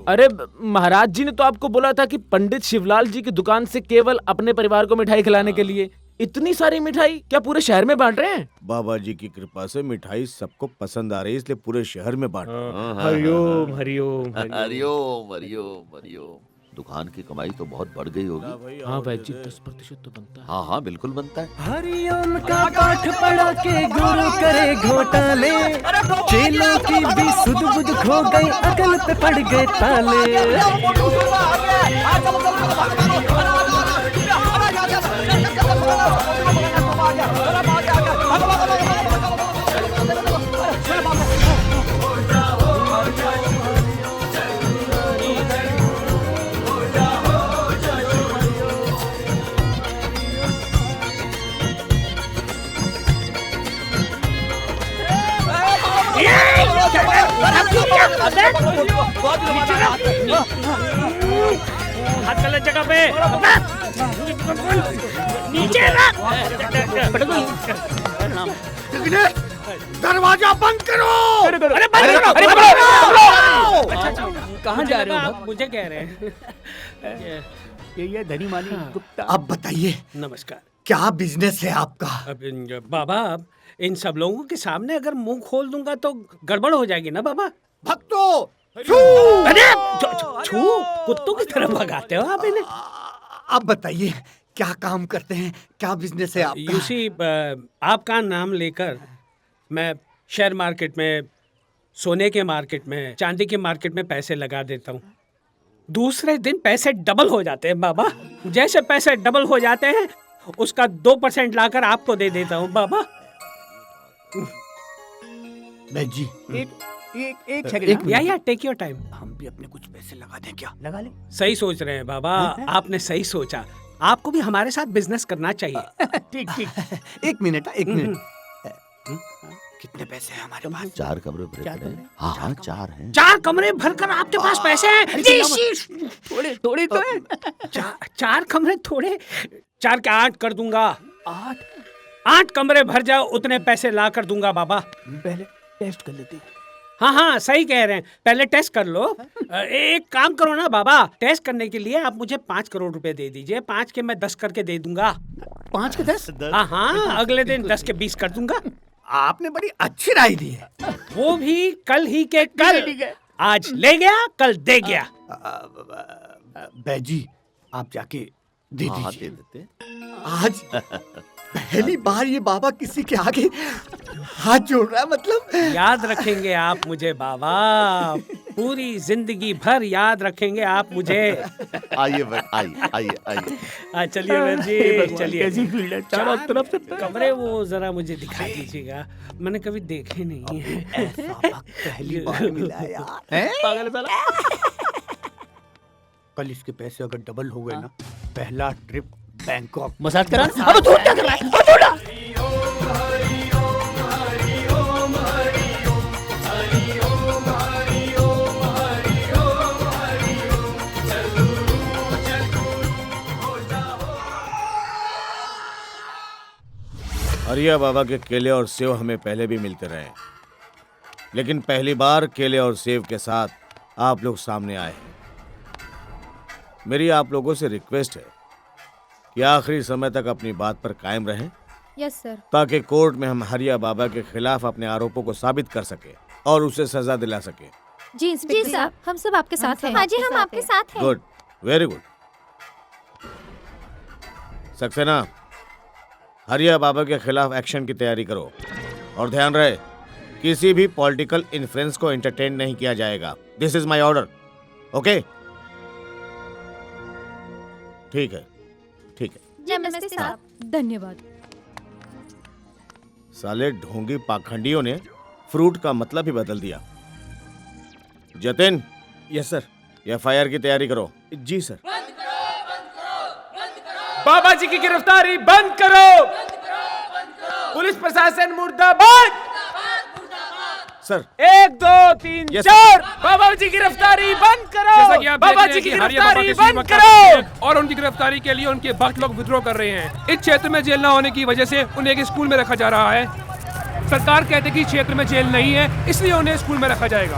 Speaker 9: अरे महाराज जी ने तो आपको बोला था कि पंडित शिवलाल जी की दुकान से केवल अपने परिवार को मिठाई खिलाने के लिए। इतनी सारी मिठाई क्या पूरे शहर में बांट रहे हैं?
Speaker 22: बाबा जी की कृपा से मिठाई सबको पसंद आ रही है, इसलिए पूरे शहर में बांट रहे हैं।
Speaker 8: हरिओम। दुकान की कमाई तो बहुत बढ़ गई होगी।
Speaker 9: हाँ वैद्य जी 10% तो बनता है।
Speaker 8: हाँ बिल्कुल बनता है।
Speaker 7: हरिओम का पाठ पढ़ा के गुरु करे घोटाले, चेलों की भी सुध बुध खो गई, अकल पे पड़ गए ताले।
Speaker 16: हाथ गलत जगह पे। नीचे रख।
Speaker 1: दरवाजा बंद करो।
Speaker 16: अरे बंद करो।
Speaker 1: अरे
Speaker 16: कहाँ जा रहे हो? आप मुझे कह रहे हैं।
Speaker 19: ये धनी माली गुप्ता।
Speaker 18: अब बताइए,
Speaker 16: नमस्कार।
Speaker 18: क्या बिजनेस है आपका?
Speaker 16: अब बाबा, इन सब लोगों के सामने अगर मुंह खोल दूंगा तो गड़बड़ हो जाएगी ना बाबा।
Speaker 18: भक्तों,
Speaker 16: अरे छू, कुत्तों की तरह भगाते हो आप इन्हें।
Speaker 18: अब बताइए, क्या काम करते हैं, क्या बिजनेस है आपका?
Speaker 16: यूसी, आपका नाम लेकर मैं शेयर मार्केट में, सोने के मार्केट में, चांदी के मार्केट में पैसे लगा देता हूँ। दूसरे दिन पैसे डबल हो जाते हैं बाबा। जैसे पैसे डबल हो जाते हैं उसका 2% लाकर आपको दे देता हूँ बाबा।
Speaker 18: जी
Speaker 19: एक सेकंड।
Speaker 16: या टेक योर टाइम।
Speaker 18: हम भी अपने कुछ पैसे लगा दें क्या?
Speaker 19: लगा ले।
Speaker 16: सही सोच रहे हैं बाबा, आपने सही सोचा। आपको भी हमारे साथ बिजनेस करना चाहिए।
Speaker 19: ठीक ठीक।
Speaker 18: एक मिनट। कितने पैसे हैं हमारे पास?
Speaker 8: 4 कमरे भरे पड़े हैं। हाँ 4 हैं।
Speaker 16: 4 कमरे भरकर आपके पास पैसे हैं?
Speaker 19: थोड़े थोड़े तो है।
Speaker 16: 4 कमरे थोड़े? 4 के 8 कर दूंगा। 8 कमरे भर जाओ, उतने पैसे ला कर दूंगा बाबा।
Speaker 19: पहले टेस्ट कर लेते हैं।
Speaker 16: हाँ सही कह रहे हैं, पहले टेस्ट कर लो। एक काम करो ना बाबा, टेस्ट करने के लिए आप मुझे 5 करोड़ रुपए दे दीजिए। 5 के मैं 10 करके दे दूंगा।
Speaker 19: 5 के 10?
Speaker 16: हाँ, अगले दिन 10 के 20 कर दूंगा।
Speaker 18: आपने बड़ी अच्छी राय दी है।
Speaker 16: वो भी कल ही के कल। आज ले गया, कल दे गया।
Speaker 18: बैजी, आप जाके दे दीजिए।
Speaker 8: दे देते।
Speaker 18: आज पहली बार ये बाबा किसी के आगे हाथ जोड़ रहा है, मतलब।
Speaker 16: याद रखेंगे आप मुझे बाबा, पूरी जिंदगी भर याद रखेंगे आप मुझे।
Speaker 8: आइए।
Speaker 16: चलिए बहन जी, चलिए।
Speaker 19: कैसी फील्ड है? चारों तरफ से
Speaker 16: कमरे वो जरा मुझे दिखा दीजिएगा, मैंने कभी देखे नहीं है।
Speaker 18: पहली बार मिला है यार।
Speaker 16: पागल साला।
Speaker 1: कल इसके पैसे अगर डबल हो गए ना, पहला ट्रिप बैंकॉक।
Speaker 19: मसाज करा। अब तू क्या कर रहा है? अब छोड़ा।
Speaker 14: हरिया बाबा के केले और सेव हमें पहले भी मिलते रहे, लेकिन पहली बार केले और सेव के साथ आप लोग सामने आए हैं। मेरी आप लोगों से रिक्वेस्ट है कि आखिरी समय तक अपनी बात पर कायम रहें,
Speaker 13: यस सर।
Speaker 14: ताकि कोर्ट में हम हरिया बाबा के खिलाफ अपने आरोपों को साबित कर सके और उसे सजा दिला सके।
Speaker 13: जी इंस्पेक्टर साहब, हम सब आपके साथ हैं।
Speaker 11: हाँ जी, हम आपके साथ हैं।
Speaker 14: Good, very good. सक्सेना, हरिया बाबा के खिलाफ एक्शन की तैयारी करो और ध्यान रहे, किसी भी पॉलिटिकल इन्फ्लुएंस को एंटरटेन नहीं किया जाएगा। This is my order, okay? ठीक है।
Speaker 13: नमस्ते साहब। धन्यवाद।
Speaker 14: साले ढोंगी पाखंडियों ने फ्रूट का मतलब ही बदल दिया। जतिन। Yes sir. एफआईआर की तैयारी करो। जी सर।
Speaker 3: बाबा जी की गिरफ्तारी बंद करो। पुलिस प्रशासन मुर्दाबाद।
Speaker 14: सर
Speaker 3: 1 2 3 4 बाबा जी की गिरफ्तारी बंद करो।
Speaker 12: जैसा कि आप देख
Speaker 3: बाबा
Speaker 12: रहे
Speaker 3: जी
Speaker 12: हैं
Speaker 3: की
Speaker 12: कि हरिया बाबा
Speaker 3: गिरफ्तारी
Speaker 12: के
Speaker 3: बंद
Speaker 12: श्रीमत
Speaker 3: करो।
Speaker 12: और उनकी गिरफ्तारी के लिए उनके भक्त लोग विद्रोह कर रहे हैं। इस क्षेत्र में जेल न होने की वजह से उन्हें एक स्कूल में रखा जा रहा है। सरकार कहते कि क्षेत्र में जेल नहीं है, इसलिए उन्हें स्कूल में रखा जाएगा।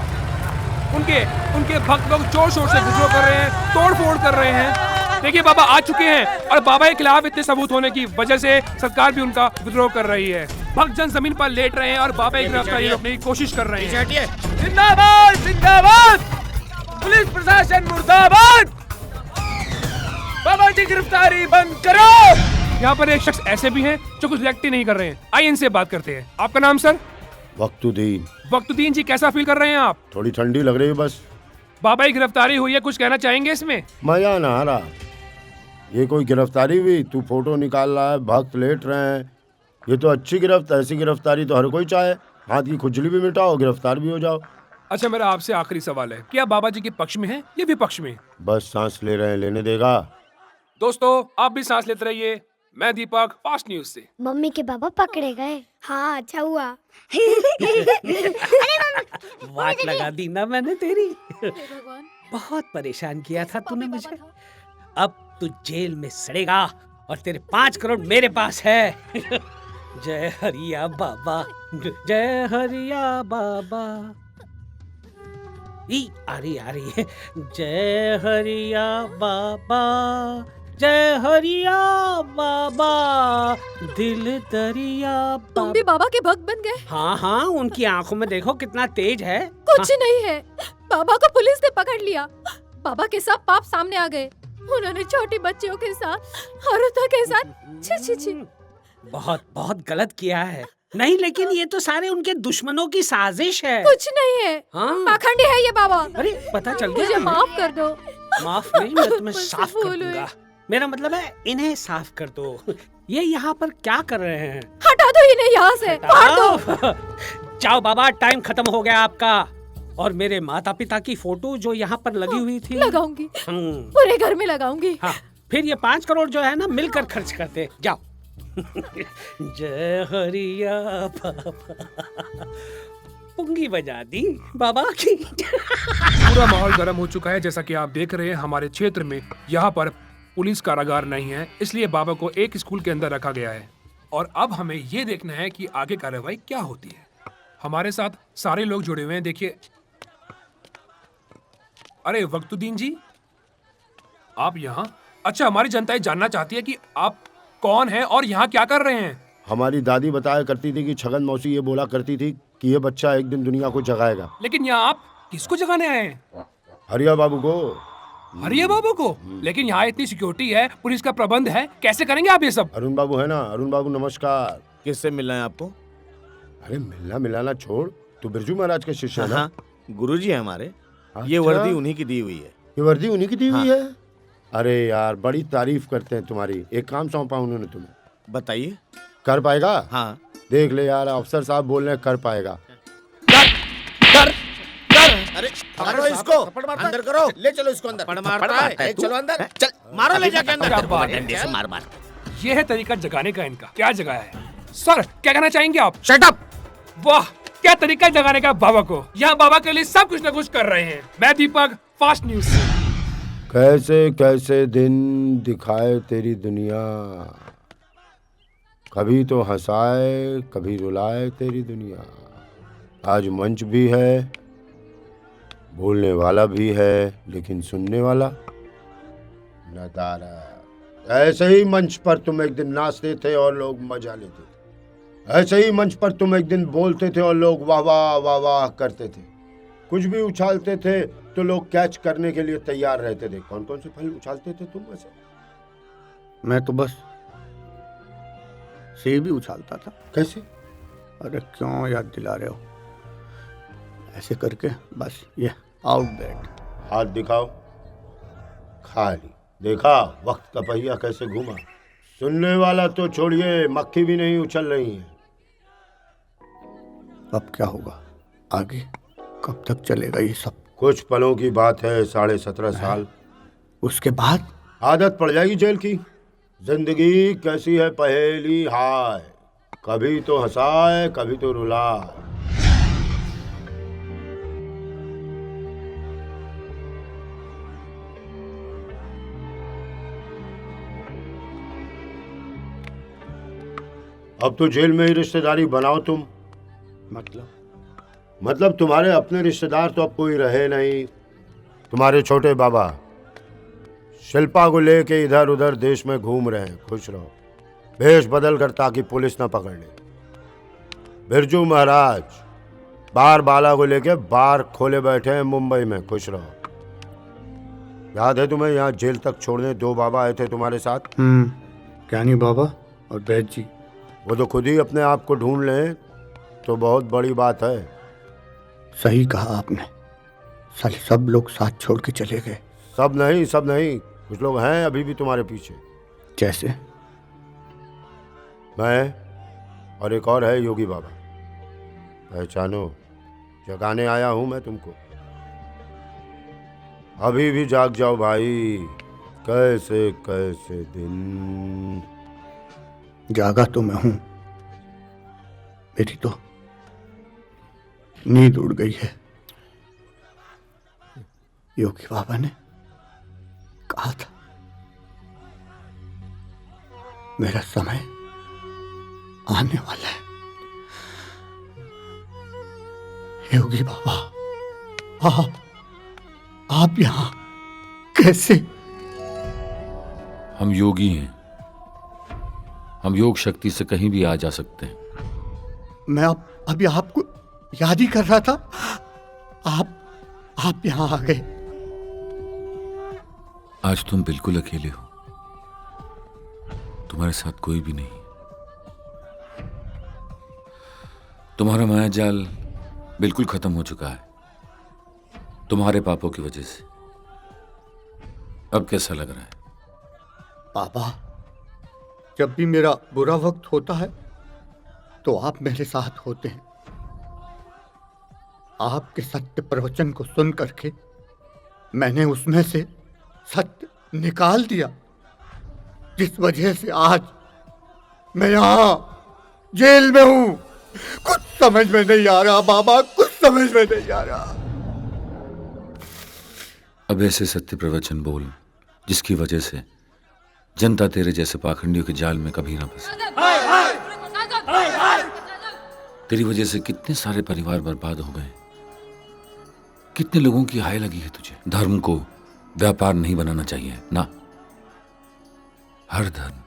Speaker 12: उनके भक्त लोग जोर शोर से विद्रोह कर रहे हैं, तोड़ फोड़ कर रहे हैं। देखिए बाबा आ चुके हैं और बाबा के खिलाफ इतने सबूत होने की वजह से सरकार भी उनका विद्रोह कर रही है। भक्त जन जमीन पर लेट रहे हैं और बाबा की गिरफ्तारी रोकने की कोशिश कर रहे हैं।
Speaker 3: जिंदाबाद जिंदाबाद, पुलिस प्रशासन मुर्दाबाद। बाबा जी गिरफ्तारी बंद करो।
Speaker 12: यहाँ पर एक शख्स ऐसे भी हैं जो कुछ रिएक्ट ही नहीं कर रहे हैं। आइए इनसे बात करते हैं। आपका नाम सर?
Speaker 14: वक्तुद्दीन।
Speaker 12: वक्तुद्दीन जी, कैसा फील कर रहे हैं आप?
Speaker 14: थोड़ी ठंडी लग रही है बस।
Speaker 12: बाबा की गिरफ्तारी हुई है, कुछ कहना चाहेंगे इसमें?
Speaker 14: मजा ना आ रहा। ये कोई गिरफ्तारी हुई? तू फोटो निकाल रहा है, भक्त लेट रहे हैं। ये तो अच्छी गिरफ्तारी, ऐसी गिरफ्तारी तो हर कोई चाहे। हाथ की खुजली भी मिटाओ, गिरफ्तार भी हो जाओ।
Speaker 12: अच्छा, मेरा आपसे आखिरी सवाल है, क्या बाबा जी के पक्ष में है या विपक्ष में?
Speaker 14: बस सांस ले रहे हैं, लेने देगा।
Speaker 12: दोस्तों आप भी सांस लेते रहिए। मैं दीपक, फास्ट न्यूज से।
Speaker 11: मम्मी के बाबा पकड़े गए। हाँ, अच्छा हुआ।
Speaker 16: वाट लगा दी ना मैंने तेरी। बहुत परेशान किया था तूने मुझे। अब तू जेल में सड़ेगा और तेरे 5 करोड़ मेरे पास है। जय हरिया बाबा, जय हरिया बाबा। आ रही है। जय हरिया बाबा, जय हरिया बाबा, दिल दरिया बाबा।
Speaker 13: तुम भी बाबा के भक्त बन गए?
Speaker 16: हाँ हाँ, उनकी आंखों में देखो कितना तेज है।
Speaker 13: कुछ नहीं है, बाबा को पुलिस ने पकड़ लिया। बाबा के सब पाप सामने आ गए। उन्होंने छोटी बच्चियों के साथ, औरतों के साथ, छी छी छी।
Speaker 16: बहुत बहुत गलत किया है। नहीं, लेकिन ये तो सारे उनके दुश्मनों की साजिश है।
Speaker 13: कुछ नहीं है, पाखंडी है ये बाबा।
Speaker 16: अरे पता चल गया।
Speaker 13: मुझे माफ कर दो।
Speaker 16: माफ नहीं, मैं तुम्हें साफ कर दूंगा। मेरा मतलब है इन्हें साफ कर दो। ये यहाँ पर क्या कर रहे हैं?
Speaker 13: हटा दो इन्हें यहाँ से, फाड़ दो।
Speaker 16: जाओ बाबा, टाइम खत्म हो गया आपका। और मेरे माता पिता की फोटो जो यहाँ पर लगी हुई थी,
Speaker 13: लगाऊंगी, पूरे घर में लगाऊंगी।
Speaker 16: हाँ, फिर ये 5 करोड़ जो है ना, मिलकर खर्च करते। जाओ। जय हरिया बाबा, पुंगी बजा दी बाबा की।
Speaker 12: पूरा माहौल गर्म हो चुका है। जैसा कि आप देख रहे हैं, हमारे क्षेत्र में यहाँ पर पुलिस कारागार नहीं है, इसलिए बाबा को एक स्कूल के अंदर रखा गया है। और अब हमें ये देखना है कि आगे कार्रवाई क्या होती है। हमारे साथ सारे लोग जुड़े हुए हैं। देखिए, अरे वक्तुद्दीन जी, आप यहाँ? अच्छा, हमारी जनता ये जानना चाहती है कि आप कौन हैं और यहाँ क्या कर रहे हैं।
Speaker 14: हमारी दादी बताया करती थी कि छगन मौसी ये बोला करती थी कि ये बच्चा एक दिन दुनिया को जगाएगा।
Speaker 12: लेकिन यहाँ आप किसको जगाने आए हैं?
Speaker 14: हरिया बाबू को।
Speaker 12: हरिया बाबू को? लेकिन यहाँ इतनी सिक्योरिटी है, पुलिस का प्रबंध है, कैसे करेंगे आप ये सब?
Speaker 14: अरुण बाबू है ना? अरुण बाबू नमस्कार।
Speaker 20: किससे मिलना है आपको?
Speaker 14: अरे मिलना मिलाना छोड़, तू बिरजू महाराज के शिष्य है ना?
Speaker 20: गुरुजी है हमारे।
Speaker 14: अच्छा?
Speaker 20: ये वर्दी उन्हीं की दी हुई है।
Speaker 14: ये वर्दी उन्हीं की दी हुई
Speaker 20: हाँ।
Speaker 14: है? अरे यार, बड़ी तारीफ करते हैं तुम्हारी। एक काम सौंपा उन्होंने तुम्हें,
Speaker 20: बताइए।
Speaker 14: कर पाएगा?
Speaker 20: हाँ।
Speaker 14: देख ले यार, अफसर साहब बोल रहे हैं कर पाएगा।
Speaker 8: अरे मारो इसको, अंदर करो, ले चलो इसको अंदर। पड़ मारता है, चलो अंदर, चल मारो, ले जाके अंदर।
Speaker 12: डंडे से मार मार। ये है तरीका जगाने का इनका। क्या जगाया है? सर, क्या कहना चाहेंगे आप?
Speaker 14: Shut up.
Speaker 12: वाह, क्या तरीका जगाने का बाबा को। यहाँ बाबा के लिए सब कुछ न कुछ कर रहे हैं। मैं दीपक, फास्ट न्यूज।
Speaker 14: कैसे कैसे दिन दिखाए तेरी दुनिया, कभी तो हंसाए कभी रुलाए तेरी दुनिया। आज मंच भी है, बोलने वाला भी है, लेकिन सुनने वाला नदारा। ऐसे ही मंच पर तुम एक दिन नाचते थे और लोग मजा लेते थे। ऐसे ही मंच पर तुम एक दिन बोलते थे और लोग वाह वाह वाह वाह करते थे। कुछ भी उछालते थे तो लोग कैच करने के लिए तैयार रहते थे। कौन कौन से फल उछालते थे तुम वैसे?
Speaker 1: मैं तो बस सेब ही उछालता था।
Speaker 14: कैसे?
Speaker 1: अरे क्यों याद दिला रहे हो? ऐसे करके बस ये आउट बैट।
Speaker 14: हाथ दिखाओ। खाली। देखा वक्त का पहिया कैसे घूमा। सुनने वाला तो छोड़िए, मक्खी भी नहीं उछल रही है।
Speaker 1: अब क्या होगा आगे? कब तक चलेगा ये सब?
Speaker 14: कुछ पलों की बात है, 17.5 साल।
Speaker 1: उसके बाद
Speaker 14: आदत पड़ जाएगी जेल की। जिंदगी कैसी है पहेली, हाय, कभी तो हंसाए कभी तो रुलाए। अब तो जेल में ही रिश्तेदारी बनाओ तुम। मतलब तुम्हारे अपने रिश्तेदार तो अब कोई रहे नहीं। तुम्हारे छोटे बाबा शिल्पा को लेके इधर उधर देश में घूम रहे हैं। खुश रहो, भेष बदल कर, ताकि पुलिस ना पकड़ ले। बिरजू महाराज बार बाला को लेके बार खोले बैठे हैं मुंबई में। खुश रहो। याद है तुम्हें, यहाँ जेल तक छोड़ने 2 बाबा आए थे तुम्हारे साथ?
Speaker 1: ज्ञानी बाबा और वैद्य जी।
Speaker 14: वो तो खुद ही अपने आप को ढूंढ लें तो बहुत बड़ी बात है।
Speaker 1: सही कहा आपने। साले सब लोग साथ छोड़ के चले गए।
Speaker 14: सब नहीं, कुछ लोग हैं अभी भी तुम्हारे पीछे।
Speaker 1: जैसे?
Speaker 14: मैं और एक और है योगी बाबा। पहचानो, जगाने आया हूं मैं तुमको। अभी भी जाग जाओ भाई। कैसे कैसे दिन।
Speaker 1: जागा तो मैं हूं, मेरी तो नींद उड़ गई है। योगी बाबा ने कहा था मेरा समय आने वाला है। योगी बाबा, आप यहाँ कैसे?
Speaker 5: हम योगी हैं। हम योग शक्ति से कहीं भी आ जा सकते हैं।
Speaker 1: मैं अभी आपको याद ही कर रहा था। आप यहाँ आ गए।
Speaker 5: आज तुम बिल्कुल अकेले हो। तुम्हारे साथ कोई भी नहीं। तुम्हारा माया जाल बिल्कुल खत्म हो चुका है, तुम्हारे पापों की वजह से। अब कैसा लग रहा है?
Speaker 1: बाबा, जब भी मेरा बुरा वक्त होता है तो आप मेरे साथ होते हैं। आपके सत्य प्रवचन को सुन करके मैंने उसमें से सत्य निकाल दिया, जिस वजह से आज मैं यहाँ जेल में हूं। कुछ समझ में नहीं आ रहा बाबा, कुछ समझ में नहीं आ रहा।
Speaker 5: अब ऐसे सत्य प्रवचन बोल जिसकी वजह से जनता तेरे जैसे पाखंडियों के जाल में कभी ना फंसे। तेरी वजह से कितने सारे परिवार बर्बाद हो गए, कितने लोगों की हाय लगी है तुझे। धर्म को व्यापार नहीं बनाना चाहिए ना। हर धर्म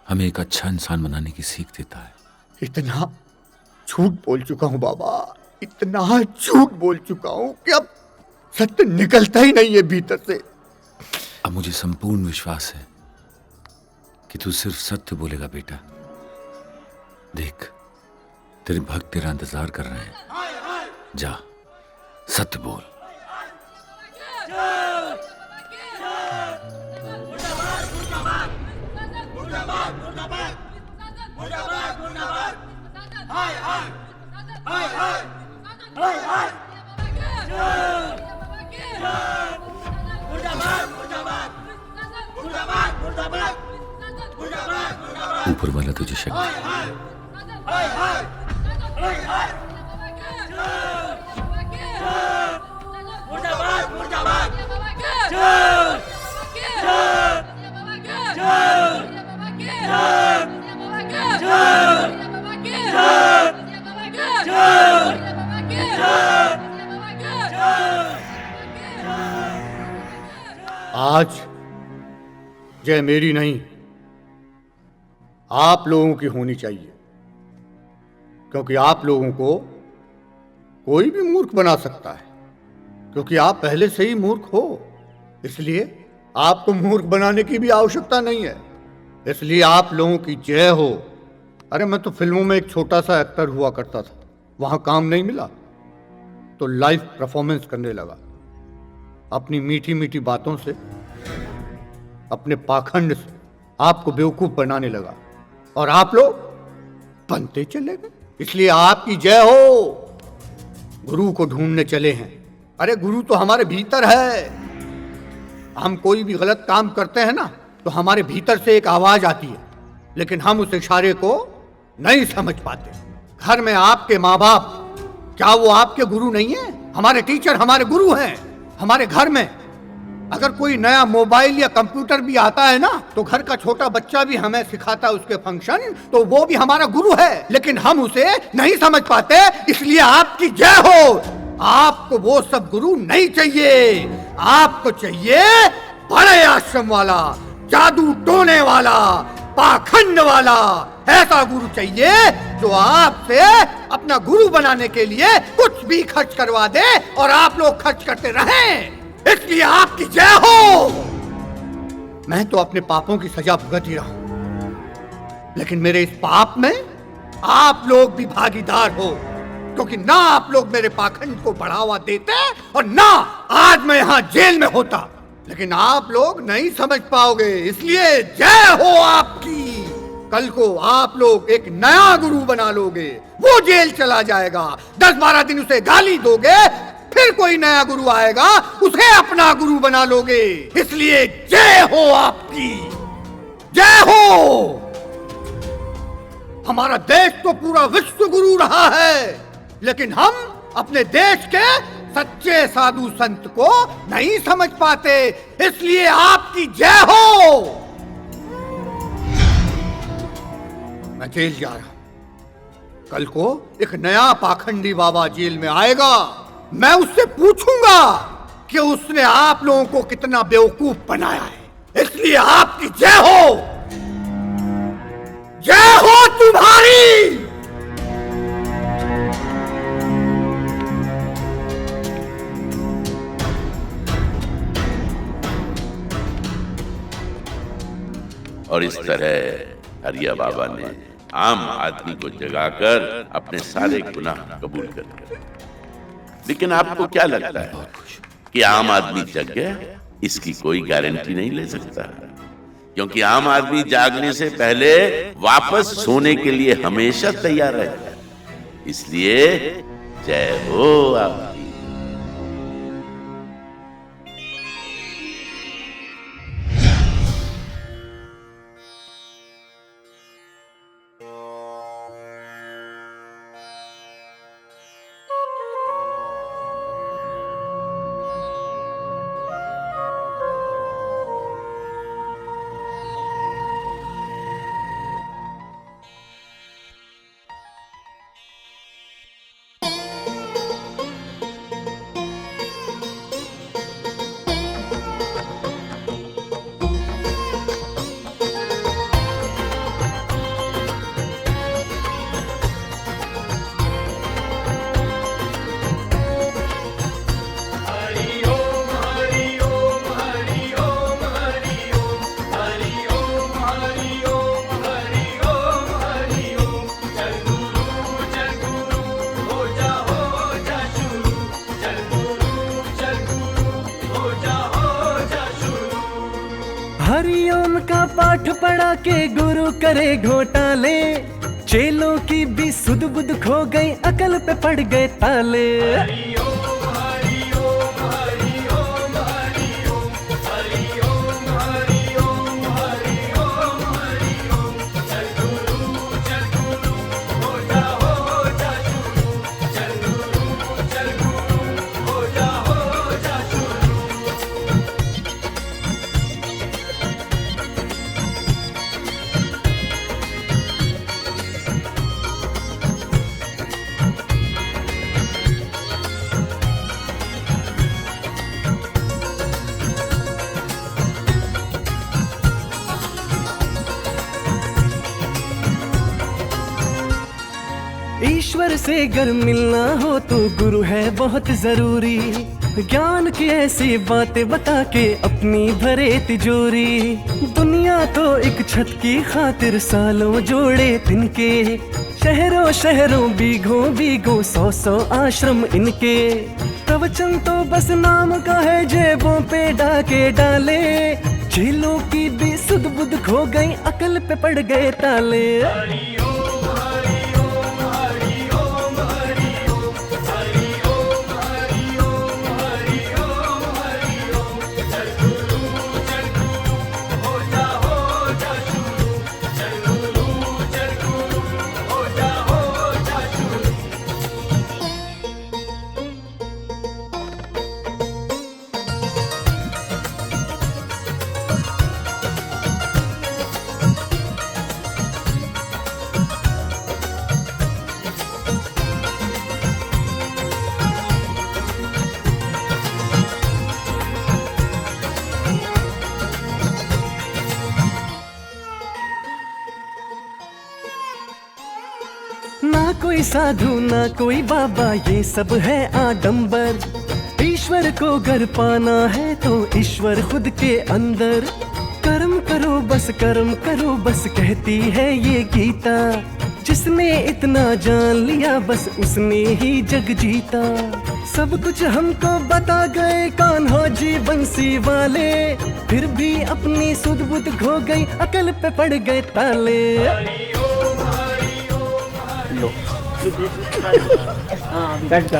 Speaker 5: हमें एक अच्छा इंसान बनाने की सीख देता है।
Speaker 1: इतना झूठ बोल चुका हूं बाबा, इतना झूठ बोल चुका हूं कि अब सत्य निकलता ही नहीं है भीतर से।
Speaker 5: अब मुझे संपूर्ण विश्वास है कि तू सिर्फ सत्य बोलेगा बेटा। देख, तेरे भक्त तेरा इंतजार कर रहे हैं। जा, सत्य बोल। ऊपर वाला तुझे शक्ति।
Speaker 1: आज जय मेरी नहीं, आप लोगों की होनी चाहिए, क्योंकि आप लोगों को कोई भी मूर्ख बना सकता है, क्योंकि आप पहले से ही मूर्ख हो। इसलिए आपको मूर्ख बनाने की भी आवश्यकता नहीं है। इसलिए आप लोगों की जय हो। अरे मैं तो फिल्मों में एक छोटा सा एक्टर हुआ करता था, वहां काम नहीं मिला तो लाइव परफॉर्मेंस करने लगा। अपनी मीठी मीठी बातों से, अपने पाखंड से आपको बेवकूफ बनाने लगा और आप लोग बनते चले गए। इसलिए आपकी जय हो। गुरु को ढूंढने चले हैं। अरे गुरु तो हमारे भीतर है। हम कोई भी गलत काम करते हैं ना तो हमारे भीतर से एक आवाज आती है, लेकिन हम उस इशारे को नहीं समझ पाते। घर में आपके माँ बाप, क्या वो आपके गुरु नहीं है? हमारे टीचर हमारे गुरु हैं। हमारे घर में अगर कोई नया मोबाइल या कंप्यूटर भी आता है ना तो घर का छोटा बच्चा भी हमें सिखाता है उसके फंक्शन, तो वो भी हमारा गुरु है, लेकिन हम उसे नहीं समझ पाते। इसलिए आपकी जय हो। आपको वो सब गुरु नहीं चाहिए। आपको चाहिए बड़े आश्रम वाला, जादू टोने वाला, पाखंड वाला। ऐसा गुरु चाहिए जो आपसे अपना गुरु बनाने के लिए कुछ भी खर्च करवा दे और आप लोग खर्च करते रहें। इसलिए आपकी जय हो। मैं तो अपने पापों की सजा भुगत ही रहा हूं, लेकिन मेरे इस पाप में आप लोग भी भागीदार हो, क्योंकि ना आप लोग मेरे पाखंड को बढ़ावा देते और ना आज मैं यहां जेल में होता। लेकिन आप लोग नहीं समझ पाओगे, इसलिए जय हो आपकी। कल को आप लोग एक नया गुरु बना लोगे, वो जेल चला जाएगा, 10-12 दिन उसे गाली दोगे, फिर कोई नया गुरु आएगा, उसे अपना गुरु बना लोगे। इसलिए जय हो आपकी, जय हो। हमारा देश तो पूरा विश्व गुरु रहा है, लेकिन हम अपने देश के सच्चे साधु संत को नहीं समझ पाते। इसलिए आपकी जय हो। मैं जेल जा रहा हूं। कल को एक नया पाखंडी बाबा जेल में आएगा, मैं उससे पूछूंगा कि उसने आप लोगों को कितना बेवकूफ बनाया है। इसलिए आपकी जय हो, जय हो तुम्हारी।
Speaker 4: और इस तरह हरिया बाबा ने आम आदमी को जगाकर अपने सारे गुनाह कबूल कर लिए। लेकिन आपको क्या लगता है कि आम आदमी जग गया? इसकी कोई गारंटी नहीं ले सकता, क्योंकि आम आदमी जागने से पहले वापस सोने के लिए हमेशा तैयार रहता है। इसलिए जय हो आपकी।
Speaker 7: हरिओम का पाठ पढ़ा के गुरु करे घोटाले, चेलों की भी सुध बुध खो गई, अकल पे पड़ गए ताले। ईश्वर से अगर मिलना हो तो गुरु है बहुत जरूरी, ज्ञान की ऐसी बातें बता के अपनी भरे तिजोरी। दुनिया तो एक छत की खातिर सालों जोड़े तिनके, शहरों शहरों बीघों बीघों 100 आश्रम इनके। प्रवचन तो बस नाम का है, जेबों पे डाके डाले, झीलों की भी सुध बुध खो गई, अकल पे पड़ गए ताले। ना कोई साधु ना कोई बाबा, ये सब है आडंबर। ईश्वर को घर पाना है तो ईश्वर खुद के अंदर। कर्म करो बस, कर्म करो बस, कहती है ये गीता। जिसने इतना जान लिया बस उसने ही जग जीता। सब कुछ हमको बता गए कान्हा जी बंसी वाले, फिर भी अपनी सुध बुध खो गई, अकल पे पड़ गए ताले।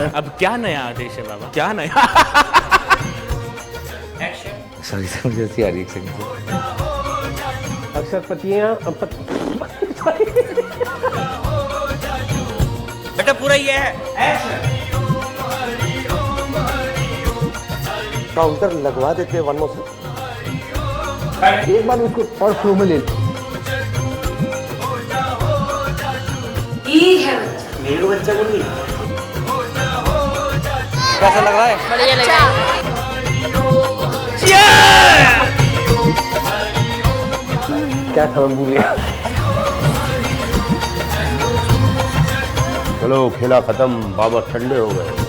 Speaker 9: अब क्या नया आदेश है बाबा, क्या नया?
Speaker 21: सॉरी मुझे आ रही एक सेकंड।
Speaker 23: अक्सर पतियां
Speaker 2: बेटा पूरा ये है।
Speaker 23: काउंटर लगवा देते, वन मोर एक बार उसको और फ्लो में ले लो। बच्चा मुन्नी
Speaker 21: कैसा लग रहा है?
Speaker 17: बढ़िया लग रहा है।
Speaker 23: क्या खबर पूरी?
Speaker 14: चलो खेला खत्म, बाबा ठंडे हो गए।